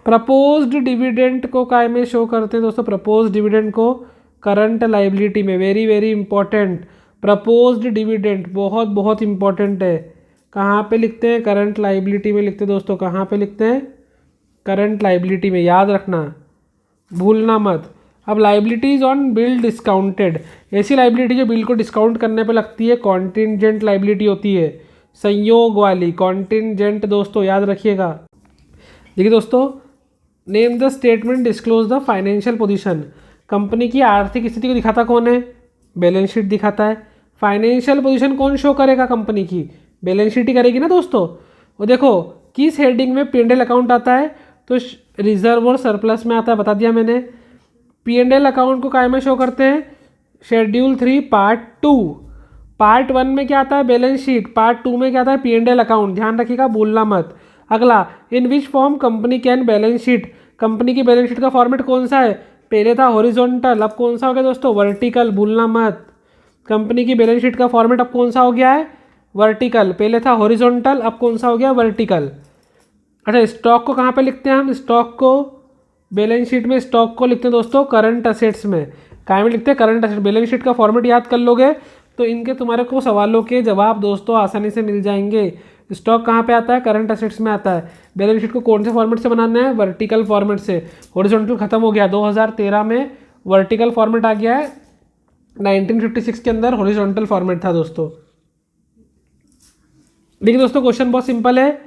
प्रपोज्ड डिविडेंड को काय में शो करते हैं दोस्तों? प्रपोज्ड डिविडेंड को करंट लाइबिलिटी में। Very very important, proposed dividend बहुत बहुत इंपॉर्टेंट है। कहाँ पे लिखते हैं? करंट लाइबिलिटी में लिखते हैं दोस्तों। कहाँ पे लिखते हैं? करंट लाइबिलिटी में, याद रखना, भूलना मत। अब लाइबिलिटीज ऑन बिल डिस्काउंटेड, ऐसी लाइबिलिटी जो बिल को डिस्काउंट करने पे लगती है, कॉन्टिजेंट लाइबिलिटी होती है, संयोग वाली कॉन्टिजेंट दोस्तों, याद रखिएगा। देखिए दोस्तों, name the statement disclose the financial position. Company की आर्थिक स्थिति को दिखाता कौन है? बैलेंस शीट दिखाता है। फाइनेंशियल पोजीशन कौन शो करेगा? कंपनी की बैलेंस शीट ही करेगी ना दोस्तों। और देखो, किस हेडिंग में P&L अकाउंट आता है? तो रिजर्व और सरप्लस में आता है, बता दिया मैंने। P&L अकाउंट को काय में शो करते हैं? Schedule 3 part 2। पार्ट 1 में क्या आता है? Balance sheet. पार्ट 2 में क्या आता है? P&L अकाउंट, ध्यान रखिएगा, भूलना मत। अगला, in which form company can balance sheet. Company की बैलेंस शीट का फॉर्मेट कौन सा है? पहले था हॉरिजॉन्टल, अब कौन सा हो गया दोस्तों? वर्टिकल, भूलना मत। कंपनी की बैलेंस शीट का फॉर्मेट अब कौन सा हो गया है? वर्टिकल। पहले था हॉरिजॉन्टल, अब कौन सा हो गया? वर्टिकल। अच्छा, स्टॉक को कहाँ पे लिखते हैं हम? स्टॉक को बैलेंस शीट में, स्टॉक को लिखते हैं दोस्तों करंट असेट्स में। कहाँ में लिखते हैं? Current asset. बैलेंस शीट का फॉर्मेट याद कर लोगे तो इनके तुम्हारे को सवालों के जवाब दोस्तों आसानी से मिल जाएंगे। स्टॉक कहाँ पे आता है? करंट असेट्स में आता है। बैलेंस शीट को कौन से फॉर्मेट से बनाना है? वर्टिकल फॉर्मेट से। हॉरिजॉन्टल खत्म हो गया, 2013 में वर्टिकल फॉर्मेट आ गया है। 1956 के अंदर हॉरिजॉन्टल फॉर्मेट था दोस्तों। देखिए दोस्तों, क्वेश्चन बहुत सिंपल है।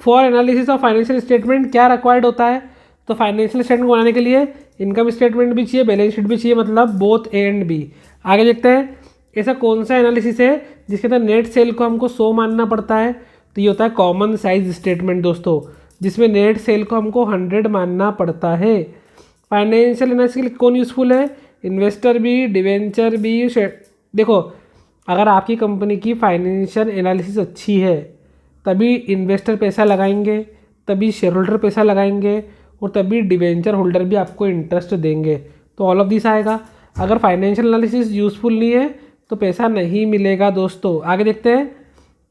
For analysis of financial statement क्या रिक्वायर्ड होता है? तो फाइनेंशियल स्टेटमेंट बनाने के लिए इनकम स्टेटमेंट भी चाहिए, बैलेंस शीट भी चाहिए, मतलब बोथ ए एंड बी। आगे देखते हैं, ऐसा कौन सा एनालिसिस है जिसके अंदर नेट सेल को हमको 100 मानना पड़ता है? तो ये होता है कॉमन साइज स्टेटमेंट दोस्तों, जिसमें नेट सेल को हमको 100 मानना पड़ता है। फाइनेंशियल एनालिसिस के लिए कौन यूजफुल है? इन्वेस्टर भी, डिवेंचर भी। देखो, अगर आपकी कंपनी की फाइनेंशियल एनालिसिस अच्छी है तभी इन्वेस्टर पैसा लगाएंगे, तभी शेयर होल्डर पैसा लगाएंगे और तभी डिवेंचर होल्डर भी आपको इंटरेस्ट देंगे। तो ऑल ऑफ दिस आएगा। अगर फाइनेंशियल एनालिसिस यूजफुल नहीं है तो पैसा नहीं मिलेगा दोस्तों। आगे देखते हैं,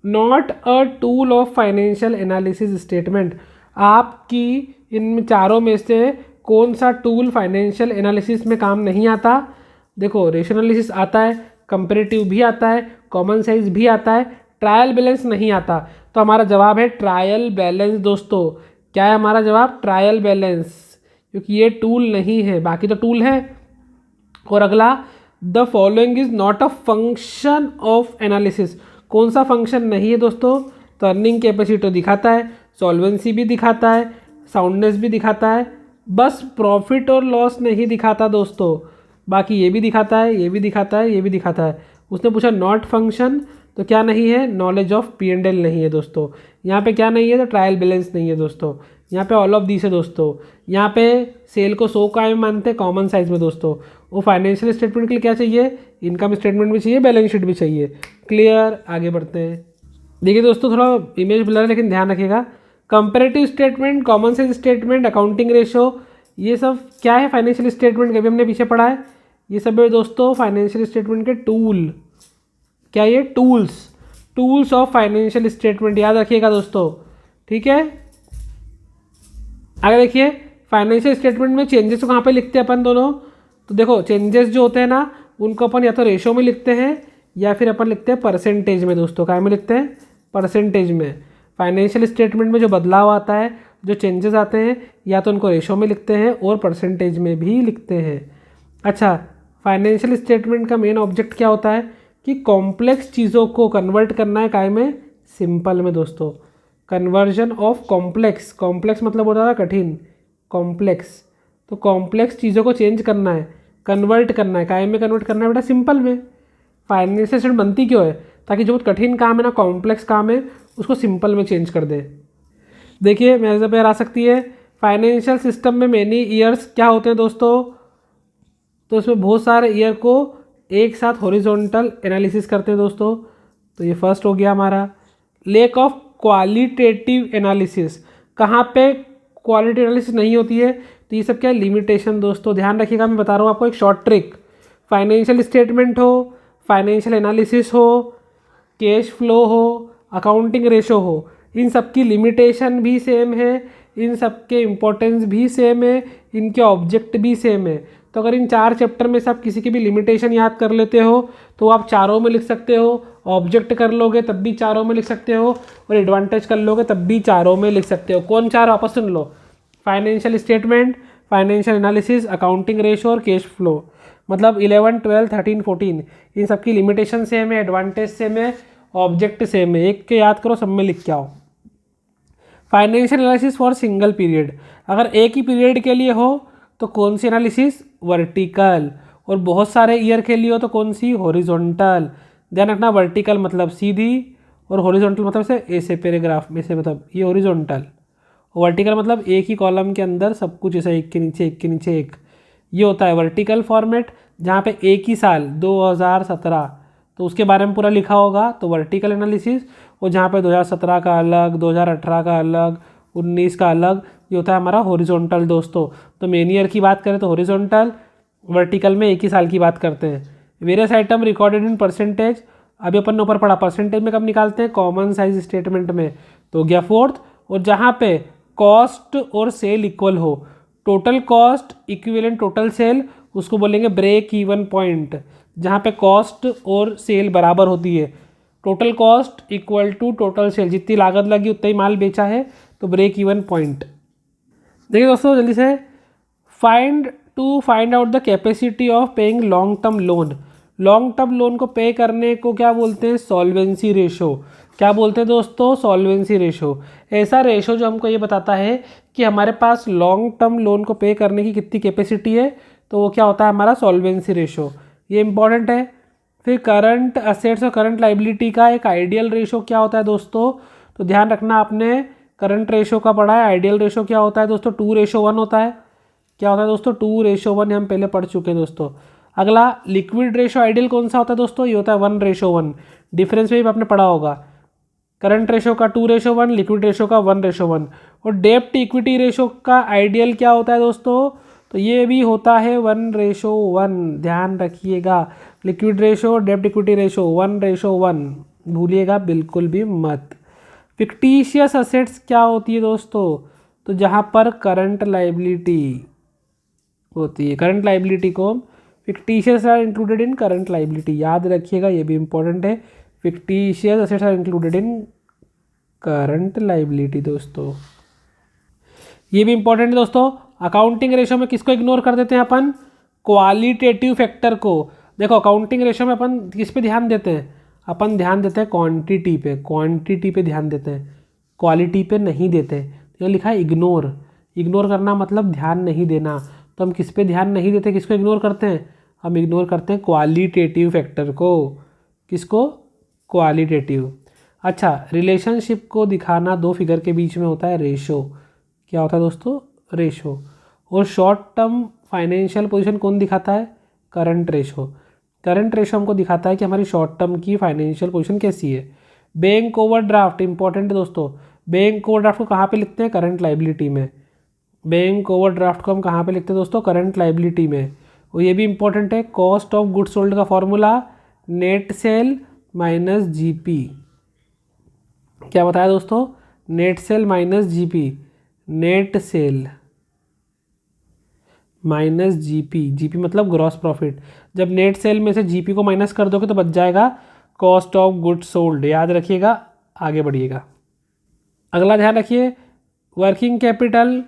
not a tool of financial analysis statement. आपकी इन चारों में से कौन सा टूल फाइनेंशियल एनालिसिस में काम नहीं आता? देखो, रेशो एनालिसिस आता है, कंपेरेटिव भी आता है, कॉमन साइज भी आता है, ट्रायल बैलेंस नहीं आता। तो हमारा जवाब है ट्रायल बैलेंस दोस्तों। क्या है हमारा जवाब? ट्रायल बैलेंस, क्योंकि ये टूल नहीं है, बाकी तो टूल है। और अगला, the following is not a function of analysis. कौन सा फंक्शन नहीं है दोस्तों? तो अर्निंग कैपेसिटी दिखाता है, सॉल्वेंसी भी दिखाता है, साउंडनेस भी दिखाता है, बस प्रॉफिट और लॉस नहीं दिखाता दोस्तों। बाकी ये भी दिखाता है, ये भी दिखाता है, ये भी दिखाता है। उसने पूछा नॉट फंक्शन, तो क्या नहीं है? नॉलेज ऑफ P&L नहीं है दोस्तों। यहाँ पे क्या नहीं है? तो ट्रायल बैलेंस नहीं है दोस्तों। यहाँ पे ऑल ऑफ दिस है दोस्तों। यहाँ पे सेल को 100 का मानते हैं कॉमन साइज में दोस्तों। वो फाइनेंशियल स्टेटमेंट के लिए क्या चाहिए? इनकम स्टेटमेंट भी चाहिए, बैलेंस शीट भी चाहिए। क्लियर, आगे बढ़ते हैं। देखिए दोस्तों, थोड़ा इमेज ब्लर है लेकिन ध्यान रखिएगा। Comparative statement, common size statement, accounting ratio, ये सब क्या है? फाइनेंशियल स्टेटमेंट के भी हमने पीछे पढ़ा है। ये सब है दोस्तों फाइनेंशियल स्टेटमेंट के टूल। क्या ये? टूल्स ऑफ फाइनेंशियल स्टेटमेंट, याद रखिएगा दोस्तों। ठीक है, आगे देखिए, फाइनेंशियल स्टेटमेंट में चेंजेस को कहाँ पे लिखते हैं अपन दोनों? तो देखो, चेंजेस जो होते हैं ना, उनको अपन या तो रेशो में लिखते हैं या फिर अपन लिखते हैं परसेंटेज में दोस्तों। क्या में लिखते हैं? परसेंटेज में। फाइनेंशियल स्टेटमेंट में जो बदलाव आता है, जो चेंजेस आते हैं, या तो उनको रेशो में लिखते हैं और परसेंटेज में भी लिखते हैं। अच्छा, फाइनेंशियल स्टेटमेंट का मेन ऑब्जेक्ट क्या होता है? कि कॉम्प्लेक्स चीज़ों को कन्वर्ट करना है काय में? सिंपल में दोस्तों। कन्वर्जन ऑफ कॉम्प्लेक्स, कॉम्प्लेक्स मतलब होता है कठिन, कॉम्प्लेक्स। तो कॉम्प्लेक्स चीज़ों को चेंज करना है, कन्वर्ट करना है, काय में कन्वर्ट करना है बेटा? सिंपल में। फाइनेंशियल स्टेटमेंट बनती क्यों है? ताकि जो बहुत कठिन काम है ना, कॉम्प्लेक्स काम है, उसको सिंपल में चेंज कर दे। देखिए मेरे पे आ सकती है, फाइनेंशियल सिस्टम में मेनी ईयर्स क्या होते हैं दोस्तों? तो इसमें बहुत सारे ईयर को एक साथ हॉरिजॉन्टल एनालिसिस करते हैं दोस्तों। तो ये फर्स्ट हो गया हमारा। लेक ऑफ क्वालिटेटिव एनालिसिस, कहाँ पे क्वालिटी एनालिसिस नहीं होती है? तो ये सब क्या है? लिमिटेशन दोस्तों। ध्यान रखिएगा, मैं बता रहा हूँ आपको एक शॉर्ट ट्रिक। फाइनेंशियल स्टेटमेंट हो, फाइनेंशियल एनालिसिस हो, कैश फ्लो हो, अकाउंटिंग रेशो हो, इन सब की लिमिटेशन भी सेम है, इन सब के इम्पोर्टेंस भी सेम है, इनके ऑब्जेक्ट भी सेम है। तो अगर इन 4 चैप्टर में से आप किसी की भी लिमिटेशन याद कर लेते हो तो आप चारों में लिख सकते हो, ऑब्जेक्ट कर लोगे तब भी चारों में लिख सकते हो, और एडवांटेज कर लोगे तब भी चारों में लिख सकते हो। कौन चार? वापस सुन लो। Financial statement, financial analysis, accounting ratio और कैश फ्लो। मतलब 11, 12, 13, 14 इन सब की लिमिटेशन सेम है, एडवांटेज सेम है, ऑब्जेक्ट सेम है। एक के याद करो, सब में लिख के आओ। Financial analysis for single period, अगर एक ही पीरियड के लिए हो तो कौन सी एनालिसिस? वर्टिकल। और बहुत सारे ईयर के लिए हो तो कौन सी? हॉरिजॉन्टल। ध्यान रखना, वर्टिकल मतलब सीधी और हॉरिजॉन्टल मतलब से ऐसे पैराग्राफ में से, मतलब ये हॉरिजॉन्टल। वर्टिकल मतलब एक ही कॉलम के अंदर सब कुछ ऐसा एक के नीचे एक के नीचे एक, ये होता है वर्टिकल फॉर्मेट। जहाँ पे एक ही साल 2017 तो उसके बारे में पूरा लिखा होगा तो वर्टिकल एनालिसिस, और जहाँ पे 2017 का अलग, 2018 का अलग, 19 का अलग, ये होता है हमारा हॉरिजॉन्टल दोस्तों। तो मेन ईयर की बात करें तो हॉरिजॉन्टल, वर्टिकल में एक ही साल की बात करते हैं। Various item recorded in percentage, अभी अपन ने ऊपर पढ़ा, परसेंटेज में कब निकालते हैं? कॉमन साइज स्टेटमेंट में। तो हो गया फोर्थ। और जहाँ पे कॉस्ट और सेल इक्वल हो, total cost equivalent total sale, उसको बोलेंगे ब्रेक इवन पॉइंट। जहाँ पे कॉस्ट और सेल बराबर होती है, total cost equal to total sale, जितनी लागत लगी उतना ही माल बेचा है, तो ब्रेक इवन पॉइंट। देखिए दोस्तों जल्दी से, find out the capacity of paying long term loan. Long term loan को पे करने को क्या बोलते हैं? Solvency ratio. क्या बोलते हैं दोस्तों? Solvency ratio. ऐसा रेशो जो हमको ये बताता है कि हमारे पास लॉन्ग टर्म लोन को पे करने की कितनी कैपेसिटी है, तो वो क्या होता है? हमारा सॉल्वेंसी रेशो। ये इंपॉर्टेंट है। फिर करंट असेट्स और करंट लाइबिलिटी का एक आइडियल रेशो क्या होता है दोस्तों? तो ध्यान रखना, आपने करंट रेशो का पढ़ा है। आइडियल रेशो क्या होता है दोस्तों? 2:1 होता है। क्या होता है दोस्तों? 2:1, हम पहले पढ़ चुके हैं दोस्तों। अगला लिक्विड रेशो आइडियल कौन सा होता है दोस्तों? ये होता है 1:1। डिफरेंस में भी आपने पढ़ा होगा। करंट रेशो का 2:1, लिक्विड रेशो का 1:1। और डेप्ट इक्विटी रेशो का आइडियल क्या होता है दोस्तों? तो ये भी होता है 1:1। ध्यान रखिएगा, लिक्विड रेशो, डेप्ट इक्विटी रेशो 1:1, भूलिएगा बिल्कुल भी मत। फिक्टिशियस असेट्स क्या होती है दोस्तों? तो जहाँ पर करंट लाइबिलिटी होती है, करंट लाइबिलिटी को fictitious are included in current liability, याद रखिएगा ये भी इंपॉर्टेंट है, fictitious assets are included in current liability दोस्तों, ये भी इंपॉर्टेंट है दोस्तों। अकाउंटिंग रेशो में किसको इग्नोर कर देते हैं अपन, क्वालिटेटिव फैक्टर को। देखो अकाउंटिंग रेशो में अपन किस पे ध्यान देते हैं, अपन ध्यान देते हैं क्वांटिटी पे, क्वांटिटी पे ध्यान देते हैं, क्वालिटी पे नहीं देते। यहाँ लिखा है इग्नोर, इग्नोर करना मतलब ध्यान नहीं देना, तो हम किस पे ध्यान नहीं देते, किसको इग्नोर करते हैं, हम इग्नोर करते हैं क्वालिटेटिव फैक्टर को। किसको, क्वालिटेटिव। अच्छा, रिलेशनशिप को दिखाना दो फिगर के बीच में होता है रेशो, क्या होता है दोस्तों, रेशो। और शॉर्ट टर्म फाइनेंशियल पोजीशन कौन दिखाता है, करंट रेशो। करंट रेशो हमको दिखाता है कि हमारी शॉर्ट टर्म की फाइनेंशियल पोजीशन कैसी है। बैंक ओवरड्राफ्ट इंपॉर्टेंट है दोस्तों, बैंक ओवरड्राफ्ट को कहाँ पे लिखते हैं, करंट लाइबिलिटी में। बैंक ओवरड्राफ्ट को हम कहाँ पे लिखते हैं दोस्तों, करंट लाइबिलिटी में। और ये भी इंपॉर्टेंट है, कॉस्ट ऑफ गुड्स सोल्ड का formula net cell minus GP. क्या बताया दोस्तों, net cell minus GP, net cell minus GP, GP मतलब ग्रॉस प्रॉफिट। जब नेट सेल में से जीपी को माइनस कर दोगे तो बच जाएगा कॉस्ट ऑफ गुड्स सोल्ड, याद रखिएगा, आगे बढ़िएगा। अगला ध्यान रखिए, working capital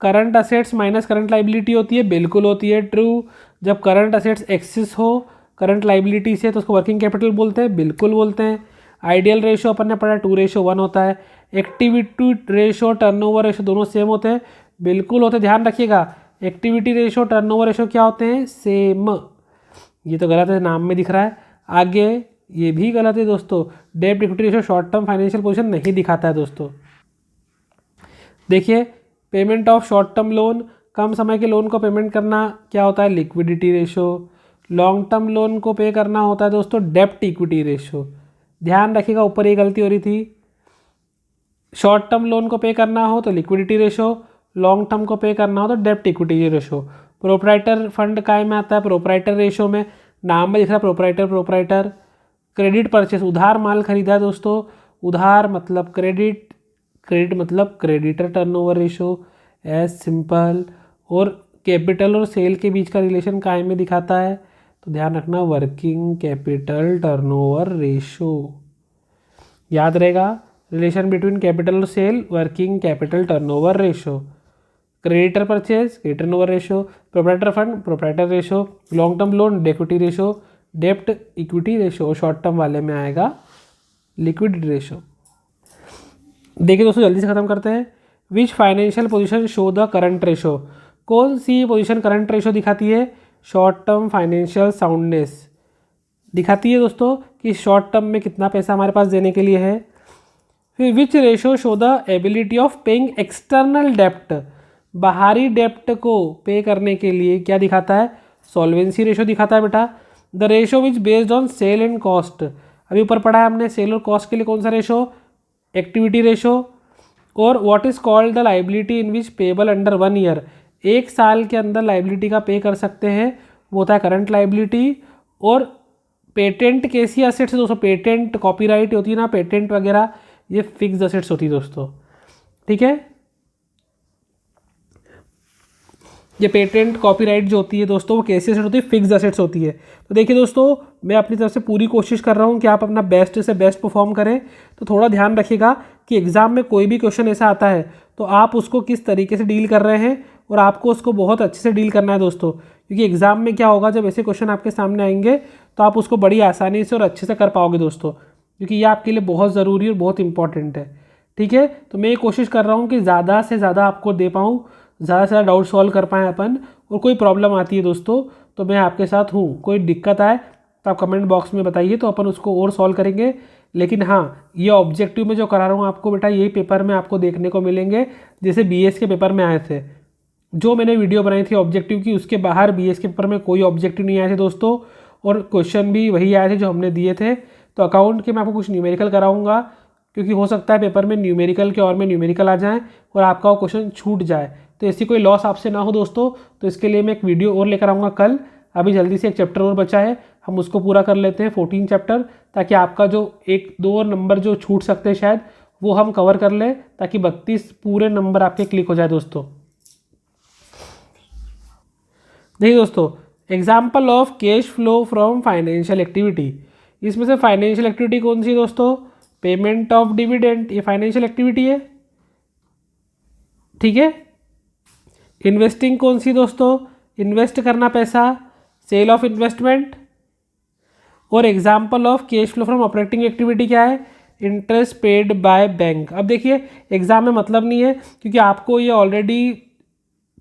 current assets minus current liability होती है, बिल्कुल होती है, ट्रू। जब करंट असेट्स एक्सिस हो करंट लाइबिलिटी से तो उसको वर्किंग कैपिटल बोलते हैं, बिल्कुल बोलते हैं। आइडियल रेशो अपन ने पढ़ा 2:1 होता है। एक्टिविटी रेशो टर्नओवर रेशो दोनों सेम होते हैं, बिल्कुल होते हैं, ध्यान रखिएगा। एक्टिविटी रेशो टर्नओवर रेशो क्या होते हैं, सेम। ये तो गलत है, नाम में दिख रहा है। आगे ये भी गलत है दोस्तों, डेब्ट equity ratio short term financial position नहीं दिखाता है दोस्तों। देखिए, payment of short term loan, कम समय के लोन को पेमेंट करना क्या होता है, liquidity ratio. Long term loan को पे करना होता है दोस्तों डेब्ट इक्विटी रेशो। ध्यान रखिएगा, ऊपर ये गलती हो रही थी, शॉर्ट टर्म लोन को पे करना हो तो लिक्विडिटी रेशो, लॉन्ग टर्म को पे करना हो तो डेब्ट इक्विटी रेशो। प्रोप्राइटर फंड काय में आता है, प्रोप्राइटर रेशो में, नाम में लिख रहा है प्रोप्राइटर, प्रोप्राइटर। क्रेडिट परचेस, उधार माल खरीदा है दोस्तों, उधार मतलब क्रेडिट, क्रेडिट मतलब creditor turnover ratio, as simple. और कैपिटल और सेल के बीच का रिलेशन काय में दिखाता है, तो ध्यान रखना वर्किंग कैपिटल टर्नओवर रेशो, याद रहेगा, रिलेशन बिटवीन कैपिटल और sale working capital turnover ratio. Creditor purchase creditor turnover ratio, proprietor fund proprietor ratio, long term loan equity ratio, डेब्ट इक्विटी रेशो, और शॉर्ट टर्म वाले में आएगा लिक्विडिटी रेशो। देखिए दोस्तों, जल्दी से खत्म करते हैं। Which financial position show the current ratio, कौन सी पोजीशन करंट रेशो दिखाती है, शॉर्ट टर्म फाइनेंशियल साउंडनेस दिखाती है दोस्तों, कि शॉर्ट टर्म में कितना पैसा हमारे पास देने के लिए है। फिर which ratio show the ability of paying external डेप्ट, बाहरी डेप्ट को पे करने के लिए क्या दिखाता है, सॉल्वेंसी रेशो दिखाता है बेटा। The ratio which based on sale and cost, अभी ऊपर पढ़ा है हमने, सेल और कॉस्ट के लिए कौन सा रेशो, एक्टिविटी रेशो। और what is called the liability in which payable under 1 year, 1 साल के अंदर लाइबिलिटी का पे कर सकते हैं, वो होता है करंट लाइबिलिटी। और पेटेंट कैसी असेट्स है दोस्तों, पेटेंट कॉपीराइट होती है ना, पेटेंट वगैरह, ये फिक्स असेट्स होती है दोस्तों, ठीक है। ये पेटेंट कॉपीराइट जो होती है दोस्तों, वो कैसी असेट होती है, फिक्स असेट्स होती है। तो देखिए दोस्तों, मैं अपनी तरफ से पूरी कोशिश कर रहा हूँ कि आप अपना बेस्ट से बेस्ट परफॉर्म करें। तो थोड़ा ध्यान रखिएगा कि एग्जाम में कोई भी क्वेश्चन ऐसा आता है तो आप उसको किस तरीके से डील कर रहे हैं, और आपको उसको बहुत अच्छे से डील करना है दोस्तों। क्योंकि एग्जाम में क्या होगा, जब ऐसे क्वेश्चन आपके सामने आएंगे तो आप उसको बड़ी आसानी से और अच्छे से कर पाओगे दोस्तों, क्योंकि ये आपके लिए बहुत ज़रूरी और बहुत इंपॉर्टेंट है, ठीक है। तो मैं ये कोशिश कर रहा हूँ कि ज़्यादा से ज़्यादा आपको दे पाऊँ, ज़्यादा से ज़्यादा डाउट सॉल्व कर पाएँ अपन। और कोई प्रॉब्लम आती है दोस्तों तो मैं आपके साथ हूँ, कोई दिक्कत आए तो आप कमेंट बॉक्स में बताइए, तो अपन उसको और सॉल्व करेंगे। लेकिन हाँ, ये ऑब्जेक्टिव में जो करा रहा हूँ आपको बेटा, यही पेपर में आपको देखने को मिलेंगे जैसे बीएस के पेपर में आए थे। जो मैंने वीडियो बनाई थी ऑब्जेक्टिव की, उसके बाहर बीएस के पेपर में कोई ऑब्जेक्टिव नहीं आए थे दोस्तों, और क्वेश्चन भी वही आए थे जो हमने दिए थे। तो अकाउंट के मैं आपको कुछ न्यूमेरिकल कराऊंगा, क्योंकि हो सकता है पेपर में न्यूमेरिकल के और में न्यूमेरिकल आ जाएँ और आपका वो क्वेश्चन छूट जाए, तो ऐसी कोई लॉस आपसे ना हो दोस्तों। तो इसके लिए मैं एक वीडियो और लेकर आऊँगा कल। अभी जल्दी से एक चैप्टर और बचा है, हम उसको पूरा कर लेते हैं, 14 चैप्टर, ताकि आपका जो 1-2 नंबर जो छूट सकते हैं शायद, वो हम कवर कर लें, ताकि 32 पूरे नंबर आपके क्लिक हो जाए दोस्तों। देखिए दोस्तों, example of cash flow from financial activity, इसमें से फाइनेंशियल एक्टिविटी कौन सी दोस्तों, पेमेंट ऑफ डिविडेंड, ये फाइनेंशियल एक्टिविटी है, ठीक है। इन्वेस्टिंग कौन सी दोस्तों, इन्वेस्ट करना पैसा, सेल ऑफ इन्वेस्टमेंट। और example of cash flow from operating activity क्या है, इंटरेस्ट पेड बाय बैंक। अब देखिए एग्जाम में मतलब नहीं है क्योंकि आपको ये ऑलरेडी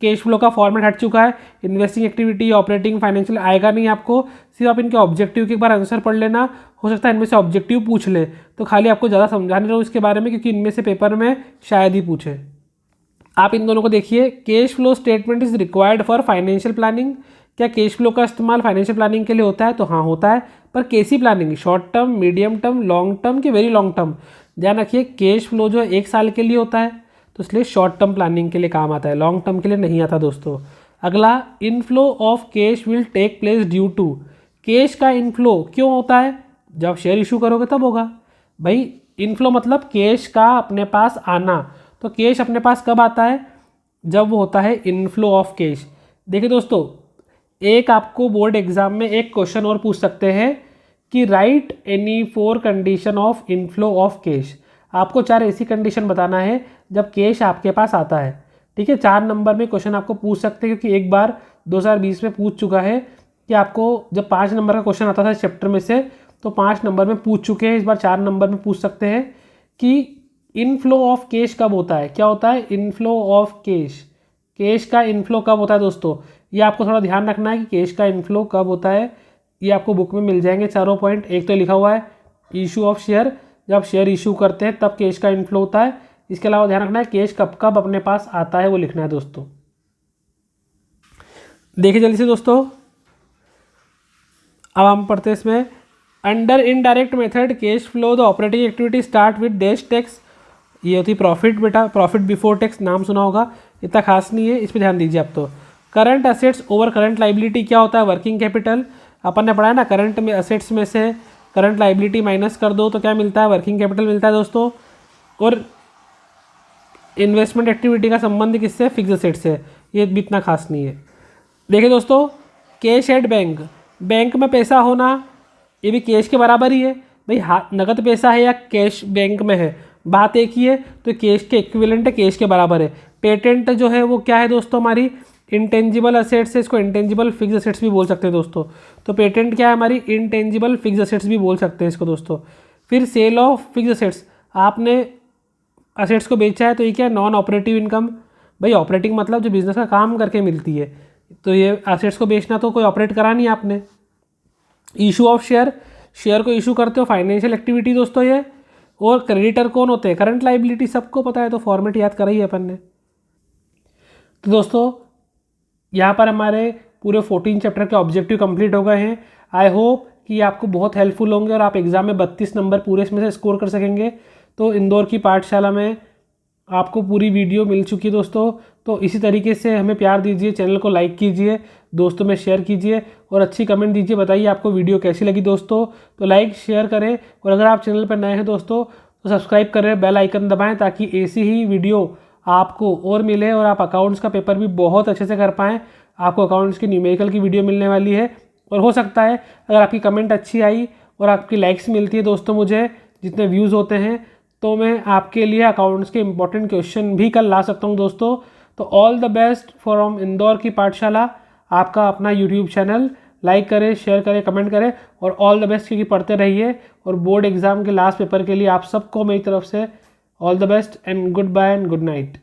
कैश फ्लो का फॉर्मेट हट चुका है, इन्वेस्टिंग एक्टिविटी, ऑपरेटिंग, फाइनेंशियल आएगा नहीं आपको, सिर्फ आप इनके ऑब्जेक्टिव के एक बार आंसर पढ़ लेना, हो सकता है इनमें से ऑब्जेक्टिव पूछ ले, तो खाली आपको ज़्यादा समझा नहीं रहा हूँ इसके बारे में क्योंकि इनमें से पेपर में शायद ही पूछे। आप इन दोनों को देखिए, cash flow statement is required for financial planning, क्या कैश फ्लो का इस्तेमाल फाइनेंशियल प्लानिंग के लिए होता है, तो हाँ होता है, पर कैसी planning, short term, medium term, long term की वेरी लॉन्ग टर्म। ध्यान रखिए कैश फ्लो जो है 1 साल के लिए होता है, तो इसलिए शॉर्ट टर्म प्लानिंग के लिए काम आता है, लॉन्ग टर्म के लिए नहीं आता दोस्तों। अगला, inflow of cash will take place due to, cash का इनफ्लो क्यों होता है, जब शेयर इशू करोगे तब होगा भाई। इनफ्लो मतलब कैश का अपने पास आना, तो कैश अपने पास कब आता है, जब वो होता है इनफ्लो ऑफ कैश। देखिए दोस्तों, एक आपको बोर्ड एग्जाम में एक क्वेश्चन और पूछ सकते हैं कि right any 4 condition of inflow of cash. आपको 4 ऐसी कंडीशन बताना है जब कैश आपके पास आता है, ठीक है। 4 नंबर में क्वेश्चन आपको पूछ सकते हैं क्योंकि एक बार 2020 में पूछ चुका है कि आपको जब 5 नंबर का क्वेश्चन आता था चैप्टर में से, तो 5 नंबर में पूछ चुके हैं, इस बार 4 नंबर में पूछ सकते हैं कि इनफ्लो ऑफ कैश कब होता है, क्या होता है इनफ्लो ऑफ कैश, कैश का इनफ्लो कब होता है दोस्तों। ये आपको थोड़ा ध्यान रखना है कि कैश का इनफ्लो कब होता है, ये आपको बुक में मिल जाएंगे चारों पॉइंट। एक तो लिखा हुआ है इशू ऑफ शेयर, जब शेयर इशू करते हैं तब कैश का इनफ्लो होता है। इसके अलावा ध्यान रखना है कैश कब कब अपने पास आता है, वो लिखना है दोस्तों। देखिए जल्दी से दोस्तों, अब हम पढ़ते हैं इसमें, under indirect method cash flow the operating activity start with dash tax, ये होती प्रॉफिट, बेटा प्रॉफिट बिफोर टैक्स, नाम सुना होगा, इतना खास नहीं है, इस पर ध्यान दीजिए आप। तो current assets over current liability क्या होता है, वर्किंग कैपिटल। अपन ने पढ़ा है ना, करंट में असेट्स में से करंट लाइबिलिटी माइनस कर दो तो क्या मिलता है, वर्किंग कैपिटल मिलता है दोस्तों। और इन्वेस्टमेंट एक्टिविटी का संबंध किससे, फिक्स असेट से, ये भी इतना खास नहीं है। देखिए दोस्तों, कैश एट बैंक, बैंक में पैसा होना ये भी कैश के बराबर ही है भाई। हाथ नकद पैसा है या कैश बैंक में है, बात एक ही है, तो कैश के इक्विवेलेंट है, कैश के बराबर है। पेटेंट जो है वो क्या है दोस्तों, हमारी इंटेंजिबल असेट्स है, इसको इंटेंजिबल फिक्स असेट्स भी बोल सकते हैं दोस्तों। तो पेटेंट क्या है, हमारी इंटेंजिबल फिक्स असेट्स भी बोल सकते हैं इसको दोस्तों। फिर सेल ऑफ फिक्स असेट्स, आपने असेट्स को बेचा है तो ये क्या है, नॉन ऑपरेटिव इनकम। भाई ऑपरेटिंग मतलब जो बिजनेस का काम करके मिलती है, तो ये असेट्स को बेचना तो कोई ऑपरेट करा नहीं आपने। इशू ऑफ शेयर, शेयर को इशू करते हो, फाइनेंशियल एक्टिविटी दोस्तों ये। और क्रेडिटर कौन होते हैं, करंट लाइबिलिटी, सबको पता है, तो फॉर्मेट याद करा ही अपन ने। तो दोस्तों यहाँ पर हमारे पूरे 14 चैप्टर के ऑब्जेक्टिव कंप्लीट हो गए हैं। आई होप कि आपको बहुत हेल्पफुल होंगे और आप एग्जाम में 32 नंबर पूरे इसमें से स्कोर कर सकेंगे। तो इंदौर की पाठशाला में आपको पूरी वीडियो मिल चुकी है दोस्तों। तो इसी तरीके से हमें प्यार दीजिए, चैनल को लाइक कीजिए, दोस्तों में शेयर कीजिए और अच्छी कमेंट दीजिए, बताइए आपको वीडियो कैसी लगी दोस्तों। तो लाइक शेयर करें और अगर आप चैनल पर नए हैं दोस्तों तो सब्सक्राइब करें, बेल आइकन दबाएं ताकि ऐसी ही वीडियो आपको और मिले और आप अकाउंट्स का पेपर भी बहुत अच्छे से कर पाएँ। आपको अकाउंट्स की न्यूमेरिकल की वीडियो मिलने वाली है और हो सकता है अगर आपकी कमेंट अच्छी आई और आपकी लाइक्स मिलती है दोस्तों, मुझे जितने व्यूज़ होते हैं, तो मैं आपके लिए अकाउंट्स के इंपॉर्टेंट क्वेश्चन भी कल ला सकता हूं दोस्तों। तो all the best from Indore की पाठशाला, आपका अपना यूट्यूब चैनल। लाइक करें, शेयर करें, कमेंट करें और ऑल द बेस्ट, क्योंकि पढ़ते रहिए। और बोर्ड एग्जाम के लास्ट पेपर के लिए आप सबको मेरी तरफ से all the best and good bye and good night.